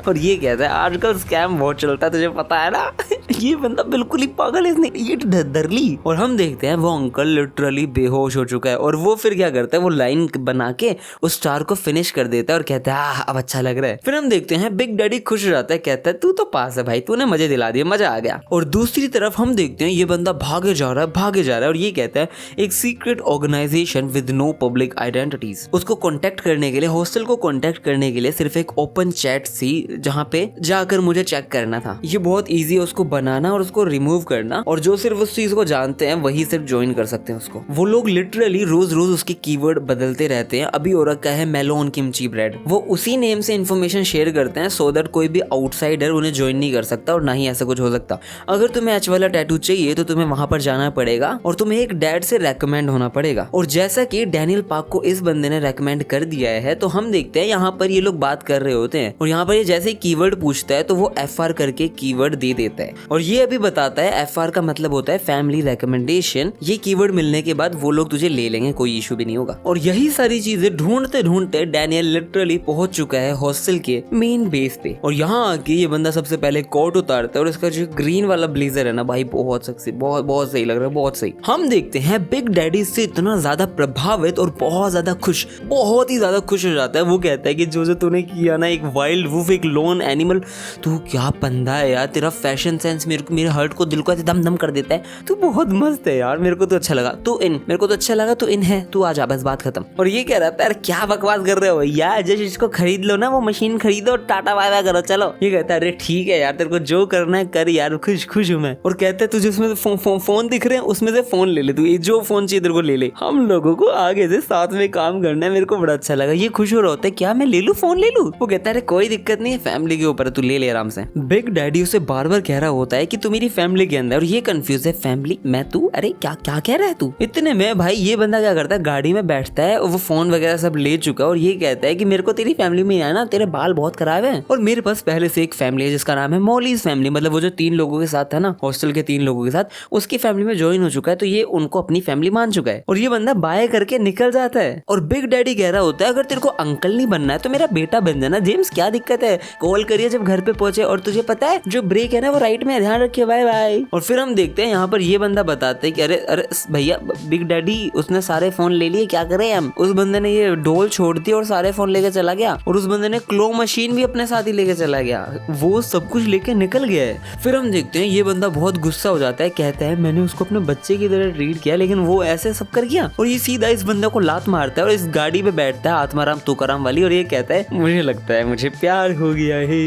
और ये कहता है आजकल स्कैम बहुत चलता है, तुझे पता है ना ये बंदा बिल्कुल ही पागल है, इसने ईंट धर ली। और हम देखते हैं वो अंकल लिटरली बेहोश हो चुका है और वो फिर क्या करता है, वो लाइन बना के उस स्टार को फिनिश कर देता है और कहता है अब अच्छा लग रहा है। फिर हम देखते हैं बिग डैडी खुश हो जाता है, कहता है तू तो पास है भाई, तूने मजे दिला दिए, मजा आ गया। और दूसरी तरफ हम देखते हैं ये बंदा भागे जा रहा है और ये कहता है एक secret organization with no public identities, उसको कॉन्टेक्ट करने के लिए, हॉस्टल को कॉन्टेक्ट करने के लिए सिर्फ एक ओपन चैट थी जहाँ पे जाकर मुझे चेक करना था। ये बहुत ईजी है उसको बनाना और उसको रिमूव करना, और जो सिर्फ उस चीज को जानते हैं वही सिर्फ ज्वाइन कर सकते हैं उसको। वो लोग लिटरली रोज उसके कीवर्ड बदलते रहते हैं। अभी हो रखा है मेलोन किमची ब्रेड, वो उसी नेम से इन्फॉर्मेशन शेयर करते हैं सो दैट कोई भी आउटसाइडर उन्हें ज्वाइन नहीं कर सकता और ना ही ऐसा कुछ हो सकता। अगर तुम्हें एच वाला टैटू चाहिए तो तुम्हें वहां पर जाना पड़ेगा और तुम्हें एक डैड से रेकमेंड होना पड़ेगा। और जैसा कि डैनियल पार्क को इस बंदे ने रेकमेंड कर दिया है, तो हम देखते हैं यहाँ पर ये लोग बात कर रहे होते हैं और यहाँ पर ये जैसे कीवर्ड पूछता है तो वो FR करके कीवर्ड दे देता है और ये अभी बताता है FR का मतलब होता है फैमिली रेकमेंडेशन। ये कीवर्ड मिलने के बाद वो लोग तुझे ले लेंगे, कोई इशू भी नहीं होगा। और यही सारी चीजें ढूंढते ढूंढते डैनियल लिटरली पहुंच चुका है हॉस्टल के मेन बेस पे। और यहाँ आके ये बंदा सबसे पहले कोट उतारता है और इसका जो ग्रीन वाला ब्लेजर है ना भाई, बहुत सेक्सी, बहुत सही लग रहा है, बहुत सही। हम देखते हैं बिग डैडी से इतना ज्यादा प्रभावित और बहुत ज्यादा खुश, बहुत ही ज्यादा खुश हो जाता है। वो कहता है कि जो तूने किया ना, एक वाइल्ड वुल्फ, एक लोन एनिमल, तू क्या बंदा है यार, तेरा फैशन सेंस मेरे हर्ट को, दिल को ऐसे दम दम कर देता है, तू बहुत मस्त है यार, मेरे को तो अच्छा लगा, तू इन, मेरे को तो अच्छा लगा, तू इन है, तू आ जा, बस बात खत्म। और ये ये कह रहा था यार क्या बकवास कर रहे हो यार, जस्ट इसको खरीद लो ना, वो मशीन खरीदो और टाटा बाय बाय करो चलो। ये कहता है अरे ठीक है यार, तेरे को जो करना है कर यार, खुश हूँ मैं। और कहता है तुझे उसमें फोन दिख रहे हैं, उसमें से फोन ले ले, तू जो फोन चाहिए तेरे को ले ले, हम लोगों को आगे से साथ में काम करना है, मेरे को बड़ा अच्छा लगा। ये खुश हो रहा होता है क्या मैं ले लूं फोन ले लूं? वो कहता है अरे कोई दिक्कत नहीं है, फैमिली के ऊपर तू ले ले आराम से। बिग डैडी उसे बार बार कह रहा होता है कि तू मेरी फैमिली के अंदर, और ये कंफ्यूज है फैमिली मैं तू, अरे क्या क्या कह रहा है तू। इतने में भाई ये बंदा क्या करता है, गाड़ी में बैठता है और वो फोन वगैरह सब ले चुका है और ये कहता है कि मेरे को तेरी फैमिली में आना, तेरे बाल बहुत खराब है और मेरे पास पहले से एक फैमिली है जिसका नाम है मॉलीज फैमिली, मतलब वो जो 3 लोगों के साथ था ना, हॉस्टल के 3 लोगों के साथ, उसकी फैमिली में ज्वाइन हो चुका है, तो ये उनको अपनी फैमिली मान चुका है। और ये बंदा बाय करके निकल जाता है और बिग डैडी कह रहा होता है अगर तेरे को अंकल नहीं बनना है तो मेरा बेटा बन जाना जेम्स, क्या दिक्कत है, कॉल करिए जब घर पे पहुंचे, और तुझे पता है जो ब्रेक है ना वो राइट में, ध्यान रखिए, बाय बाय। और फिर हम देखते हैं यहाँ पर ये बंदा बताते है कि अरे अरे भैया बिग डैडी उसने सारे फोन ले लिए, क्या करें हम। उस बंदे ने ये डोल छोड़ दी और सारे फोन लेके चला गया, और उस बंदे ने क्लो मशीन भी अपने साथ ही लेके चला गया, वो सब कुछ लेके निकल गया है। फिर हम देखते हैं ये बंदा बहुत गुस्सा हो जाता है, कहता है मैंने उसको अपने बच्चे की तरह ट्रीट किया लेकिन वो ऐसे सब कर गया, और ये सीधा इस बंदे को लात मारता है और इस गाड़ी पे बैठता है आत्माराम तुकाराम वाली, और ये कहता है मुझे लगता है मुझे प्यार हो गया है।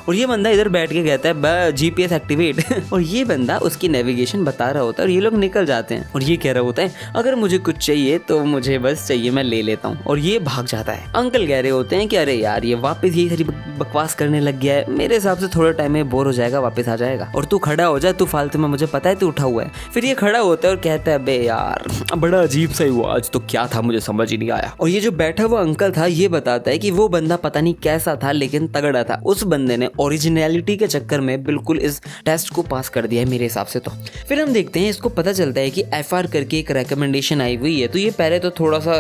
और ये बंदा इधर बैठ के कहता है जीपीएस एक्टिवेट और ये बंदा उसकी नेविगेशन बता रहा होता है, और ये लोग निकल जाते हैं। और ये कह रहा होता है अगर मुझे कुछ चाहिए तो मुझे बस चाहिए, मैं ले लेता हूँ, और ये भाग जाता है। अंकल कह रहे होते हैं कि अरे यार ये वापस ये सारी बकवास करने लग गया है, मेरे हिसाब से थोड़े टाइम में बोर हो जाएगा, वापस आ जाएगा, और तू खड़ा हो जा, तू फालतू में, मुझे पता है तू उठा हुआ है। फिर ये खड़ा होता है और कहता है बे यार बड़ा अजीब सा हुआ आज तो, क्या था मुझे समझ ही नहीं आया। और ये जो बैठा हुआ अंकल था ये बताता है कि वो बंदा पता नहीं कैसा था लेकिन तगड़ा था, उस बंदे ने ओरिजिनलिटी के चक्कर में बिल्कुल इस टेस्ट को पास कर दिया है मेरे हिसाब से तो। फिर हम देखते हैं इसको पता चलता है कि एफआर करके एक रिकमेंडेशन आई हुई है, तो ये पहले तो थोड़ा सा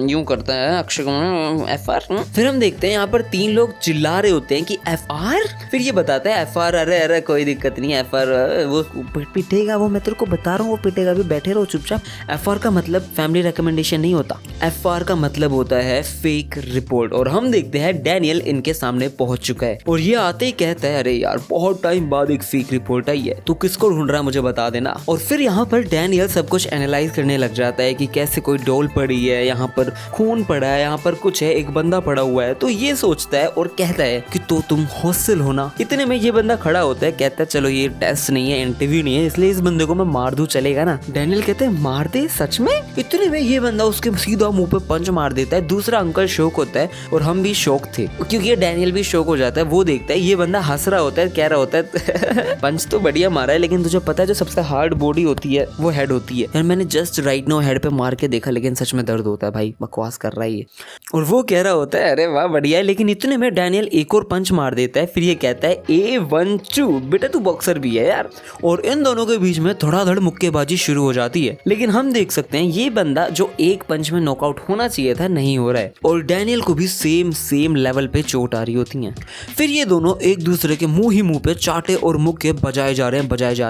यूं करता है अक्षय कुमार एफआर। फिर हम देखते हैं यहाँ पर 3 लोग चिल्ला रहे होते हैं कि एफआर, फिर ये बताता है एफआर, अरे अरे कोई दिक्कत नहीं, एफआर वो पिटेगा, वो मैं तेरे को बता रहा हूँ वो पिटेगा, भी बैठे रहो चुपचाप। एफआर का मतलब फैमिली रिकमेंडेशन नहीं होता, एफआर का मतलब होता है फेक रिपोर्ट। और हम देखते हैं डैनियल इनके सामने पहुंच चुका है और ये आते ही कहता है अरे यार बहुत टाइम बाद एक फेक रिपोर्ट आई है, तू किसको ढूंढ रहा है मुझे बता देना। और फिर यहाँ पर डैनियल सब कुछ एनालाइज करने लग जाता है कि कैसे कोई डोल पड़ी है, यहाँ पर खून पड़ा है, यहाँ पर कुछ है, एक बंदा पड़ा हुआ है, तो ये सोचता है और कहता है कि तो तुम हॉस्टल हो ना। इतने में ये बंदा खड़ा होता है, कहता है चलो ये टेस्ट नहीं है, इंटरव्यू नहीं है, इसलिए इस बंदे को मैं मार दूं, चलेगा ना। डैनियल कहते हैं मार दे सच में। इतने में ये बंदा उसके सीधा मुंह पे पंच मार देता है। दूसरा अंकल शौक होता है और हम भी शौक थे क्योंकि ये डैनियल भी शौक हो जाता है। वो देखता है ये बंदा हंस रहा होता है, कह रहा होता है पंच तो बढ़िया मारा है लेकिन तुझे पता है जो सबसे हार्ड बॉडी होती है वो हेड होती है। यार मैंने जस्ट राइट नाउ हेड पे मार के देखा लेकिन सच में दर्द होता है भाई, बकवास कर रहा है ये। और वो कह रहा होता है अरे वाह बढ़िया है, लेकिन इतने में डैनियल एक और पंच मार देता है। फिर ये कहता है A12 बेटा तू बॉक्सर भी है यार। और इन दोनों के बीच में धड़ाधड़ मुक्केबाजी शुरू हो जाती है, लेकिन हम देख सकते हैं ये बंदा जो एक पंच में नॉकआउट होना चाहिए था नहीं हो रहा है और डैनियल को भी सेम लेवल पे चोट आ रही होती है। फिर ये दोनों एक दूसरे के मुंह ही मुंह पे चाटे और मुक्के बजाए जा रहे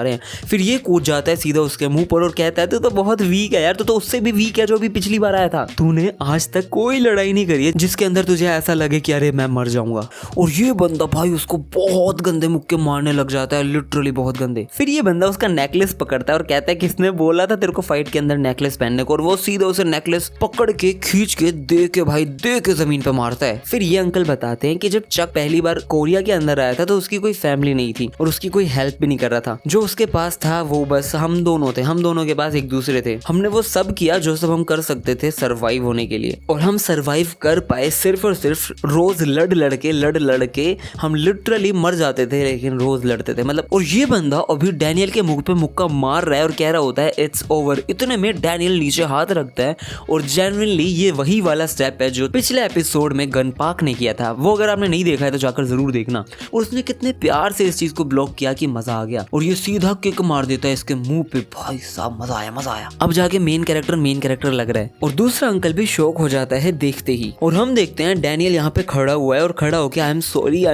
हैं। फिर ये कूद जाता है सीधा उसके मुंह पर और कहता है तू तो बहुत वीक है यार, तू तो उससे भी वीक है जो भी पिछली बार आया था। तूने आज तक कोई लड़ाई नहीं करी है जिसके अंदर तुझे ऐसा लगे कि अरे मैं मर जाऊंगा। और ये बंदा भाई उसको बहुत गंदे मुक्के मारने लग जाता है, लिटरली बहुत गंदे। फिर ये बंदा उसका नेकलेस पकड़ता है और कहता है किसने बोला था तेरे को फाइट के अंदर नेकलेस पहनने को, और वो सीधा उसे नेकलेस पकड़ के खींच के दे के जमीन पे मारता है। फिर ये अंकल बताते हैं कि जब चक पहली बार कोरिया के अंदर आया था तो उसकी कोई फैमिली नहीं थी और उसकी कोई हेल्प भी नहीं कर रहा था। जो उसके पास था वो बस हम दोनों थे, हम दोनों के पास एक दूसरे थे। हमने वो सब किया जो सब हम कर सकते थे सरवाइव होने के लिए, और हम सरवाइव कर पाए सिर्फ और सिर्फ रोज लड़ के हम लिटरली मर जाते थे लेकिन रोज लड़ते थे मतलब। और ये बंदा अभी डैनियल के मुंह पे मुक्का मार रहा है और कह रहा होता है इट्स ओवर। इतने में डैनियल नीचे हाथ रखता है और जेन्युइनली ये वही वाला स्टेप है जो पिछले एपिसोड में गन पार्क ने किया था। वो अगर आपने नहीं देखा है तो जाकर जरूर देखना। और उसने कितने प्यार से इस चीज को ब्लॉक किया कि मजा आ गया, और ये सीधा किक मार देता है इसके मुंह पे। भाई साहब मजा आया। अब जाके मेन कैरेक्टर लग रहा है और दूसरा अंकल भी शॉक हो जाता है देखते ही। और हम देखते हैं डैनियल यहाँ पे खड़ा हुआ है और खड़ा होकर आई एम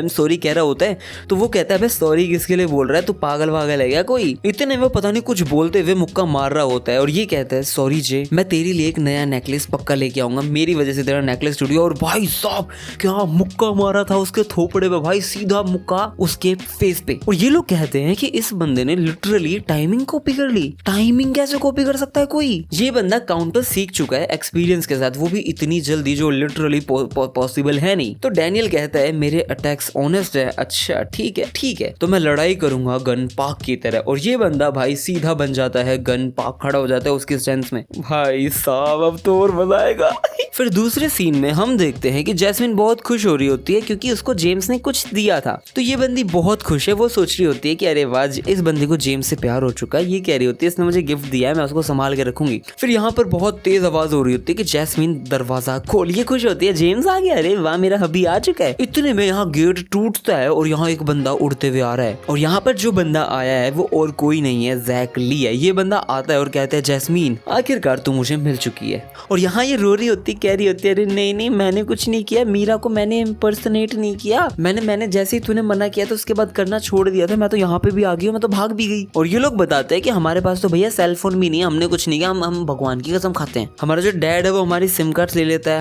सॉरी कह रहा होता है। तो वो कहता है सॉरी किसके लिए बोल रहा है, तू पागल वागल है क्या कोई। इतने में पता नहीं कुछ बोलते हुए मुक्का मार रहा होता है और ये कहता है सॉरी जे, मैं तेरे लिए एक नया नेकलेस पक्का लेके आऊंगा, मेरी वजह से तेरा नेकलेस टूट गया। और भाई साहब क्या मुक्का मारा था उसके थोपड़े पे भाई, सीधा मुक्का उसके फेस पे। और ये लोग कहते हैं कि इस बंदे ने लिटरली टाइमिंग कॉपी कर ली। टाइमिंग कैसे कॉपी कर सकता है कोई? ये बंदा काउंटर सीख चुका है, एक्सपीरियंस एलियंस के साथ, वो भी इतनी जल्दी, जो लिटरली पॉसिबल है नहीं। तो डैनियल कहता है मेरे अटैक्स ऑनेस्ट है। अच्छा ठीक है, तो मैं लड़ाई करूंगा गन पार्क की तरह। और ये बंदा भाई सीधा बन जाता है, गन पार्क खड़ा हो जाता है उसके स्टैंस में। भाई साहब अब तो और मजा आएगा। फिर दूसरे सीन में हम देखते हैं कि जैस्मिन बहुत खुश हो रही होती है क्योंकि उसको जेम्स ने कुछ दिया था। तो ये बंदी बहुत खुश है, वो सोच रही होती है कि अरे वाह, इस बंदी को जेम्स से प्यार हो चुका है। ये कह रही होती है इसने मुझे गिफ्ट दिया है, मैं उसको संभाल के रखूंगी। फिर यहाँ पर बहुत तेज आवाज हो रही होती है कि जैस्मिन दरवाजा खोल। ये खुश होती है, जेम्स आ गया, अरे वाह मेरा हबी आ चुका है। इतने में यहाँ गेट टूटता है और यहाँ एक बंदा उड़ते हुए आ रहा है। और यहाँ पर जो बंदा आया है वो और कोई नहीं है, जैक ली है। ये बंदा आता है और कहता है जैस्मिन आखिरकार तू मुझे मिल चुकी है। और यहाँ ये रो रही होती, कह रही होती है अरे नहीं मैंने कुछ नहीं किया, मीरा को मैंने इम्पर्सनेट नहीं किया, मैंने जैसे ही तूने मना किया तो उसके बाद करना छोड़ दिया था, मैं तो यहाँ पे भी आ गई हूँ, मैं तो भाग भी गई। और ये लोग बताते हैं कि हमारे पास तो भैया सेल फोन भी नहीं है, हमने कुछ नहीं किया, हम भगवान की कसम खाते हैं। हमारा जो डैड है वो हमारी सिम कार्ड ले लेता है,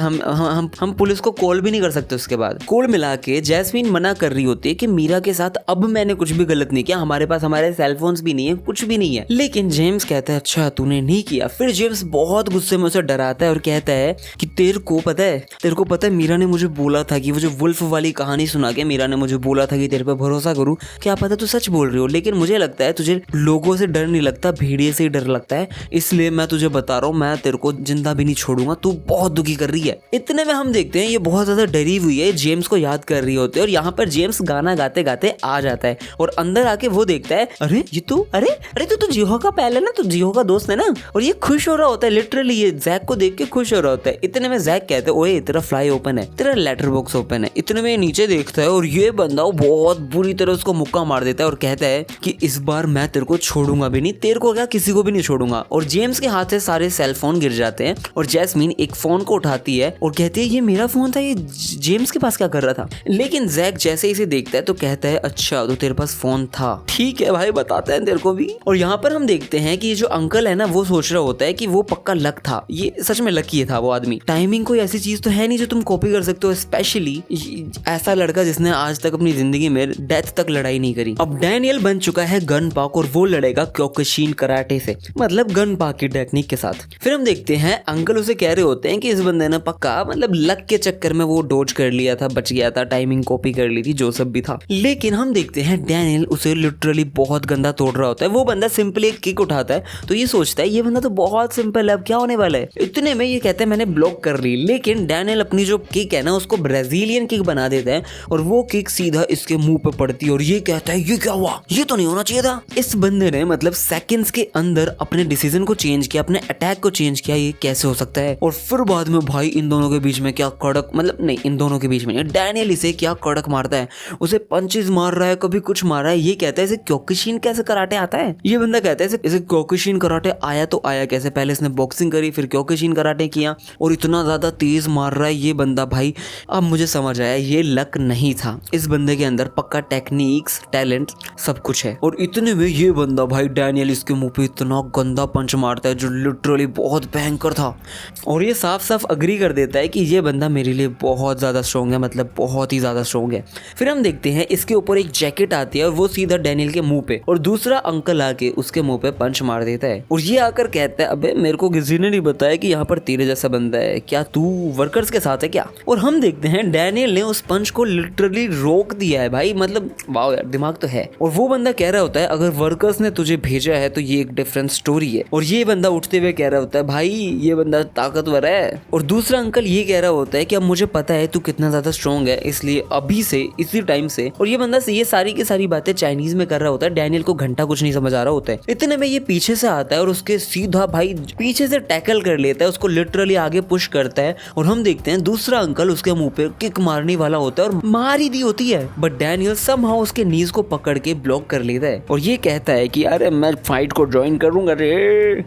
हम पुलिस को कॉल भी नहीं कर सकते। उसके बाद कॉल मिला के जैस्मिन मना कर रही होती है कि मीरा के साथ अब मैंने कुछ भी गलत नहीं किया, हमारे पास हमारे सेल फोन्स भी नहीं है, कुछ भी नहीं है। लेकिन जेम्स कहता है अच्छा तूने नहीं किया। फिर जेम्स बहुत गुस्से में उसे डराता है और कहता है कि तेरे को पता है मीरा ने मुझे बोला था कि वो जो वुल्फ वाली कहानी सुना के मीरा ने मुझे बोला था कि तेरे पे भरोसा करूं, क्या पता तू सच बोल रही हो, लेकिन मुझे लगता है तुझे लोगों से डर नहीं लगता, भेड़िए से ही डर लगता है, इसलिए मैं तुझे बता रहा हूँ, मैं तेरे को जिंदा भी नहीं छोड़ूंगा, तू बहुत दुखी कर रही है। इतने में हम देखते हैं ये बहुत ज्यादा डरी हुई है, जेम्स को याद कर रही होती है। और यहाँ पर जेम्स गाना गाते गाते आ जाता है और अंदर आके वो देखता है अरे ये तू अरे तू जिहो का पहले ना, तू जिहो का दोस्त है ना। और ये खुश हो रहा होता है, लिटरली ये जैक को देख के खुश हो रहा होता है। इतने में जैक कहते हैं ओए तेरा फ्लाई ओपन है, तेरा लेटर बॉक्स ओपन है। इतने में नीचे देखता है और ये बंदा बहुत बुरी तरह उसको मुक्का मार देता है और कहता है कि इस बार मैं तेरे को छोड़ूंगा भी नहीं, तेरे को क्या किसी को भी नहीं छोड़ूंगा। और जेम्स के हाथ से सारे सेल फोन गिर जाते हैं और जैस्मिन एक फोन को उठाती है और कहती है ये मेरा फोन था, ये जेम्स के पास क्या कर रहा था। लेकिन जैक जैसे ही इसे देखता है तो कहता है अच्छा तो तेरे पास फोन था, ठीक है भाई बताते हैं तेरे को भी। और यहाँ पर हम देखते हैं कि ये जो अंकल है ना वो सोच रहा होता है कि वो पक्का लक था, ये सच में लकी था वो आदमी। टाइमिंग कोई ऐसी चीज तो है नहीं जो तुम कॉपी कर सकते हो, स्पेशली ऐसा लड़का जिसने आज तक अपनी जिंदगी में डेथ तक लड़ाई नहीं करी। अब डैनियल बन चुका है गन पाक और वो लड़ेगा क्योकुशिन कराटे से, मतलब गन पाक की टेक्निक के साथ। फिर हम देखते हैं अंकल उसे कह रहे होते हैं कि इस बंदे ने पक्का मतलब लक के चक्कर में वो डोज कर लिया था, बच गया था, टाइमिंग कॉपी कर ली थी, जो सब भी था। लेकिन हम देखते हैं डैनियल उसे लिटरली बहुत गंदा तोड़ रहा होता है। वो बंदा सिंपली एक किक उठाता है तो ये सोचता है ये बंदा तो बहुत सिंपल है, अब क्या होने वाला है। इतने में ये कहते हैं मैंने ब्लॉक कर ली, लेकिन डैनियल अपनी जो किक है ना उसको ब्राजीलियन किक बना देता है और वो किक सीधा इसके मुंह पे पड़ती है और ये कहता है ये क्या हुआ, ये तो नहीं होना चाहिए था। इस बंदे ने मतलब सेकंड्स के अंदर अपने डिसीजन को चेंज किया, अपने अटैक को चेंज किया, ये कैसे हो सकता है। और फिर बाद में भाई इन दोनों के बीच में क्या कड़क, मतलब नहीं इन दोनों के बीच में डैनियल इसे क्या कड़क मारता है, उसे पंचेस मार रहा है, कभी कुछ मार रहा है। ये कहता है इसे क्योकुशिन कैसे कराटे आता है। ये बंदा कहता है इसे क्योकुशिन कराटे आया तो आया कैसे, पहले इसने बॉक्सिंग करी फिर क्योकुशिन कराटे किया और इतना ज्यादा तेज मार रहा है ये बंदा। भाई अब मुझे समझ आया ये लक नहीं था, इस बंदे के अंदर पक्का टेक्निक्स टैलेंट सब कुछ है। और इतने में ये बंदा भाई डैनियल इसके मुंह पे इतना गंदा पंच मारता है जो लिटरली बहुत भयंकर था और ये साफ साफ अग्री कर देता है कि ये बंदा मेरे लिए बहुत ज्यादा स्ट्रॉन्ग है, मतलब बहुत ही ज्यादा स्ट्रॉन्ग है। फिर हम देखते हैं इसके ऊपर एक जैकेट आती है और वो सीधा डैनियल के मुंह पे, और दूसरा अंकल आके उसके मुंह पे पंच मार देता है और ये आकर कहता है अबे मेरे को किसी ने नहीं बताया कि यहाँ पर तेरे जैसा बंदा है, क्या तू वर्कर्स के साथ है क्या। और हम देखते हैं डैनियल ने उस पंच को लिटरली रोक दिया है भाई, मतलब वाओ यार दिमाग तो है। और वो बंदा कह रहा होता है अगर वर्कर्स ने तुझे भेजा है तो ये एक डिफरेंट स्टोरी है। और ये बंदा उठते हुए कह रहा होता है भाई ये बंदा ताकतवर है। और दूसरा अंकल ये कह रहा होता है कि अब मुझे पता है तू कितना ज्यादा स्ट्रॉन्ग है, इसलिए अभी से इसी टाइम से। और ये बंदा ये सारी की सारी बातें चाइनीज में कर रहा होता है, डैनियल को घंटा कुछ नहीं समझ आ रहा होता है। इतने में ये पीछे से आता है और उसके सीधा भाई पीछे से टैकल कर लेता है, उसको लिटरली आगे पुश करता है। और हम देखते हैं दूसरा अंकल उसके मुंह पे किक मारने वाला होता है और मार ही दी होती है, बट डैनियल समहाउ उसके नीज को पकड़ के ब्लॉक कर लेता है और ये कहता है कि अरे मैं फाइट को ज्वाइन करूंगा रे।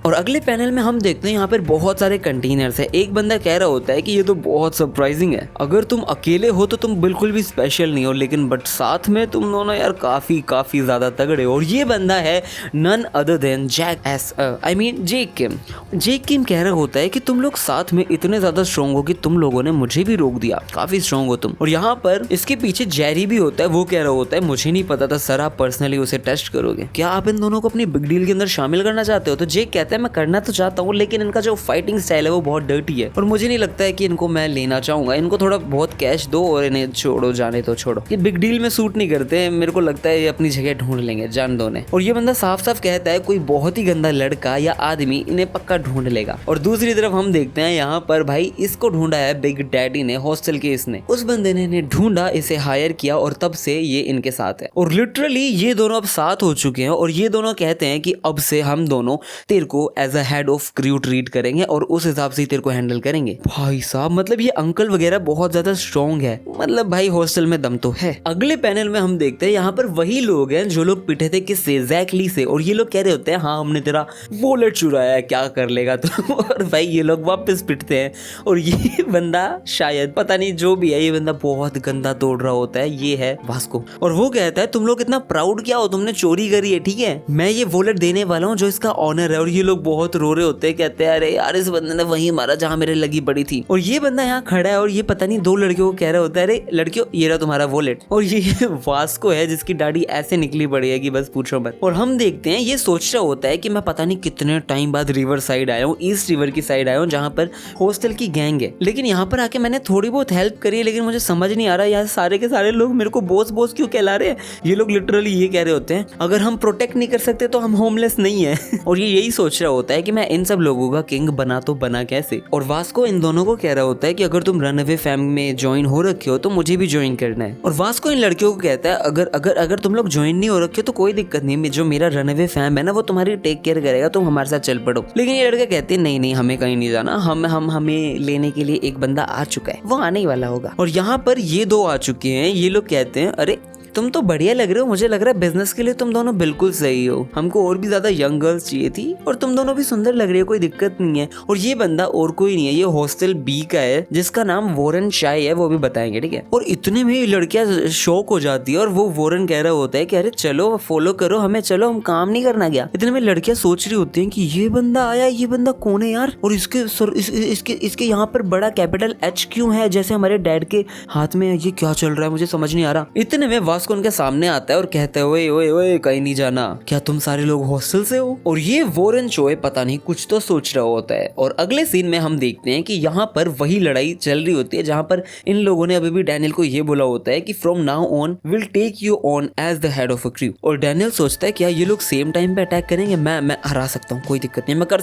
और अगले पैनल में हम देखते हैं यहाँ पर बहुत सारे कंटेनर्स है। एक बंदा कह रहा होता है कि ये तो बहुत सरप्राइजिंग है, अगर तुम अकेले हो तो तुम बिल्कुल भी स्पेशल नहीं हो, लेकिन बट साथ में तुम दोनों यार काफी ज्यादा तगड़े हो। और ये बंदा है नन अदर देन जेक किम। जेक किम कह रहा होता है कि तुम लोग साथ में इतने इतने ज्यादा स्ट्रॉन्ग हो कि तुम लोगों ने मुझे भी रोक दिया, काफी स्ट्रॉन्ग हो तुम। और यहाँ पर इसके पीछे जेरी भी होता है, वो कह रहा होता है मुझे नहीं पता था सर आप पर्सनली उसे टेस्ट करोगे, क्या आप इन दोनों को अपनी बिग डील के अंदर शामिल करना चाहते हो? तो जेक कहता है मैं करना तो चाहता हूँ लेकिन इनका जो फाइटिंग स्टाइल है वो बहुत डर्टी है और मुझे नहीं लगता है कि इनको मैं लेना चाहूंगा, इनको थोड़ा बहुत कैश दो और इन्हें छोड़ो, जाने तो छोड़ो, ये बिग डील में सूट नहीं करते, मेरे को लगता है ये अपनी जगह ढूंढ लेंगे, जान दो ने। और ये बंदा साफ साफ कहता है कोई बहुत ही गंदा लड़का या आदमी इन्हें पक्का ढूंढ लेगा। और दूसरी तरफ हम देखते हैं यहाँ पर भाई इसको ढूंढा है बिग डैडी ने, हॉस्टल के इसने, उस बंदे ने इन्हें ढूंढा, इसे हायर किया और तब से ये इनके साथ है। और लिटरली ये दोनों अब साथ हो चुके हैं और ये दोनों कहते हैं कि अब से हम दोनों तेरे को as a head of crew treat करेंगे और उस हिसाब से तेरे को हैंडल करेंगे। भाई साहब मतलब ये अंकल वगैरह बहुत ज्यादा स्ट्रॉन्ग है, मतलब भाई हॉस्टल में दम तो है। अगले पैनल में हम देखते हैं यहाँ पर वही लोग हैं जो लोग पिटे थे किससे, जैकली से, और ये लोग कह रहे होते हैं हाँ हमने तेरा वॉलेट चुराया है, क्या कर लेगा तू। और भाई ये लोग वापस पिटते हैं और ये बंदा शायद पता नहीं जो भी है, ये बंदा बहुत गंदा तोड़ रहा होता है, ये है वास्को। और वो कहता है तुम लोग इतना प्राउड क्या हो, तुमने चोरी करी है, ठीक है मैं ये वॉलेट देने वाला हूँ जो इसका ऑनर है। और ये लोग बहुत रो रहे होते हैं, कहते हैं अरे यार इस बंदे ने वही मारा जहाँ मेरे लगी पड़ी थी। और ये बंदा यहाँ खड़ा है और ये पता नहीं दो लड़कियों को कह रहा होता है अरे लड़कियों ये रहा तुम्हारा वॉलेट। और ये वास्को है जिसकी दाढ़ी ऐसे निकली पड़ी है कि बस पूछो मत। और हम देखते हैं ये सोच रहा होता है कि मैं पता नहीं कितने टाइम बाद रिवर साइड आया हूँ, ईस्ट रिवर की साइड आया हूँ जहाँ पर हॉस्टल की गैंग है, लेकिन यहाँ पर आके मैंने थोड़ी बहुत हेल्प करी है लेकिन मुझे समझ नहीं आ रहा यहाँ सारे के सारे लोग मेरे को बॉस बॉस क्यों कहला रहे हैं। ये लोग लिटरली ये कह रहे होते हैं अगर हम प्रोटेक्ट नहीं कर सकते तो हम होमलेस नहीं है। और ये यही सोच रहा होता है कि मैं इन सब लोगों का किंग बना तो बना कैसे। और वास्को इन दोनों को कह रहा होता है कि अगर तुम रनअवे फैम में ज्वाइन हो रखे हो तो मुझे भी ज्वाइन करना है। और वास्को इन लड़कियों को कहता है अगर अगर अगर तुम लोग ज्वाइन नहीं हो रखे हो तो कोई दिक्कत नहीं, जो मेरा रनअवे फैम है ना वो तुम्हारी टेक केयर करेगा, तुम हमारे साथ चल पड़ो। लेकिन ये लड़के कहते हैं नहीं नहीं हमें कहीं नहीं जाना, हमें लेने के लिए एक बंदा आ चुका है, वो आने ही वाला होगा। और यहाँ पर ये दो आ चुके हैं, ये लोग कहते हैं अरे तुम तो बढ़िया लग रहे हो, मुझे लग रहा है बिजनेस के लिए तुम दोनों बिल्कुल सही हो, हमको और भी ज्यादा यंग गर्ल्स चाहिए थी और तुम दोनों भी सुंदर लग रही हो, कोई दिक्कत नहीं है। और ये बंदा और कोई नहीं है, ये हॉस्टल बी का है जिसका नाम वॉरेन शाय है, वो भी बताएंगे ठीक है। और इतने में लड़कियां शौक हो जाती है और वो वॉरेन कह रहा होता है कि अरे चलो फॉलो करो हमें, चलो हम काम नहीं करना गया। इतने में लड़कियां सोच रही होती है कि ये बंदा आया, ये बंदा कौन है यार, और इसके यहाँ पर बड़ा कैपिटल एच क्यों है जैसे हमारे डैड के हाथ में, ये क्या चल रहा है मुझे समझ नहीं आ रहा। इतने में वास्को उनके सामने आता है और कहता है ओए ओए ओए कहीं नहीं जाना, क्या तुम सारे लोग हॉस्टल से हो। और ये वॉरेन चोए पता नहीं कुछ तो सोच रहा होता है। और अगले सीन में हम देखते हैं कि यहाँ पर वही लड़ाई चल रही होती है जहाँ पर इन लोगों ने अभी भी डैनियल को ये बोला होता है कि from now on will take you on as the head of a crew. और डैनियल सोचता है क्या ये लोग सेम टाइम पे अटैक करेंगे, मैं हरा सकता हूँ, कोई दिक्कत नहीं, मैं कर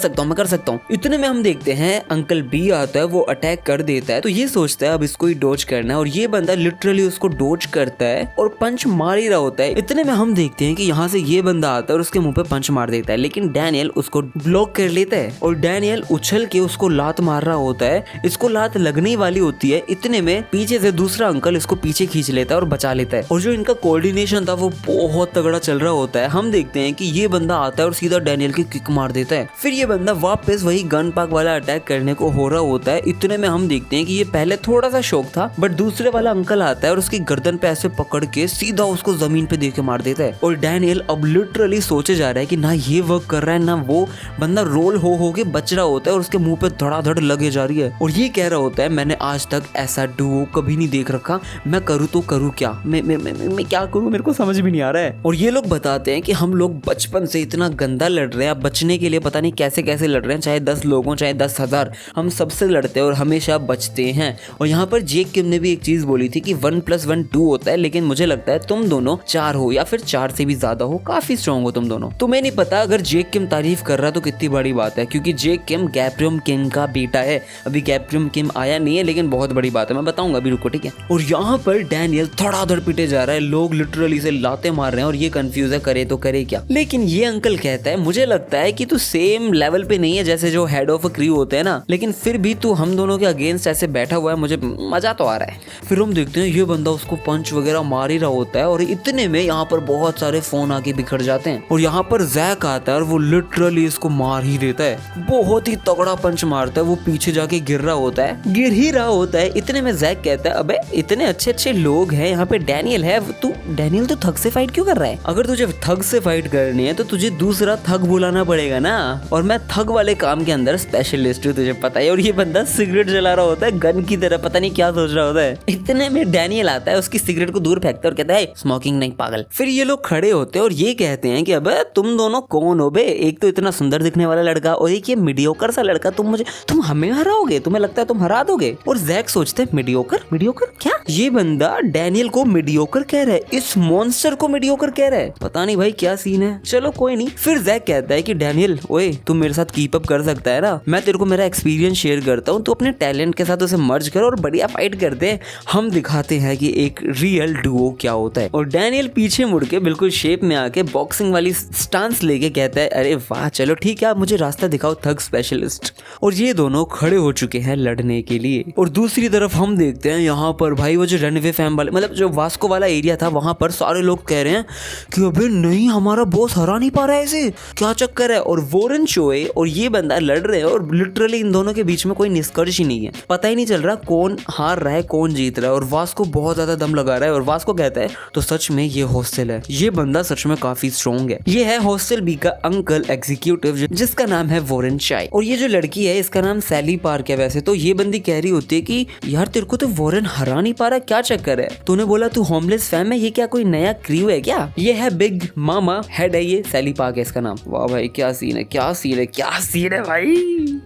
सकता हूँ। इतने में हम देखते हैं अंकल बी आता है, वो अटैक कर देता है, तो ये सोचता है अब इसको ही डोज करना है और ये बंदा लिटरली उसको डोज करता है और पंच मार ही रहा होता है। इतने में हम देखते हैं कि यहाँ से ये बंदा आता है और उसके मुंह पे पंच मार देता है, लेकिन डैनियल उसको ब्लॉक कर लेता है और डैनियल उछल के उसको लात मार रहा होता है, इसको लात लगने वाली होती है। इतने में पीछे से दूसरा अंकल इसको पीछे खींच लेता है और बचा लेता है और जो इनका कोऑर्डिनेशन था वो बहुत तगड़ा चल रहा होता है। हम देखते हैं कि ये बंदा आता है और सीधा डैनियल की किक मार देता है, फिर ये बंदा वापस वही गन पाक वाला अटैक करने को हो रहा होता है। इतने में हम देखते हैं कि ये पहले थोड़ा सा शौक था बट दूसरे वाला अंकल आता है और उसकी गर्दन पे ऐसे पकड़ के सीधा उसको जमीन पे दे के मार देता है। और डैनियल अब लिटरली सोचे जा रहा है कि ना ये वर्क कर रहा है ना वो, बंदा रोल हो के बच रहा होता है और उसके मुंह पे धड़ाधड़ लगे जा रही है और ये कह रहा होता है मैंने आज तक ऐसा डुओ कभी नहीं देख रखा, मैं करूँ तो करूँ क्या, मैं क्या करूँ, मेरे को समझ भी नहीं आ रहा है। और ये लोग बताते हैं कि हम लोग बचपन से इतना गंदा लड़ रहे हैं, अब बचने के लिए पता नहीं कैसे कैसे लड़ रहे हैं, चाहे 10 लोगों चाहे 10,000, हम सबसे लड़ते हैं और हमेशा बचते हैं। और यहाँ पर जेक किम ने भी एक चीज बोली थी कि 1 + 1 2 होता है, लेकिन मुझे लगता है तुम दोनों 4 हो या फिर 4 से भी ज्यादा हो, काफी स्ट्रॉन्ग हो तुम दोनों। तुम्हें नहीं पता अगर जेक किम तारीफ कर रहा तो कितनी बड़ी बात है, क्योंकि जेक किम गैब्रियम किम का बेटा है। अभी गैब्रियम किम आया नहीं है लेकिन बहुत बड़ी बात है, मैं बताऊंगा अभी, रुको ठीक है। और यहाँ पर डैनियल धड़ाधड़ पिटे जा रहा है, लोग लिटरली से लाते मार रहे हैं और ये कंफ्यूज है करे तो करे क्या। लेकिन ये अंकल कहता है मुझे लगता है कि तू सेम लेवल पे नहीं है जैसे जो हेड ऑफ अ क्रू होते हैं ना, लेकिन फिर भी तू हम दोनों के अगेंस्ट ऐसे बैठा हुआ है, मुझे मजा तो आ रहा है। फिर हम देखते हैं ये बंदा उसको पंच वगैरह मार ही रहा होता है और इतने में यहाँ पर बहुत सारे फोन आके बिखर जाते हैं और यहाँ पर जैक आता है और वो लिटरली इसको मार ही देता है। बहुत ही तगड़ा पंच मारता है, वो पीछे जाके गिर ही रहा होता है। इतने में जैक कहता है अबे इतने अच्छे अच्छे लोग हैं यहाँ पे, डैनियल है, डैनियल तो थग से फाइट क्यों कर रहा है? अगर तुझे थग से फाइट करनी है तो तुझे दूसरा थग बुलाना पड़ेगा ना, और मैं थग वाले काम के अंदर स्पेशलिस्ट हूँ, तुझे पता है। और ये बंदा सिगरेट जला रहा होता है गन की तरह, पता नहीं क्या सोच रहा होता है। इतने में डैनियल आता है, उसकी सिगरेट को दूर फेंकता है और कहता है स्मोकिंग नहीं पागल। फिर ये लोग खड़े होते हैं और ये कहते हैं कि अबे तुम दोनों कौन हो बे? एक तो इतना सुंदर दिखने वाला लड़का और एक ये मीडियोकर सा लड़का, तुम हमें हराओगे? तुम्हें लगता है तुम हरा दोगे? और जैक सोचते हैं मीडियोकर क्या? ये बंदा डैनियल को मीडियोकर कह रहा है, इस मॉन्स्टर को मीडियोकर कह रहा है। पता नहीं भाई क्या सीन है, चलो कोई नहीं। फिर जैक कहता है कि डैनियल ओए तुम मेरे साथ कीप अप कर सकता है ना, मैं तेरे को मेरा एक्सपीरियंस शेयर करता हूँ, तो अपने टैलेंट के साथ उसे मर्ज कर और बढ़िया फाइट करते हैं, हम दिखाते हैं कि एक रियल डुओ क्या होता है। और डैनियल पीछे मुड़ के बिल्कुल शेप में आके बॉक्सिंग वाली स्टांस लेके कहता है अरे वाह चलो ठीक है, आप मुझे रास्ता दिखाओ थग स्पेशलिस्ट। और ये दोनों खड़े हो चुके हैं लड़ने के लिए। और दूसरी तरफ हम देखते हैं यहाँ पर भाई वो जो रनवे फैम वाले, मतलब जो वास्को वाला एरिया था, वहां पर सारे लोग कह रहे हैं कि अबे नहीं हमारा बॉस हरा नहीं पा रहा है, इसे क्या चक्कर है। और वॉरेन चोए और ये बंदा लड़ रहे हैं और लिटरली इन दोनों के बीच में कोई निष्कर्ष ही नहीं है, पता ही नहीं चल रहा कौन हार रहा है कौन जीत रहा है। और वास्को बहुत ज्यादा दम लगा रहा है और वास्को कहता है तो सच में ये हॉस्टल है, ये बंदा सच में काफी स्ट्रॉन्ग है, ये है हॉस्टल बी का अंकल एग्जीक्यूटिव जिसका नाम है वॉरेन चाय। और ये जो लड़की है इसका नाम सैली पार्क है। वैसे तो ये बंदी कह रही होती है कि यार तेरे को तो वॉरेन हरा नहीं पा रहा, क्या चक्कर है? तूने बोला तू होमलेस फैम है, ये क्या कोई नया क्रू है क्या? ये है बिग मामा हेड है, ये सैली पार्क है इसका नाम। वाह भाई क्या सीन है भाई।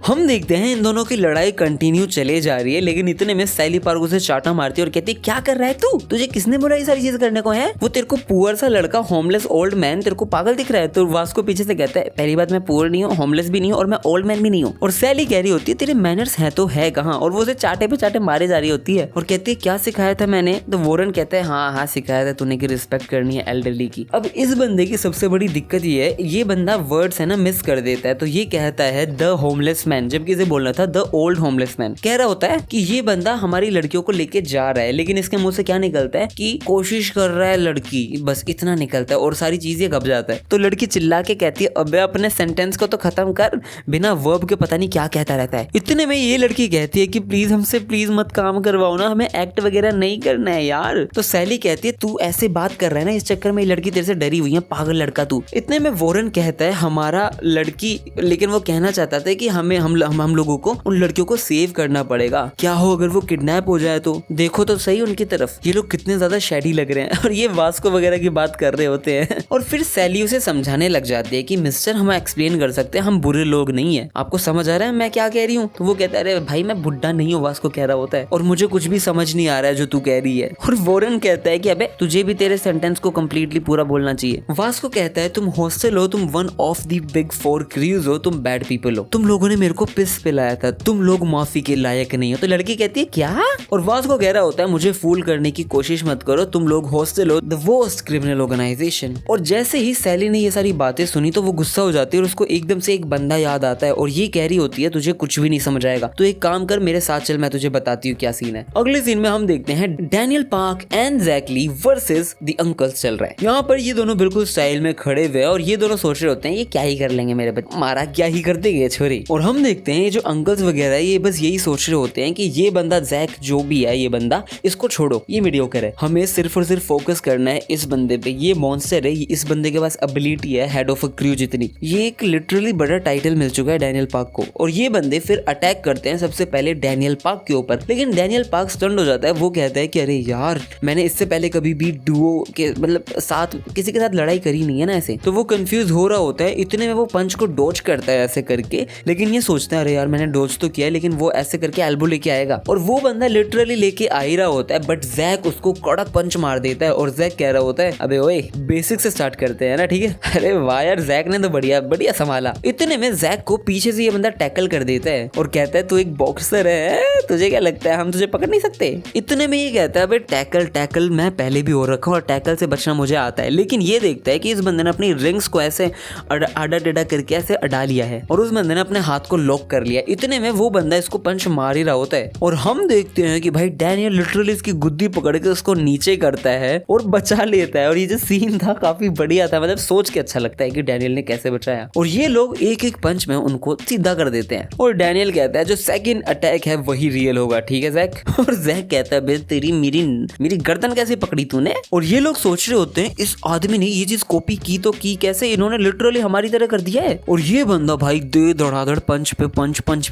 हम देखते हैं इन दोनों की लड़ाई कंटिन्यू चले जा रही है, लेकिन इतने में सैली पार्क उसे चाटा मारती है और कहती है क्या कर रहा है तू, तुझे किसने बोला ये सारी चीज करने को है? वो तेरे को पुअर सा लड़का होमलेस ओल्ड मैन तेरे को पागल दिख रहा है? तो वास्को पीछे से कहता है पहली बात मैं पुअर नहीं हूँ, होमलेस भी नहीं हूँ और मैं ओल्ड मैन भी नहीं हूँ। और सैली कह रही होती है तेरे मैनर्स है तो है कहाँ? और वो उसे चाटे पे चाटे मारे जा रही होती है और कहती है क्या सिखाया था मैंने? तो वॉरेन कहता है हाँ सिखाया था तूने कि रिस्पेक्ट करनी है एल्डरली की। अब इस बंदे की सबसे बड़ी दिक्कत ये है, ये बंदा वर्ड्स है ना मिस कर देता है। तो ये कहता है द होमलेस मैन, जबकि इसे बोलना था द ओल्ड होमलेस मैन। कह रहा होता है कि ये बंदा हमारी लड़कियों को लेके जा रहा है, लेकिन इसके मुंह से क्या निकलता है कि कोशिश कर रहा है लड़की, बस इतना निकलता है और सारी चीजें घब जाता है। तो लड़की चिल्ला के कहती है अबे अपने सेंटेंस को तो खत्म कर, बिना वर्ब के पता नहीं क्या कहता रहता है। इतने में ये लड़की कहती है कि प्लीज हमसे प्लीज मत काम करवाओ ना, हमें एक्ट वगैरह नहीं करना है यार। तो सैली कहती है तू ऐसे बात कर रहा है ना, इस चक्कर में ये लड़की तेरे से डरी हुई है, पागल लड़का तू। इतने में वॉरेन कहता है हमारा लड़की, लेकिन वो कहना चाहता था कि हमें हम लोगों को उन लड़कियों को सेव करना पड़ेगा, क्या हो अगर वो किडनैप हो जाए तो? देखो तो सही उनकी तरफ, ये लोग कितने ज्यादा शैडी लग रहे हैं और ये वास्को वगैरह की बात कर रहे होते हैं। और फिर सैली उसे समझाने लग जाती है कि मिस्टर हम एक्सप्लेन कर सकते हैं, हम बुरे लोग नहीं है, आपको समझ आ रहा है मैं क्या कह रही हूँ? तो वो कहता है अरे भाई मैं बुड्ढा नहीं हूँ, वास्को कह रहा होता है, और मुझे कुछ भी समझ नहीं आ रहा है जो तू कह रही है। और वॉरेन कहता है कि अबे तुझे भी तेरे सेंटेंस को कंप्लीटली पूरा बोलना चाहिए। वास्को कहता है तुम हॉस्टल हो, तुम one of the big 4 cruise हो, तुम बैड पीपल हो, तुम लोगों ने मेरे को पिस पिलाया था, तुम लोग माफी के लायक नहीं हो। तो लड़की कहती है क्या? और वास्को कह रहा होता है मुझे फूल करने की कोशिश मत करो, तुम लोग हॉस्टल हो द वर्स्ट क्रिमिनल ऑर्गेनाइजेशन। और जैसे ही सैली ने ये सारी बातें सुनी तो वो गुस्सा हो जाती है और उसको एकदम से एक बंदा याद आता है और ये कह रही होती है तुझे कुछ भी नहीं समझ आएगा, तो एक काम कर मेरे साथ चल, मैं तुझे बताती हूँ क्या सीन है। अगले सीन में हम देखते हैं Daniel Park and Jack Lee versus the uncles चल रहा है। यहाँ पर ये दोनों बिल्कुल स्टाइल में खड़े हुए और ये दोनों सोच रहे होते हैं ये क्या ही कर लेंगे मेरे बच्चे, मारा क्या ही कर देंगे छोरी। और हम देखते हैं ये जो अंकल्स वगैरह ये बस यही सोच रहे होते हैं कि ये बंदा जैक जो भी है, ये बंदा इसको छोड़ो, ये मीडियोकर है, हमें सिर्फ और सिर्फ फोकस करना है इस बंदे पे, ये मॉन्स्टर है, इस बंदे के पास एबिलिटी है हेड ऑफ अ क्रू जितनी। ये एक लिटरली बड़ा टाइटल मिल चुका है डैनियल पार्क को। और ये बंदे फिर अटैक करते हैं सबसे पहले डैनियल पार्क के ऊपर, लेकिन डैनियल पार्क स्टंड हो जाता है। वो कहता है कि अरे यार मैंने इससे पहले कभी भी डुओ के मतलब साथ किसी के साथ लड़ाई करी नहीं है ना ऐसे। तो वो कंफ्यूज हो रहा होता है, इतने में वो पंच को डोज करता है ऐसे करके, लेकिन ये सोचता है अरे यार मैंने डोज तो किया है, लेकिन वो ऐसे करके एल्बो लेके आएगा और वो बंदा लिटरली लेके आ ही रहा होता है, बट जैक उसको कड़क पंच मार देता है। और जैक कह रहा होता है अबे ओए बेसिक से स्टार्ट करते हैं ना, ठीक है? अरे वाह यार जैक ने तो बढ़िया बढ़िया संभाला। इतने में जैक को पीछे से ये बंदा टैकल कर देता है और कहता है तू एक बॉक्सर है, तुझे क्या लगता है हम तुझे पकड़ नहीं सकते? इतने में ये कहता है, अबे टैकल टैकल मैं पहले भी हो रखा हूँ और टैकल से बचना मुझे आता है। लेकिन ये देखता है कि इस बंदे ने अपनी रिंग्स को ऐसे आड़ा टेढ़ा करके ऐसे अड़ा लिया है और उस बंदे ने अपने हाथ को लॉक कर लिया। इतने में वो बंदा इसको पंच मार ही रहा होता है और हम देखते हैं कि भाई डैनियल लिटरली इसकी गुद्दी पकड़ के उसको नीचे करता है और बचा लेता है। और ये जो सीन था काफी बढ़िया था, मतलब सोच के अच्छा लगता है कि डैनियल ने कैसे बचाया। और ये लोग एक एक पंच में उनको सीधा कर देते हैं और डैनियल कहता है जो सेकंड अटैक है वही रियल होगा, ठीक है जैक? और जैक कहता है बे तेरी मेरी गर्दन कैसे पकड़ी तूने? और ये लोग सोच रहे होते हैं इस आदमी ने ये चीज कॉपी की तो की कैसे, इन्होंने लिटरली हमारी तरह कर दिया है। और ये बंदा भाई दे धड़ाधड़ पंच पे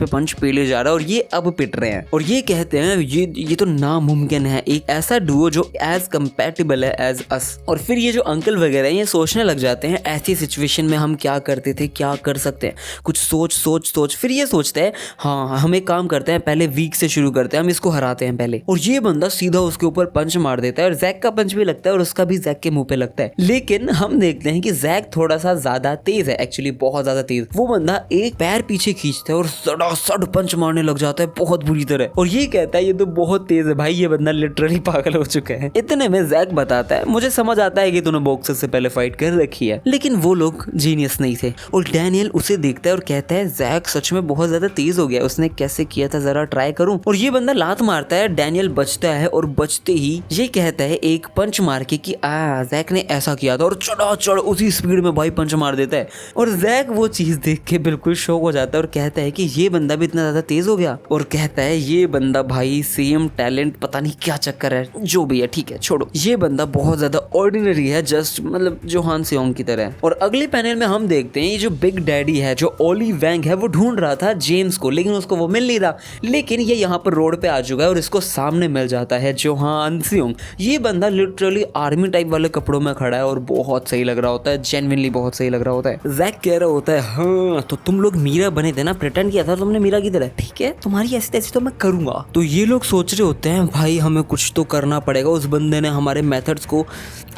पंच पेले जा रहा है और ये अब पिट रहे हैं और ये कहते हैं ये तो नामुमकिन है एक ऐसा डुओ जो एज कंपैटिबल है एज अस। और फिर ये जो अंकल वगैरह ये सोचने लग जाते हैं ऐसी सिचुएशन में हम क्या करते थे, क्या कर सकते हैं, कुछ सोच। फिर ये सोचते हैं हाँ हम एक काम करते हैं, पहले वीक से शुरू करते हैं, हम इसको हराते हैं पहले। और ये बंदा सीधा उसके ऊपर पंच मार देता है और जैक का पंच भी लगता है और उसका भी जैक के मुंह पे लगता है। लेकिन हम देखते हैं कि जैक थोड़ा सा ज्यादा तेज है, एक्चुअली बहुत ज्यादा तेज। वो बंदा एक पैर पीछे खींचता है और सड़ासड़ पंच मारने लग जाता है बहुत बुरी तरह। और ये कहता है ये तो बहुत तेज है भाई, ये बंदा लिटरली पागल हो चुका है। इतने में जैक बताता है मुझे समझ आता है कि तूने बॉक्सर से पहले फाइट कर रखी है, लेकिन वो लोग जीनियस नहीं थे। और डैनियल उसे देखता है और कहता है जैक सच में बहुत ज्यादा तेज हो गया, उसने कैसे किया था जरा ट्राई करूं। और ये बंदा लात मारता है, डैनियल बचता है और बचते ही ये कहता है एक पंच मार के कि जैक ने ऐसा किया था और चढ़ उसी स्पीड में भाई पंच मार देता है। और जैक वो चीज देख के बिल्कुल शॉक हो जाता है और कहता है कि ये बंदा भी इतना ज्यादा तेज हो गया। और कहता है ये बंदा भाई सेम टैलेंट, पता नहीं क्या चक्कर है, जो भी है ठीक है छोड़ो, ये बंदा बहुत ज्यादा ऑर्डिनरी है, जस्ट मतलब जो हान सेओंग की तरह है। और अगले पैनल में हम देखते हैं ये जो बिग डैडी है जो ओली वैंग है वो ढूंढ रहा था जेम्स को, लेकिन उसको वो मिल नहीं रहा। लेकिन ये यहाँ पर रोड पे आ चुका है और इसको सामने मिल जाता है जो हान सेओंग। ये बंदा लिटरली आर्मी टाइप वाले कपड़ों में खड़ा है और बहुत सही लग रहा होता है, जेन्युइनली बहुत सही लग रहा होता है। जैक कह रहा होता है हाँ तो तुम लोग मीरा बने थे ना, प्रिटेंड किया था तुमने मीरा की तरह, ठीक है तुम्हारी ऐसी तैसी तो मैं करूंगा। तो ये लोग सोच रहे होते हैं भाई हमें कुछ तो करना पड़ेगा, उस बंदे ने हमारे मेथड्स को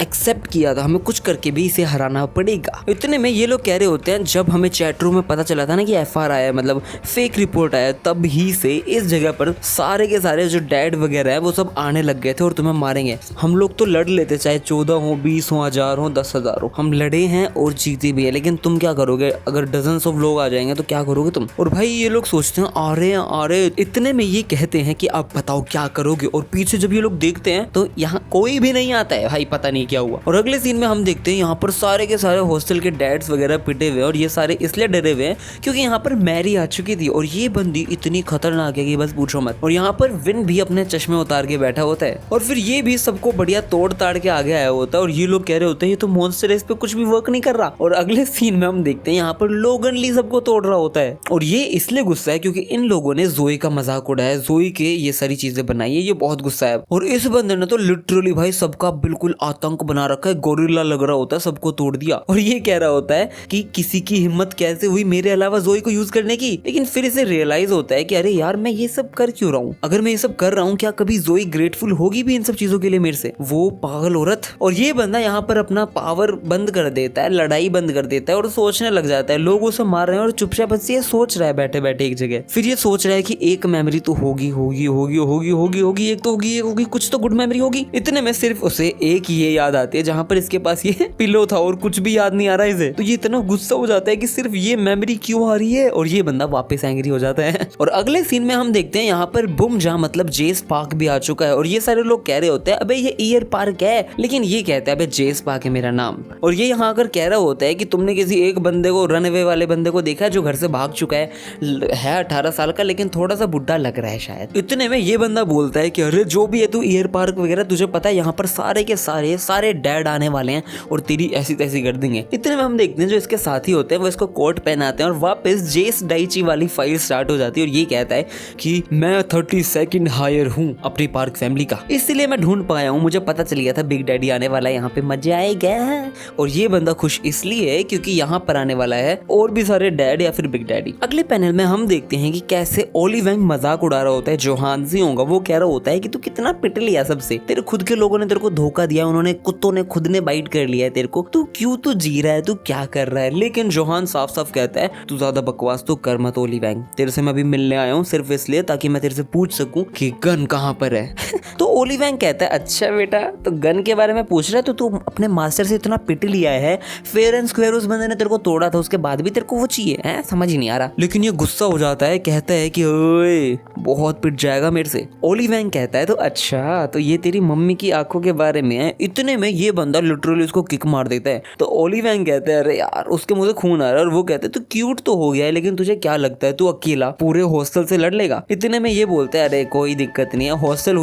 एक्सेप्ट किया था, हमें कुछ करके भी इसे हराना पड़ेगा। इतने में ये लोग कह रहे होते हैं जब हमें चैट रूम में पता चला था ना कि FR आया, मतलब फेक रिपोर्ट आया, तब ही से इस जगह पर सारे के सारे जो डैड वगैरह है वो सब आने लग गए थे और तुम्हें मारेंगे। हम लोग तो लड़ लेते चाहे 14 हो 20 हो 1000 हो 10,000 हो, हम लड़े हैं और जीते भी है, लेकिन तुम क्या करोगे अगर डजन्स ऑफ लोग आ जाएंगे तो क्या करोगे तुम? और भाई ये लोग सोचते हैं आ रहे। इतने में ये कहते हैं कि आप बताओ क्या करोगे। और पीछे जब ये लोग देखते हैं तो यहाँ कोई भी नहीं आता है, भाई पता नहीं क्या हुआ। और अगले सीन में हम देखते हैं यहाँ पर सारे के सारे हॉस्टल के डैड्स वगैरह पिटे हुए और ये सारे इसलिए डरे हुए हैं क्योंकि यहाँ पर मैरी आ चुकी थी और ये बंदी इतनी खतरनाक है कि बस पूछो मत। और यहाँ पर विन भी अपने चश्मे उतार के बैठा होता है और फिर ये भी सबको बढ़िया तोड़ ताड़ के आगे आया होता है और ये लोग कह रहे होते हैं ये तो मॉन्स्टर इस पे कुछ भी वर्क नहीं कर रहा। और अगले सीन में हम देखते हैं यहाँ पर लोगन ली सबको तोड़ रहा होता है और ये इसलिए गुस्सा है क्योंकि इन लोगों ने जोई का मजाक उड़ाया, जोई के ये सारी चीजें बनाई है, ये बहुत गुस्सा है। और इस बंदे ने तो लिटरली भाई सबका बिल्कुल आतंक बना रखा है, गोरिल्ला लग रहा होता है, सबको तोड़ दिया। और ये कह रहा होता है कि किसी की हिम्मत कैसे हुई मेरे अलावा जोई को यूज करने की। लेकिन फिर इसे रियलाइज होता है कि अरे यार मैं ये सब कर क्यों रहा हूँ, अगर मैं ये सब कर रहा हूँ क्या कभी जोई ग्रेटफुल होगी भी इन सब चीजों के लिए मेरे से, वो पागल औरत। और ये बंदा यहाँ पर अपना पावर बंद कर देता है, लड़ाई बंद कर देता है और सोचने लग जाता है लोग उसे मार रहे हैं और चुपचाप से सोच रहा है बैठे बैठे एक जगह। फिर ये सोच रहा है कि एक मेमोरी तो होगी, एक तो होगी, कुछ तो गुड मेमोरी होगी। इतने में सिर्फ उसे एक ये याद आती है जहाँ पर इसके पास ये पिलो था और कुछ भी याद नहीं आ रहा है इसे। तो ये इतना गुस्सा हो जाता है कि सिर्फ ये मेमोरी क्यों आ रही है और ये बंदा वापस एंग्री हो जाता है। और अगले सीन में हम देखते हैं यहाँ पर बुम जहाँ मतलब जेस पार्क भी आ चुका है और ये सारे लोग कह रहे होते हैं अबे ये ईयर पार्क है, लेकिन ये कहता है अबे जेस पार्क है मेरा नाम। और ये यहाँ आकर कह रहा होता है कि तुमने किसी एक बंदे को, रनअवे वाले बंदे को देखा है जो घर से भाग चुका है 18 साल का, लेकिन थोड़ा सा बुढ़ा लग रहा है शायद। इतने में ये बंदा बोलता है कि अरे जो भी है तू ईयर पार्क वगैरह, तुझे पता है यहाँ पर सारे के सारे डैड आने वाले हैं और तेरी ऐसी तैसी कर देंगे। इतने में हम देखते हैं जो इसके साथी होते हैं वो इसको कोट पहनाते हैं और वापस जेस डाइची वाली फाइल स्टार्ट हो जाती है। और ये कहता है कि मैं 32nd हायर हूँ अपनी पार्क फैमिली का, इसलिए मैं ढूंढ पाया हूँ, मुझे पता चल गया था बिग डैडी आने वाला है, यहाँ पे मजा आएगा। और ये बंदा खुश इसलिए है क्योंकि यहाँ पर आने वाला है और भी सारे डैड या फिर बिग डैडी। अगले पैनल में हम देखते हैं कि कैसे ओली वैंग मजाक उड़ा रहा होता है जो हानजी होगा, वो कह रहा होता है कि तू कितना पिट लिया सबसे, तेरे खुद के लोगों ने तेरे को धोखा दिया, उन्होंने कुत्तों ने खुद ने बाइट कर लिया है तेरे को, तू क्यों तो जी रहा है, तू क्या कर रहा है। लेकिन जोहान साफ साफ कहता है तू ज्यादा बकवास तो कर मत ओली वैंग, तेरे से मैं अभी मिलने आया हूँ सिर्फ इसलिए ताकि मैं तेरे से पूछ सकूं कि गन कहाँ कहाँ पर है? तो ओली वैंग कहता है अच्छा बेटा तो गन के बारे में पूछ रहा है तो तू अपने मास्टर से इतना पिट लिया है, फेयर एंड स्क्वायर उस बंदे ने तेरे को तोड़ा था, उसके बाद भी तेरे को वो चाहिए है? समझ ही नहीं आ रहा। लेकिन ये गुस्सा हो जाता है, कहता है कि ओए बहुत पिट जाएगा मेरे से। ओली वैंग कहता है तो अच्छा तो ये तेरी मम्मी की आंखों के बारे में है। इतने में ये बंदा लिटरली उसको किक मार देता है। तो ओली वैंग कहता है अरे यार उसके मुंह से खून आ रहा है और वो कहता है तू क्यूट तो हो गया है लेकिन तुझे क्या लगता है तू अकेला पूरे हॉस्टल से लड़ लेगा? इतने में ये बोलता है अरे कोई दिक्कत नहीं है, हॉस्टल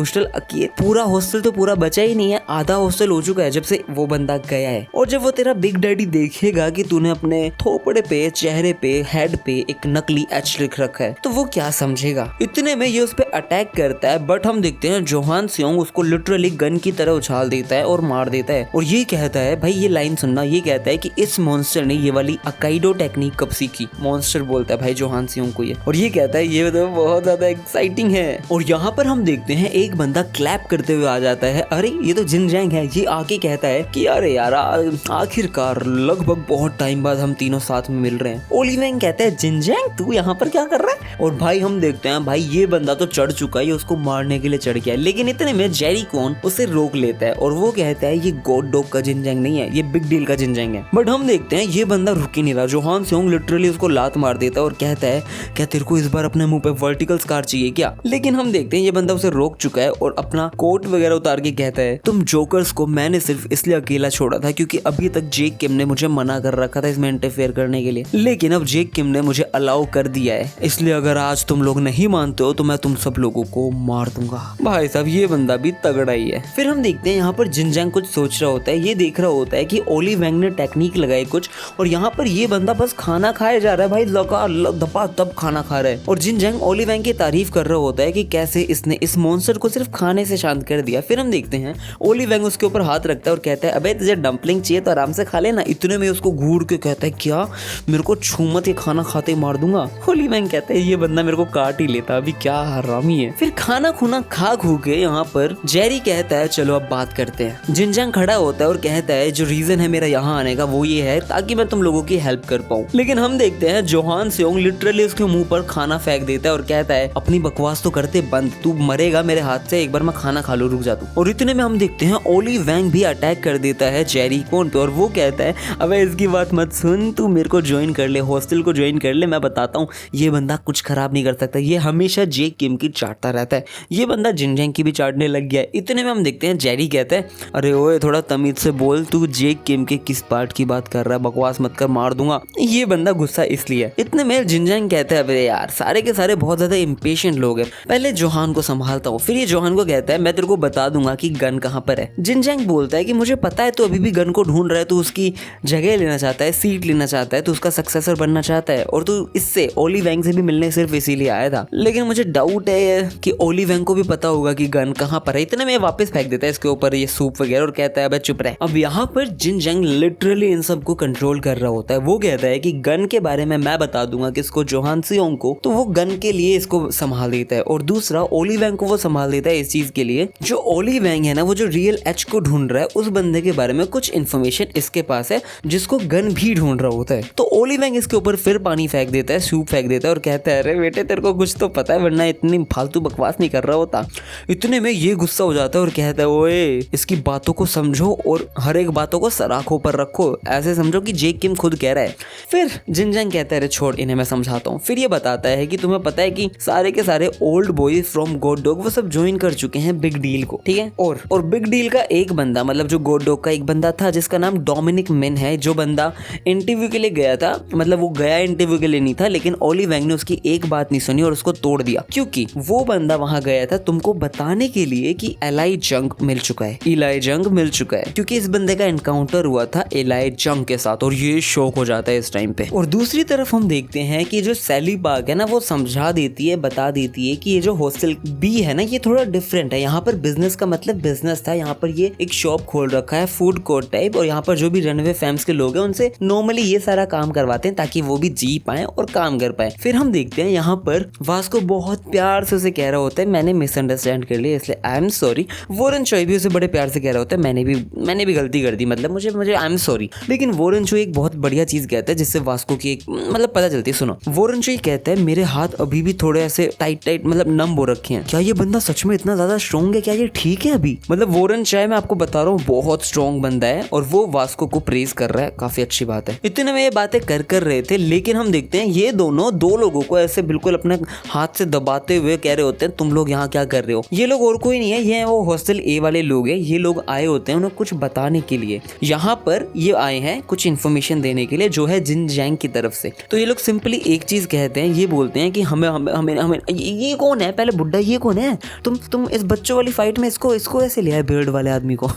पूरा हॉस्टल तो पूरा बचा ही नहीं है, आधा हॉस्टल हो चुका है जब से वो बंदा गया है। और जब वो तेरा बिग डैडी देखेगा कि तूने अपने थोपड़े पे, चेहरे पे, हेड पे एक नकली एच लिख रखा है तो वो क्या समझेगा। इतने में ये उस पे अटैक करता है बट हम देखते हैं जोहान सियोंग उसको लिटरली गन की तरह उछाल देता है और मार देता है। और ये कहता है भाई ये लाइन सुनना, ये कहता है कि इस मॉन्स्टर ने ये वाली अकाइडो टेक्निक कब सीखी? मॉन्स्टर बोलता है भाई जोहान सियोंग को ये, और ये कहता है ये तो बहुत ज्यादा एक्साइटिंग है। और यहाँ पर हम देखते हैं एक बंदा क्लैप करते हुए आ जाता है, अरे ये तो जिन जैंग है। ये आके कहता है कि अरे यार आखिरकार लगभग बहुत टाइम बाद हम तीनों साथ में मिल रहे हैं। ओली वैंग कहता है जिन जैंग तू यहाँ पर क्या कर रहा है? और भाई हम देखते हैं भाई ये बंदा तो चढ़ चुका है, उसको मारने के लिए चढ़ गया है। लेकिन इतने में जेरी कॉन उसे रोक लेता है और वो कहता है ये गॉड डॉग का जिन जैंग नहीं है, ये बिग डील का जिन जैंग है। बट हम देखते हैं ये बंदा रुक ही नहीं रहा। जोहान सियोंग लिटरली उसको लात मार देता है और कहता है क्या तेरे को इस बार अपने मुंह पे वर्टिकल स्कार चाहिए क्या? लेकिन हम देखते हैं ये बंदा उसे रोक चुका है और अपना कोट वगैरह उतार के कहता है तुम जोकर्स को मैंने सिर्फ इसलिए अकेला छोड़ा था क्योंकि अभी तक जेक किम ने मुझे मना कर रखा था इसमें इंटरफेयर करने के लिए, लेकिन अब जेक किम ने मुझे अलाउ कर दिया है, इसलिए अगर आज तुम लोग नहीं मानते हो तो मैं तुम सब लोगों को मार दूंगा। भाई साहब ये बंदा भी तगड़ा ही है। फिर हम देखते हैं यहाँ पर जिन जैंग कुछ सोच रहा होता है, ये देख रहा होता है कि ओली वैंग ने टेक्निक लगाई कुछ और यहाँ पर ये बंदा बस खाना खाए जा रहा है भाई, दबा दब खाना खा रहा है। और जिन जैंग ओली वैंग की तारीफ कर रहा होता है कि कैसे इसने इस मॉन्स्टर को सिर्फ खाने से शांत कर दिया। फिर हम देखते हैं ओली वैंग उसके ऊपर हाथ रखता है और कहता है अबे तुझे डंपलिंग चाहिए तो आराम से खा लेना। इतने में उसको घूर के कहता है क्या मेरे को छू मत, ये खाना खाते ही मार दूंगा। ओली वैंग कहता है ये बंदा मेरे को काट ही लेता, अभी क्या हरामी है। फिर खाना खुना खा खू के यहाँ पर जेरी कहता है चलो अब बात करते हैं। जिन जैंग खड़ा होता है और कहता है जो रीजन है मेरा यहाँ आने का वो ये है ताकि मैं तुम लोगों की हेल्प कर पाऊँ। लेकिन हम देखते हैं जोहान सियोंग लिटरली उसके मुंह पर खाना फेंक देता है और कहता है अपनी बकवास तो करते बंद, तू मरेगा मेरे हाथ से, एक बार मैं खाना खा लूं, रुक जा तू। और इतने में हम देखते हैं ओली वैंग भी अटैक कर देता है जेरी कॉन पे और वो कहता है अबे इसकी बात मत सुन, तू मेरे को ज्वाइन कर ले, हॉस्टल को ज्वाइन कर ले, मैं बताता हूँ ये बंदा कुछ खराब नहीं कर सकता, ये हमेशा जेक किम की चाटता रहता है। ये बंदा जिन जैंग की भी चाटने लग गया है। इतने में हम देखते हैं जेरी कहता है अरे ओए थोड़ा तमीज से बोल, तू जेक किम के किस पार्ट की बात कर रहा है, बकवास मत कर, मार दूंगा। ये बंदा गुस्सा इसलिए। इतने में जिन जैंग कहता है अबे यार सारे के सारे बहुत ज्यादा इम्पेशेंट लोग हैं, पहले जोहान को संभालता हूँ। फिर ये जोहान को कहता है मैं तेरे को बता दूंगा कि गन कहाँ पर है। जिन जैंग बोलता है कि मुझे पता है तो अभी भी गन को ढूंढ रहा है, तो उसकी जगह लेना चाहता है, सीट लेना चाहता है, तो उसका सक्सेसर बनना चाहता है और तू इससे ओली वैंग से भी मिलने सिर्फ इसीलिए आया था। लेकिन मुझे डाउट है कि ओली वैंग को भी पता होगा कि गन कहाँ पर है। इतने में वापस फेंक देता है इसके ऊपर ये सूप वगैरह और कहता है अबे चुप रह। अब यहाँ पर जिन जैंग लिटरली इन सबको कंट्रोल कर रहा होता है। वो कहता है कि गन के बारे में मैं बता दूंगा किसको, जोहान सियोंग को, तो वो गन के लिए इसको संभाल देता है। और दूसरा ओली वैंग को वो संभाल देता है इस चीज के लिए, जो ओली वैंग है ना वो जो रियल एच को ढूंढ रहा है उस बंदे के बारे में कुछ इन्फॉर्मेशन इसके पास है जिसको गन भी ढूंढ रहा होता है। तो ओली वैंग इसके ऊपर फिर पानी फेंक देता है, सूप फेंक देता है और कहता है अरे बेटे तेरे को कुछ तो पता है वरना इतनी फालतू बकवास नहीं कर रहा होता। इतने में ये गुस्सा हो जाता है और कहता है ओए इसकी बातों को समझो और हर एक बातों को सराखों पर रखो, ऐसे समझो कि जेक किम खुद कह रहा है। फिर जिन जैंग कहता है अरे छोड़ इन्हें मैं समझाता हूँ। फिर ये बताता है कि तुम्हें पता है कि सारे के सारे old boys from God dog वो सब ज्वाइन कर चुके हैं बिग डील को, ठीक है। और बिग डील का एक बंदा मतलब जो गॉड डॉग का एक बंदा था जिसका नाम डोमिनिक मिन है, जो बंदा इंटरव्यू के लिए गया था, मतलब वो गया इंटरव्यू के लिए नहीं था, लेकिन ओली वैंग ने उसकी एक बात नहीं सुनी और उसको तोड़ दिया, क्योंकि वो बंदा वहां गया था तुमको बताने के लिए कि इलाई जंग मिल चुका है, इलाई जंग मिल चुका है, क्योंकि इस बंदे का एनकाउंटर हुआ था इलाई जंग के साथ और ये शौक हो जाता है इस टाइम पे। और दूसरी तरफ हम देखते हैं कि जो सैली पार्क है ना वो समझा देती है, बता देती है कि ये जो हॉस्टल बी है ना ये थोड़ा डिफरेंट है, यहाँ पर बिजनेस का मतलब बिजनेस था, यहाँ पर ये एक शॉप खोल रखा है फूड कोर्ट टाइप, और यहाँ पर जो भी रनवे फैम्स के लोग हैं उनसे नॉर्मली ये सारा काम करवाते हैं ताकि वो भी जी पाए और काम कर पाए। फिर हम देखते हैं यहाँ पर वास्को बहुत प्यार से उसे कह रहा होता है मैंने मिसअंडरस्टैंड कर लिया इसलिए आई एम सॉरी। वॉरेन चॉय भी उसे बड़े प्यार से कह रहा होता है मैंने भी गलती कर दी, मतलब मुझे आई एम सॉरी। लेकिन वॉरेन चॉय एक बहुत बढ़िया चीज कहता है जिससे वास्को की एक मतलब पता चलती है। सुनो, वॉरेन चॉय कहता है मेरे हाथ अभी भी थोड़े ऐसे टाइट मतलब नम हो रखे हैं, क्या ये बंदा सच में इतना ज्यादा स्ट्रॉन्ग है क्या, ये ठीक है अभी? मतलब वॉरेन चाय मैं आपको बता रहा हूँ बहुत स्ट्रॉन्ग बंदा है और वो वास्को को प्रेज कर रहा है, काफी अच्छी बात है। इतने में ये बातें कर रहे थे, लेकिन हम देखते हैं ये दोनों दो लोगों को ऐसे बिल्कुल अपने हाथ से दबाते हुए कह रहे होते हैं तुम लोग यहाँ क्या कर रहे हो। ये लोग और कोई नहीं है, ये वो हॉस्टल ए वाले लोग हैं। ये लोग आए होते हैं उन्हें कुछ बताने के लिए, यहाँ पर ये आए हैं कुछ इन्फॉर्मेशन देने के लिए जो है जिन जैंग की तरफ से। तो ये लोग सिंपली एक चीज कहते हैं, ये बोलते हैं कि हमें हमें हमें हमें ये कौन है पहले बुड्ढा, ये कौन है? तुम इस बच्चों वाली फाइट में इसको ऐसे लिया है बियर्ड वाले आदमी को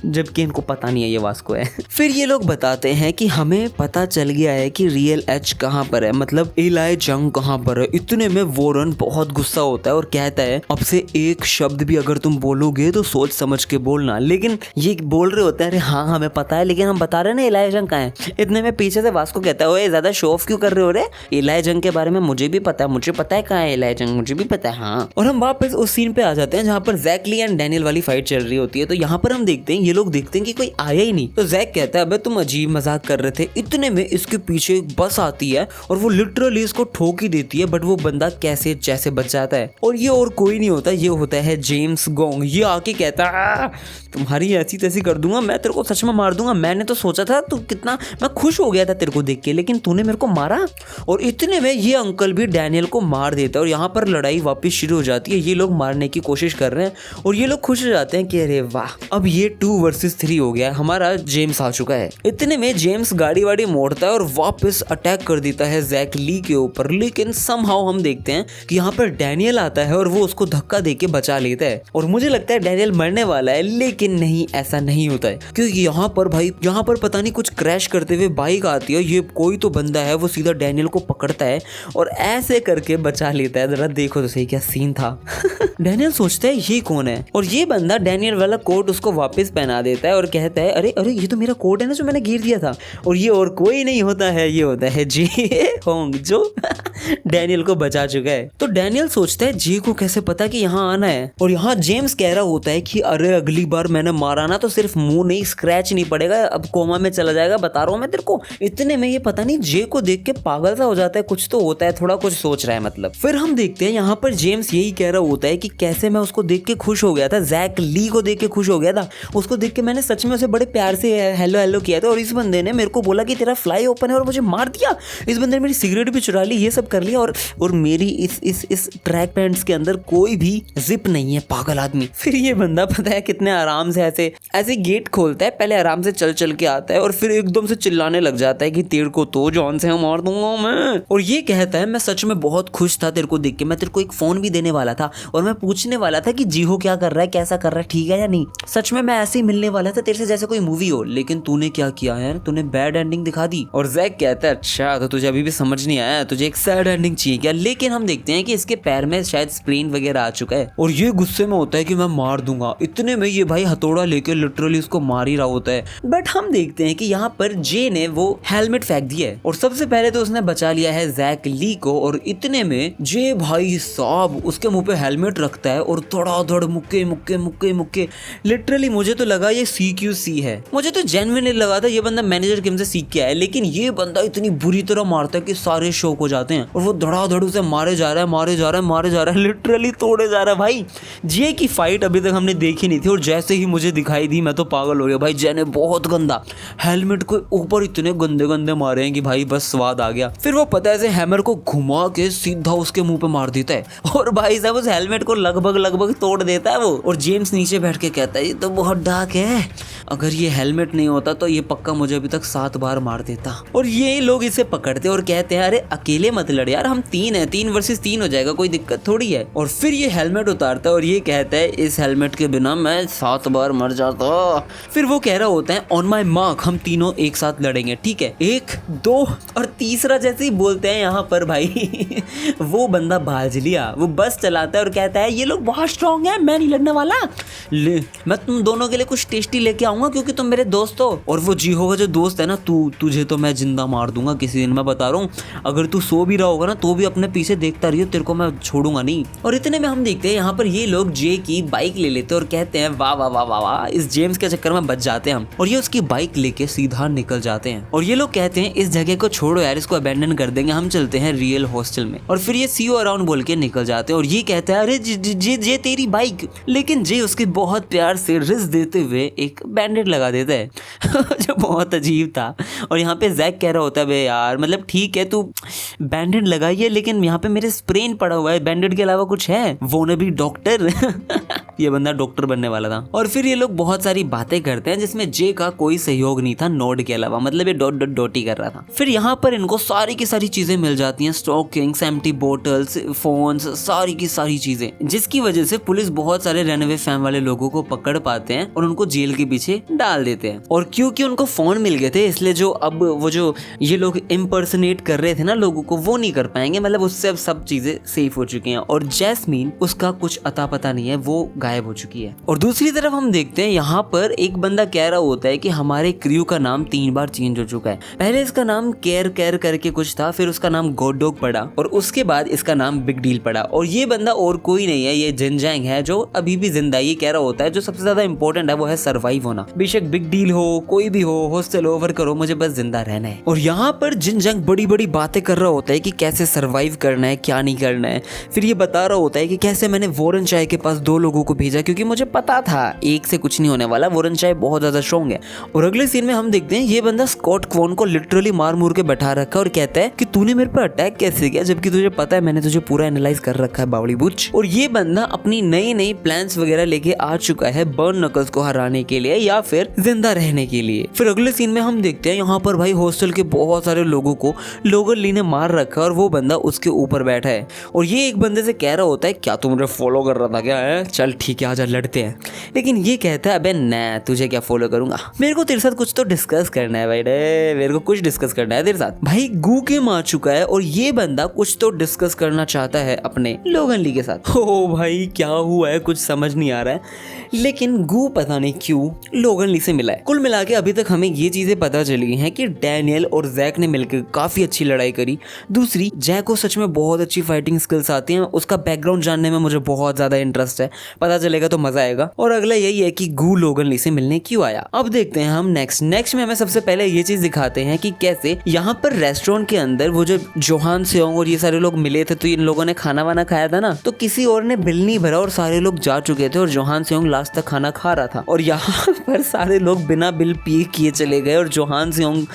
जबकि इनको पता नहीं है ये वास्को है। फिर ये लोग बताते हैं कि हमें पता चल गया है कि रियल एच कहाँ पर है, मतलब एलाई जंग कहाँ पर है। इतने में वॉरेन बहुत गुस्सा होता है और कहता है अब से एक शब्द भी अगर तुम बोलोगे तो सोच समझ के बोलना। लेकिन ये बोल रहे होते हैं अरे हाँ हमें पता है, लेकिन हम बता रहे ना एलाई जंग कहाँ है। इतने में पीछे से वास्को कहता है ओए ज्यादा शो ऑफ क्यों कर रहे हो रे, एलाई जंग के बारे में मुझे भी पता है, मुझे पता है कहाँ है एलाई जंग, मुझे भी पता है। हाँ, और हम वापस उस सीन पे आ जाते हैं जहाँ पर जैक ली एंड डैनियल वाली फाइट चल रही होती है। तो यहाँ पर हम देखते हैं ये लोग देखते हैं कि कोई आया ही नहीं। तो जैक कहता है अबे तुम अजीब मजाक कर रहे थे। इतने में इसके पीछे एक बस आती है और वो लिटरली इसको ठोक ही देती है, बट वो बंदा कैसे जैसे बच जाता है। और ये और कोई नहीं होता, ये होता है जेम्स गोंग। ये आके कहता है तुम्हारी ऐसी तैसी कर दूंगा, मैं तेरे को सच में मार दूंगा। मैंने तो सोचा था तू कितना, मैं खुश हो गया था तेरे को देख के, लेकिन तूने मेरे को मारा। और इतने में ये अंकल भी डैनियल को मार देता है और यहाँ पर लड़ाई वापस शुरू हो जाती है। ये लोग मारने की कोशिश कर रहे हैं और ये लोग खुश हो जाते हैं कि अरे वाह अब ये 2 वर्सेस 3 हो गया, हमारा जेम्स आ चुका है। इतने में जेम्स गाड़ी वाड़ी मोड़ता है और वापस अटैक कर देता है जैक ली के ऊपर। लेकिन समहाउ हम देखते हैं कि यहाँ पर डैनियल आता है और वो उसको धक्का देके बचा लेता है और मुझे लगता है डैनियल मरने वाला है, लेकिन नहीं, ऐसा नहीं होता है। क्योंकि यहाँ पर भाई यहाँ पर पता नहीं कुछ क्रैश करते हुए बाइक आती है। ये कोई तो बंदा है, वो सीधा डैनियल को पकड़ता है और ऐसे करके बचा लेता है। जरा देखो तो सही क्या सीन था। डैनियल सोचता है ये कौन है और ये बंदा डैनियल वाला कोट उसको वापस पहना देता है और कहता है अरे अरे ये तो मेरा कोट है ना जो मैंने गिर दिया था। और ये और कोई नहीं होता है, ये होता है जे होंग जो डैनियल को बचा चुका है। तो डैनियल सोचता है जे को कैसे पता कि यहाँ आना है। और यहाँ जेम्स कह रहा होता है कि अरे अगली बार मैंने मारा ना तो सिर्फ मुंह नहीं स्क्रैच नहीं पड़ेगा, अब कोमा में चला जाएगा, बता रहा हूँ मैं तेरे को। इतने में ये पता नहीं जे को देख के पागल सा हो जाता है, कुछ तो होता है, थोड़ा कुछ सोच रहा है मतलब। फिर हम देखते हैं यहाँ पर जेम्स यही कह रहा होता है कि कैसे मैं उसको देख के खुश हो गया था, जैक ली को देख के खुश हो गया था। उसको देख के मैंने सच में उसे बड़े प्यार से हेलो हेलो किया था और इस बंदे ने मेरे को बोला कि तेरा फ्लाई ओपन है और मुझे मार दिया। इस बंदे ने मेरी सिगरेट भी चुरा ली, ये सब कर लिया और मेरी इस ट्रैक पैंट्स के अंदर कोई भी जिप नहीं है, पागल आदमी। फिर ये बंदा पता है कितने आराम से ऐसे गेट खोलता है, पहले आराम से चल के आता है और फिर एकदम से चिल्लाने लग जाता है कि तेरे को तो जॉन से मार दूंगा मैं। और ये कहता है मैं सच में बहुत खुश था तेरे को देख के, मैं तेरे को एक फोन भी देने वाला था और मैं पूछने वाला था कि जीहो क्या कर रहा है, कैसा कर रहा है, ठीक है या नहीं। सच में मैं ऐसे ही मिलने वाला था तेरे से जैसे कोई मूवी हो, लेकिन तूने क्या किया यार, तूने बैड एंडिंग दिखा दी। और जैक कहता है अच्छा तो तुझे अभी भी समझ नहीं आया, तुझे एक सैड एंडिंग चाहिए क्या। लेकिन हम देखते हैं कि इसके पैर में शायद स्प्रेन वगैरह आ चुका है और ये गुस्से में होता है कि मैं मार दूंगा। इतने में ये भाई हथौड़ा लेके लिटरली उसको मार ही रहा होता है। बट हम देखते हैं कि यहाँ पर जे ने वो हेलमेट फेंक दिया है और सबसे पहले तो उसने बचा लिया है जैक ली को। और इतने में जे भाई साहब उसके मुंह पे हेलमेट रखता है और धड़ाधड़ मुक्के मुक्के मुक्के मुक्के। लिटरली मुझे तो लगा ये CQC है, मुझे तो जेन्युइनली लगा था ये बंदा मैनेजर किम से सीख के आया। लेकिन ये बंदा इतनी बुरी तरह मारता है कि सारे शौक हो जाते हैं और वो धड़ाधड़ उसे मारे जा रहा है, लिटरली तोड़े जा रहा है। भाई जे की फाइट अभी तक हमने देखी नहीं थी और जैसे ही मुझे दिखाई दी मैं तो पागल हो गया। भाई जे ने बहुत गंदा हेलमेट को ऊपर इतने गंदे गंदे मारे हैं कि भाई बस स्वाद आ गया। फिर वो पता है हैमर को घुमा के सीधा उसके मुंह पे मार देता है और भाई साहब उस हेलमेट को लगभग तोड़ देता है वो। और जेम्स नीचे बैठ के कहता है ये तो बहुत डार्क है, अगर ये हेलमेट नहीं होता तो ये पक्का मुझे अभी तक 7 बार मार देता। और ये लोग इसे पकड़ते और कहते हैं अरे अकेले मत लड़ यार, हम 3 हैं, 3 वर्सेस 3 हो जाएगा, कोई दिक्कत थोड़ी है। और फिर ये हेलमेट उतारता है और ये कहता है इस हेलमेट के बिना मैं 7 बार मर जाता। फिर वो कह रहा होता है ऑन माई मार्क, हम तीनों एक साथ लड़ेंगे, ठीक है, 1 2 और तीसरा जैसे ही बोलते हैं यहाँ पर भाई वो बंदा भाज लिया, वो बस चलाता है और कहता है ये लोग बहुत स्ट्रॉन्ग है, मैं नहीं लड़ने वाला, ले मैं तुम दोनों के लिए कुछ टेस्टी लेके आऊंगा क्योंकि तुम मेरे दोस्त हो। और वो जी होगा जो दोस्त है ना, तुझे तो मैं जिंदा मार दूंगा किसी दिन, मैं बता रहा हूँ, अगर तू सो भी रहा होगा ना तो भी अपने पीछे देखता रहियो, तेरे को मैं छोड़ूंगा नहीं। और इतने में हम देखते हैं यहाँ पर ये लोग जे की बाइक ले लेते और कहते हैं वाह वाह वाह वाह वाह, इस जेम्स के चक्कर में बच जाते हैं हम। और ये उसकी बाइक लेके सीधा निकल जाते हैं और ये लोग कहते हैं इस जगह को छोड़ो यार इसको अबेंडन कर देंगे, हम चलते हैं रियल हॉस्टल में। और फिर ये सी यू अराउंड बोल के निकल जाते हैं और ये कहता है अरे जे तेरी बाइक, लेकिन जे उसके बहुत प्यार से रिस देते हुए एक बैंडेड लगा देता है जो बहुत अजीब था। और यहाँ पे जैक कह रहा होता है बे यार मतलब ठीक है तू बैंडेड लगाइए, लेकिन यहाँ पे मेरे स्प्रेन पड़ा हुआ है, बैंडेड के अलावा कुछ है? वो न भी डॉक्टर ये बंदा डॉक्टर बनने वाला था। और फिर ये लोग बहुत सारी बातें करते हैं जिसमें जे का कोई सहयोग नहीं था नोड के अलावा, मतलब ये डॉट डॉट डॉट ही कर रहा था। फिर यहाँ पर इनको सारी की सारी चीजें मिल जाती हैं, स्टॉकिंग्स, एम्प्टी बोटल्स, फोन्स, सारी की सारी चीजें, जिसकी वजह से पुलिस बहुत सारे रनअवे फैम वाले लोगों को पकड़ पाते हैं और उनको जेल के पीछे डाल देते हैं। और क्योंकि उनको फोन मिल गए थे इसलिए जो अब वो जो ये लोग इम्पर्सनेट कर रहे थे ना लोगों को, वो नहीं कर पाएंगे, मतलब उससे अब सब चीजें सेफ हो चुकी हैं। और जैस्मीन उसका कुछ अता पता नहीं है, वो गायब हो चुकी है। और दूसरी तरफ हम देखते हैं यहाँ पर एक बंदा कह रहा होता है कि हमारे क्रू का नाम 3 बार चेंज हो चुका है। पहले इसका नाम केयर करके कुछ था, फिर उसका नाम गॉड डॉग पड़ा और उसके बाद इसका नाम बिग डील पड़ा। और ये बंदा और कोई नहीं है, ये जिनजैंग है जो अभी भी जिंदा। ये कह रहा होता है जो सबसे ज्यादा इंपॉर्टेंट है वो है सर्वाइव होना, बेशक बिग डील हो, कोई भी हो, हॉस्टल ओवर करो, मुझे बस जिंदा रहना है। और यहाँ पर जिनजैंग बड़ी बड़ी बातें कर रहा होता है कि कैसे सर्वाइव करना है, क्या नहीं करना है। फिर ये बता रहा होता है कि कैसे मैंने वॉरेन चाय के पास 2 लोगों को भेजा क्योंकि मुझे पता था एक से कुछ नहीं होने वाला, वॉरेन चाय बहुत ज्यादा स्ट्रॉन्ग है। और अगले सीन में हम देखते हैं ये बंदा स्कॉट क्वॉन को लिटरली मार मुर के बैठा रखा और कहता है कि तूने मेरे पर अटैक कैसे किया जबकि तुझे पता है मैंने तुझे पूरा एनालाइज कर रखा है बावड़ी बुच। और ये बंदा अपनी नई नई प्लान्स वगैरह लेके आ चुका है बर्न नकल्स को हराने के लिए या फिर जिंदा रहने के लिए। फिर अगले सीन में हम देखते हैं यहाँ पर भाई हॉस्टल के बहुत सारे लोगों को लोगन ली ने मार रखा है और वो बंदा उसके ऊपर बैठा है। और ये एक बंदे से कह रहा होता है क्या तू मुझे फॉलो कर रहा था क्या है, चल ठीक है आजा लड़ते हैं। लेकिन ये कहता है अबे ना तुझे क्या फॉलो करूंगा, मेरे को तेरे साथ कुछ तो डिस्कस करना है भाई, मेरे को कुछ डिस्कस करना है तेरे साथ। भाई गू के मार चुका है और ये बंदा कुछ तो डिस्कस करना चाहता है अपने लोगन ली के साथ। ओ भाई क्या हुआ है कुछ समझ नहीं आ रहा है, लेकिन गू पता नहीं क्यों लोगन ली से मिला है। कुल मिला के अभी तक हमें ये चीजें पता चली हैं कि डैनियल और जैक ने मिलकर काफी अच्छी लड़ाई करी। दूसरी, जैक को सच में बहुत अच्छी फाइटिंग स्किल्स आती हैं, उसका बैकग्राउंड जानने में मुझे बहुत ज्यादा इंटरेस्ट है, पता चलेगा तो मजा आएगा। और अगला यही है कि गू लोगन ली से मिलने क्यों आया। अब देखते हैं हम नेक्स्ट में हमें सबसे पहले ये चीज दिखाते हैं कि कैसे यहाँ पर रेस्टोरेंट के अंदर वो जो जोहान सेओंग और ये सारे लोग मिले थे, तो इन लोगों ने खाना वाना खाया था ना, तो किसी और ने बिल नहीं भरा और सारे लोग जा चुके थे और जोहान सेओंग लास्ट तक खाना खा रहा था। और यहाँ पर सारे लोग बिना बिल पे किए चले गए और जोहान सेओंग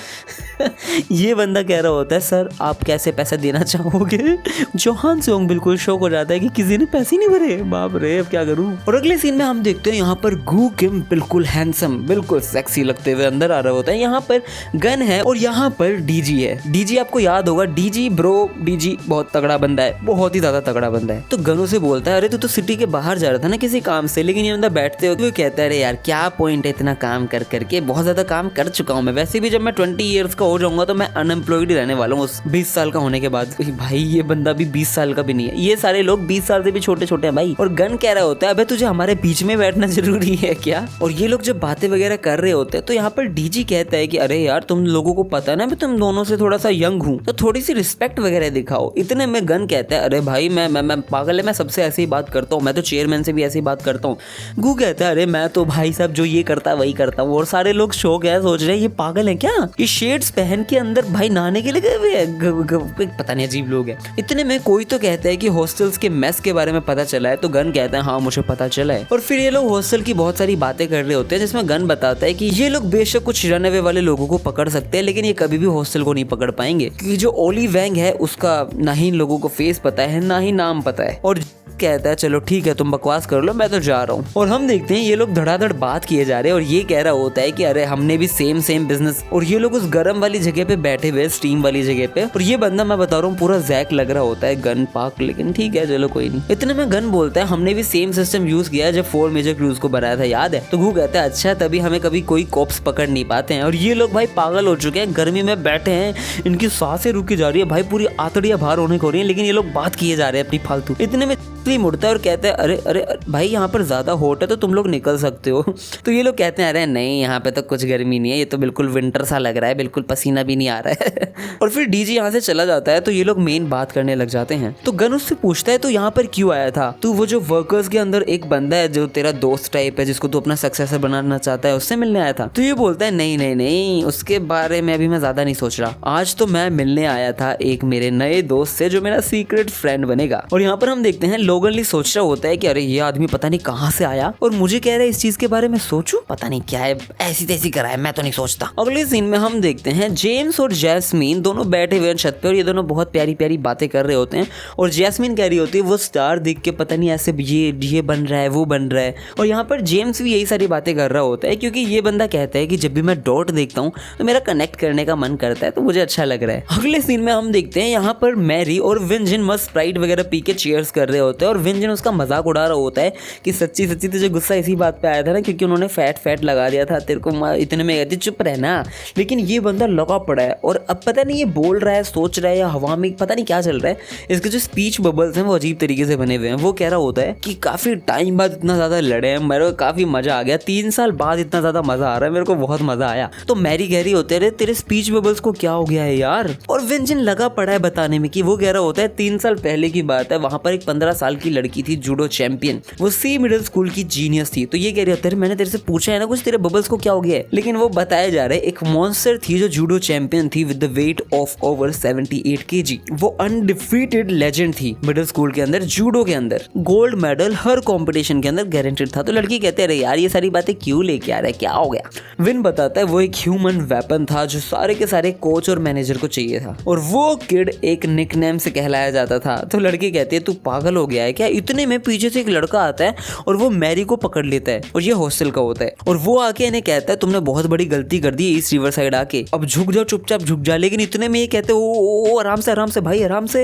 ये बंदा कह रहा होता है सर आप कैसे पैसे देना चाहोगे। जोहान सेओंग बिल्कुल शॉक हो जाता है कि किसी ने पैसे नहीं भरे, बाप रे अब क्या करूं। और अगले सीन में हम देखते हैं यहाँ पर गू किम बिल्कुल हैंडसम बिल्कुल सेक्सी लगते हुए अंदर आ रहा होता है। यहाँ पर गन है और यहाँ पर डीजी है। डीजी आपको याद होगा, डीजी बहुत तगड़ा बंदा है, बहुत ही ज्यादा तगड़ा बंदा है। तो गनों से बोलता है अरे तू तो सिटी के बाहर जा रहा था ना किसी काम से, लेकिन ये बंदा बैठते हुए कहता है अरे यार क्या पॉइंट है इतना काम कर करके, बहुत ज्यादा काम कर चुका हूँ मैं, वैसे भी जब मैं 20 ईयर्स का हो जाऊंगा तो मैं अनएम्प्लॉयड ही रहने वाला हूँ 20 साल का होने के बाद। भाई ये बंदा भी 20 साल का भी नहीं है, ये सारे लोग 20 साल से भी छोटे छोटे हैं भाई। और गन कह रहा होता है अबे तुझे हमारे बीच में बैठना जरूरी है क्या। और ये लोग जब बातें वगैरह कर रहे होते हैं तो यहाँ पर डीजी कहता है कि अरे यार तुम लोगों को पता है ना मैं तुम दोनों से थोड़ा सा यंग हूँ, तो थोड़ी सी रिस्पेक्ट वगैरह दिखाओ। इतने में गन कहता है अरे भाई मैं पागल है, मैं सबसे ऐसे ही बात करता हूँ, मैं तो चेयरमैन से भी ऐसे ही बात करता हूँ। गू कहता है अरे मैं तो भाई साहब जो ये करता है वही करता हूँ। और सारे लोग शौक है, सोच रहे हैं ये पागल है क्या, ये शेड्स पहन के अंदर भाई नहाने के लिए गए हुए हैं, पता नहीं अजीब लोग हैं। इतने में कोई तो कहता है कि हॉस्टल्स के मेस के बारे में पता चला है, तो गन कहता है हाँ मुझे पता चला है। और फिर ये लोग हॉस्टल की बहुत सारी बातें कर रहे होते हैं जिसमें गन बताता है कि ये लोग बेशक कुछ रनअवे वाले लोगों को पकड़ सकते हैं लेकिन ये कभी भी हॉस्टल को नहीं पकड़ पाएंगे, क्योंकि जो ओली वैंग है उसका ना ही इन लोगों को फेस पता है ना ही नाम पता है। और कहता है चलो ठीक है तुम बकवास कर लो मैं तो जा रहा हूँ। और हम देखते हैं ये लोग धड़ाधड़ बात किए जा रहे हैं और ये कह रहा होता है कि अरे हमने भी सेम बिजनेस। और ये लोग उस गर्म वाली जगह पे बैठे हुए स्टीम वाली जगह पे, और ये बंदा मैं बता रहा हूँ पूरा जैक लग रहा होता है गन पाक, लेकिन ठीक है चलो कोई नहीं। इतने में गन बोलता है हमने भी सेम सिस्टम यूज किया जब 4 मेजर क्रूज को बनाया था याद है। तो गू कहता है अच्छा तभी हमें कभी कोई कॉप्स पकड़ नहीं पाते हैं। और ये लोग भाई पागल हो चुके हैं, गर्मी में बैठे हैं, इनकी सांसें रुकी जा रही है भाई, पूरी आतड़ियां बाहर होने को हो रही है, लेकिन ये लोग बात किए जा रहे हैं अपनी फालतू। इतने में ब्रिस्कली मुड़ता है और कहता है अरे अरे भाई यहाँ पर ज्यादा हॉट है तो तुम लोग निकल सकते हो। तो ये लोग कहते हैं अरे नहीं यहाँ पे तो कुछ गर्मी नहीं है, ये तो बिल्कुल विंटर सा लग रहा है, बिल्कुल पसीना भी नहीं आ रहा है। और फिर डीजी यहाँ से चला जाता है तो ये लोग मेन बात करने लग जाते हैं। तो गन उससे पूछता है तो यहाँ पर क्यों आया था? तू वो जो वर्कर्स के अंदर एक बंदा है जो तेरा दोस्त टाइप है जिसको तू अपना सक्सेसर बनाना चाहता है, उससे मिलने आया था? तो ये बोलता है नहीं नहीं नहीं, उसके बारे में अभी मैं ज्यादा नहीं सोच रहा, आज तो मैं मिलने आया था एक मेरे नए दोस्त से जो मेरा सीक्रेट फ्रेंड बनेगा। और यहाँ पर हम देखते हैं लोगन ली सोच रहा होता है कि अरे ये आदमी पता नहीं कहाँ से आया और मुझे कह रहा है इस चीज के बारे में सोचूं, पता नहीं क्या है, ऐसी तैसी करा है, मैं तो नहीं सोचता। अगले सीन में हम देखते हैं जेम्स और जैस्मीन दोनों बैठे हुए हैं छत पे और ये दोनों बहुत प्यारी प्यारी बातें कर रहे होते हैं। और जैस्मीन कह रही होती है वो स्टार देख के पता नहीं ऐसे ये बन रहा है वो बन रहा है। और यहाँ पर जेम्स भी यही सारी बातें कर रहा होता है क्योंकि ये बंदा कहता है कि जब भी मैं डॉट देखता हूँ तो मेरा कनेक्ट करने का मन करता है, तो मुझे अच्छा लग रहा है। अगले सीन में हम देखते हैं यहाँ पर मैरी और विंजन मस्त स्प्राइट वगैरह पी के चीयर्स कर रहे होते हैं और विंजन उसका मजाक उड़ा रहा होता है कि सच्ची सच्ची तुझे गुस्सा इसी बात पे आया था ना क्योंकि उन्होंने फैट लगा दिया था तेरे को, इतने में कहती चुप रहना। लेकिन ये बंदा लगा पड़ा है और अब पता नहीं ये बोल रहा है, सोच रहा है या हवा में पता नहीं क्या चल रहा है। इसके जो स्पीच बबल्स हैं वो अजीब तरीके से बने हुए हैं। वो कह रहा होता है कि काफी टाइम बाद इतना ज्यादा लड़े हैं, मेरे को काफी मजा आ गया, 3 साल बाद इतना ज्यादा मजा आ रहा है, मेरे को बहुत मजा आया। तो मैरी कह रही होते है तेरे स्पीच बबल्स को क्या हो गया है यार? और विंजन लगा पड़ा है बताने में कि वो कह रहा होता है 3 साल पहले की बात है, वहां पर एक 15 साल की लड़की थी जूडो चैंपियन, वो सी मिडिल स्कूल की जीनियस थी। तो ये कह रही होता है मैंने तेरे से पूछा है ना कुछ, तेरे बबल्स को क्या हो गया है? लेकिन वो बताया जा रहा है एक मॉन्स्टर थी जो जूडो चैंपियन थी with the weight of over 78 kg। वो अनडिफीटेड लेजेंड थी मिडिल स्कूल के अंदर, जूडो के अंदर गोल्ड मेडल हर कंपटीशन के अंदर गारंटेड था। तो लड़की कहते हैं अरे यार ये सारी बातें क्यों लेके आ रहा है, क्या हो गया? विन बताता है वो एक ह्यूमन वेपन था जो सारे के सारे कोच और मैनेजर को चाहिए था और वो किड एक निकनेम से कहलाया जाता था। तो लड़की कहती है तू पागल हो गया है क्या? इतने में पीछे से एक लड़का आता है और वो मैरी को पकड़ लेता है और ये हॉस्टल का होता है और वो आके इन्हें कहता है तुमने बहुत बड़ी गलती कर दी ईस्ट रिवर साइड आके, अब झुक जाओ, चुपचाप झुक जा। लेकिन इतने में ये कहते ओ आराम से भाई आराम से।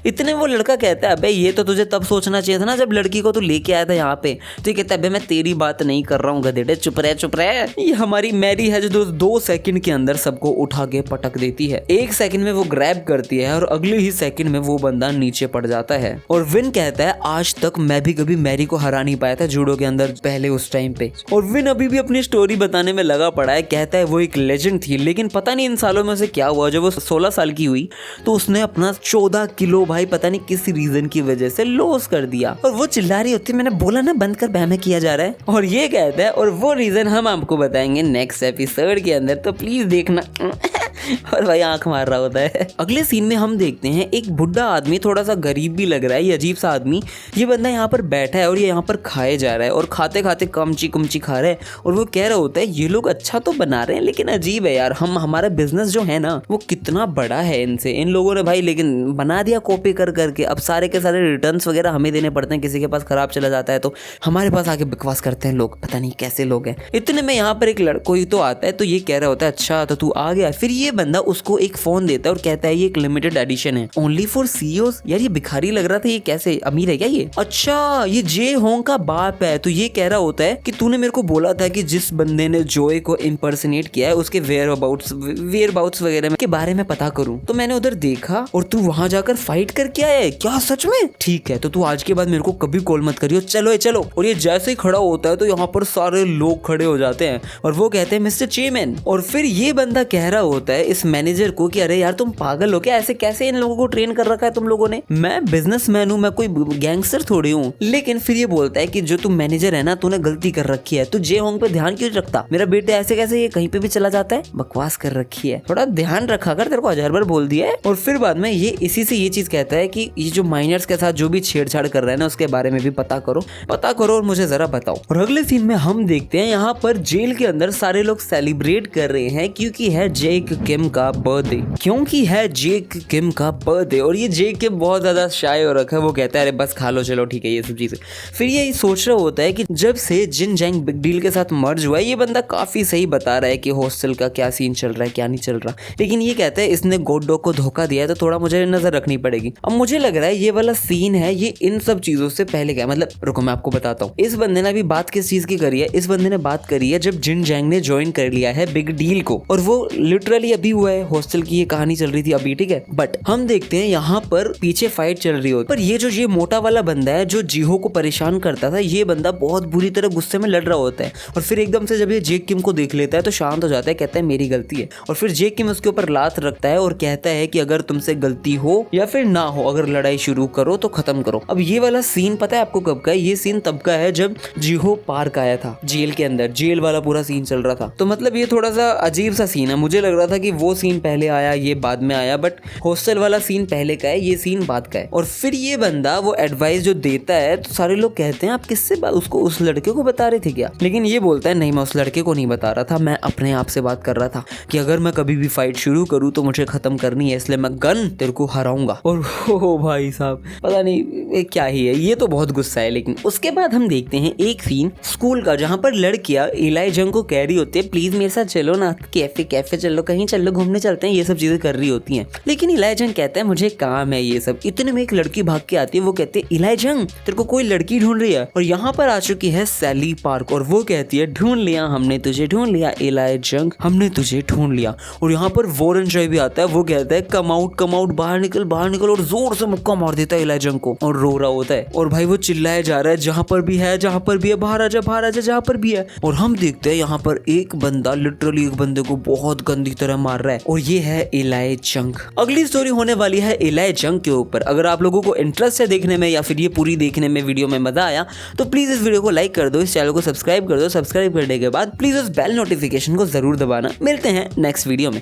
इतने वो लड़का कहता है अबे ये तो तुझे तब सोचना चाहिए था ना जब लड़की को तू लेके आया था यहाँ पे। तो ये कहता है अबे मैं तेरी बात नहीं कर रहा हूँ गधेड़े, चुप रहे। ये हमारी मैरी है जो 2 सेकंड के अंदर सबको उठा के पटक देती है। 1 सेकंड में वो ग्रैब करती है और अगले ही सेकंड में वो बंदा नीचे पड़ जाता है। और विन कहता है आज तक मैं भी कभी मैरी को हरा नहीं पाया था जूडो के अंदर पहले उस टाइम पे। और विन अभी भी अपनी स्टोरी बताने में लगा पड़ा है, कहता है वो एक लेजेंड थी लेकिन पता नहीं इन सालों में उसे क्या हुआ, जब वो 16 साल की हुई तो उसने अपना 14 किलो भाई पता नहीं किस रीजन की वजह से लॉस कर दिया। और वो चिल्ला रही होती है मैंने बोला ना बंद कर, बहमे किया जा रहा है। और ये कहता है और वो रीजन हम आपको बताएंगे नेक्स्ट एपिसोड के अंदर, तो प्लीज देखना। और भाई आंख मार रहा होता है। अगले सीन में हम देखते हैं एक बुढ़ा आदमी, थोड़ा सा गरीब भी लग रहा है, ये अजीब सा आदमी। ये बंदा यहाँ पर बैठा है और ये यहाँ पर खाए जा रहा है और खाते खाते कमची खा रहा है और वो कह रहा होता है ये लोग अच्छा तो बना रहे हैं लेकिन अजीब है यार, हमारा बिजनेस जो है ना वो कितना बड़ा है इनसे, इन लोगों ने भाई लेकिन बना दिया कॉपी कर करके। अब सारे के सारे रिटर्न्स वगैरह हमें देने पड़ते हैं, किसी के पास खराब चला जाता है तो हमारे पास आके बकवास करते हैं लोग, पता नहीं कैसे लोग हैं। इतने में यहाँ पर एक लड़कों ही तो आता है तो ये कह रहा होता है अच्छा तो तू आ गया। फिर ये बंदा उसको एक फोन देता है और कहता है ये एक लिमिटेड एडिशन है ओनली फॉर सीईओज। यार ये भिखारी लग रहा था, ये कैसे अमीर है क्या ये? अच्छा ये जे होंग का बाप है। तो ये कह रहा होता है कि तूने मेरे को बोला था कि जिस बंदे ने जोए को इम्पर्सनेट किया है उसके वेयर अबाउट्स वगैरह के बारे में पता करूं, तो मैंने उधर देखा और तू वहां जाकर फाइट करके आया है क्या? सच में? ठीक है तो तू आज के बाद मेरे को कभी कॉल मत करियो, चलो। और ये जैसे ही खड़ा होता है तो यहाँ पर सारे लोग खड़े हो जाते हैं और वो कहते हैं मिस्टर चेयरमैन। और फिर ये बंदा कह रहा होता है इस मैनेजर को कि अरे यार तुम पागल हो क्या, ऐसे कैसे इन लोगों को ट्रेन कर रखा है तुम लोगों ने? मैं बिजनेसमैन हूँ, मैं कोई गैंगस्टर थोड़ी हूँ। लेकिन फिर ये बोलता है कि जो तुम मैनेजर है ना तूने गलती कर रखी है, तू जे होंग पे ध्यान क्यों रखता? मेरा बेटे ऐसे कैसे ये कहीं पे भी चला जाता है, बकवास कर रखी है, थोड़ा ध्यान रखा कर, तेरे को 1000 बार बोल दिया है। और फिर बाद में ये इसी से ये चीज कहता है कि ये जो माइनर्स के साथ जो भी छेड़छाड़ कर रहा है ना उसके बारे में भी पता करो और मुझे जरा बताओ। और अगले सीन में हम देखते हैं यहाँ पर जेल के अंदर सारे लोग सेलिब्रेट कर रहे हैं क्योंकि है जेक किम का बर्थडे। और ये जेक किम बहुत ज्यादा शाय हो रखा है, वो कहता है अरे बस खा लो चलो ठीक है ये सब चीजें। फिर ये सोच रहा होता है कि जब से जिन जैंग बिग डील के साथ मर्ज हुआ है ये बंदा काफी सही बता रहा है कि हॉस्टल का क्या सीन चल रहा है क्या नहीं चल रहा, लेकिन ये कहता है इसने गोडो को धोखा दिया है तो थोड़ा मुझे नजर रखनी पड़ेगी। अब मुझे लग रहा है ये वाला सीन है ये इन सब चीजों से पहले क्या, मतलब रुको मैं आपको बताता हूँ। इस बंदे ने अभी बात किस चीज की करी है? इस बंदे ने बात करी है जब जिन जैंग ने ज्वाइन कर लिया है बिग डील को और वो लिटरली अभी हुआ है, हॉस्टल की ये कहानी चल रही थी अभी, ठीक है। बट हम देखते हैं यहाँ पर पीछे फाइट चल रही होती, पर ये मोटा वाला बंदा है जो जीहो को परेशान करता था, ये बंदा बहुत बुरी तरह गुस्से में लड़ रहा होता है। और फिर एकदम से जब ये जेक किम को देख लेता है तो शांत हो जाता है, कहता है मेरी गलती है। और फिर जेक किम उसके ऊपर लात रखता है और कहता है कि अगर तुमसे गलती हो या फिर ना हो, अगर लड़ाई शुरू करो तो खत्म करो। अब ये वाला सीन पता है आपको कब का है? ये सीन तब का है जब जीहो पार्क आया था जेल के अंदर, जेल वाला पूरा सीन चल रहा था। तो मतलब ये थोड़ा सा अजीब सा सीन है, मुझे लग रहा था कि वो सीन पहले आया ये बाद में आया, बट हॉस्टल वाला सीन पहले का है, ये सीन बाद का है। और फिर ये बंदा वो एडवाइस जो देता है तो सारे लोग कहते हैं आप किससे उसको उस लड़के को बता रहे थे क्या? लेकिन ये बोलता है नहीं मैं उस लड़के को नहीं बता रहा था, मैं अपने आप से बात कर रहा था कि अगर मैं कभी भी फाइट शुरू करूँ तो मुझे खत्म करनी है, इसलिए मैं गन तेरे को हराऊंगा। और हो भाई साहब पता नहीं क्या ही है, ये तो बहुत गुस्सा है। लेकिन उसके बाद हम देखते हैं एक सीन स्कूल का जहाँ पर लड़कियां इलाई जंग को कह रही होती है प्लीज मेरे साथ चलो ना, कैफे चलो, कहीं चलो, घूमने चलते हैं, ये सब चीजें कर रही होती हैं। लेकिन इलाई जंग कहता है मुझे काम है ये सब। इतने में एक लड़की भाग के आती है, वो कहती है इलाई जंग तेरे को कोई लड़की ढूंढ रही है। और यहाँ पर आ चुकी है सैली पार्क और वो कहती है ढूंढ लिया हमने तुझे, ढूंढ लिया इलाई जंग, हमने तुझे ढूंढ लिया। और यहाँ पर वॉरेन जॉय भी आता है, वो कहता है कम आउट, बाहर निकल, और जोर से मुक्का मार देता है इलाई जंग को और रो रहा होता है। और भाई वो चिल्लाया जा रहा है जहाँ पर भी है बाहर आजा जहाँ पर भी है। और हम देखते हैं यहाँ पर एक बंदा लिटरली एक बंदे को बहुत गंदी तरह मार रहा है और ये है इलाई जंग। अगली स्टोरी होने वाली है इलाई जंग के ऊपर। अगर आप लोगों को इंटरेस्ट है देखने में या फिर ये पूरी देखने में वीडियो में मजा आया तो प्लीज इस वीडियो को लाइक कर दो, इस चैनल को सब्सक्राइब कर दो। सब्सक्राइब करने के बाद प्लीज उस बेल नोटिफिकेशन को जरूर दबाना। मिलते हैं नेक्स्ट वीडियो में।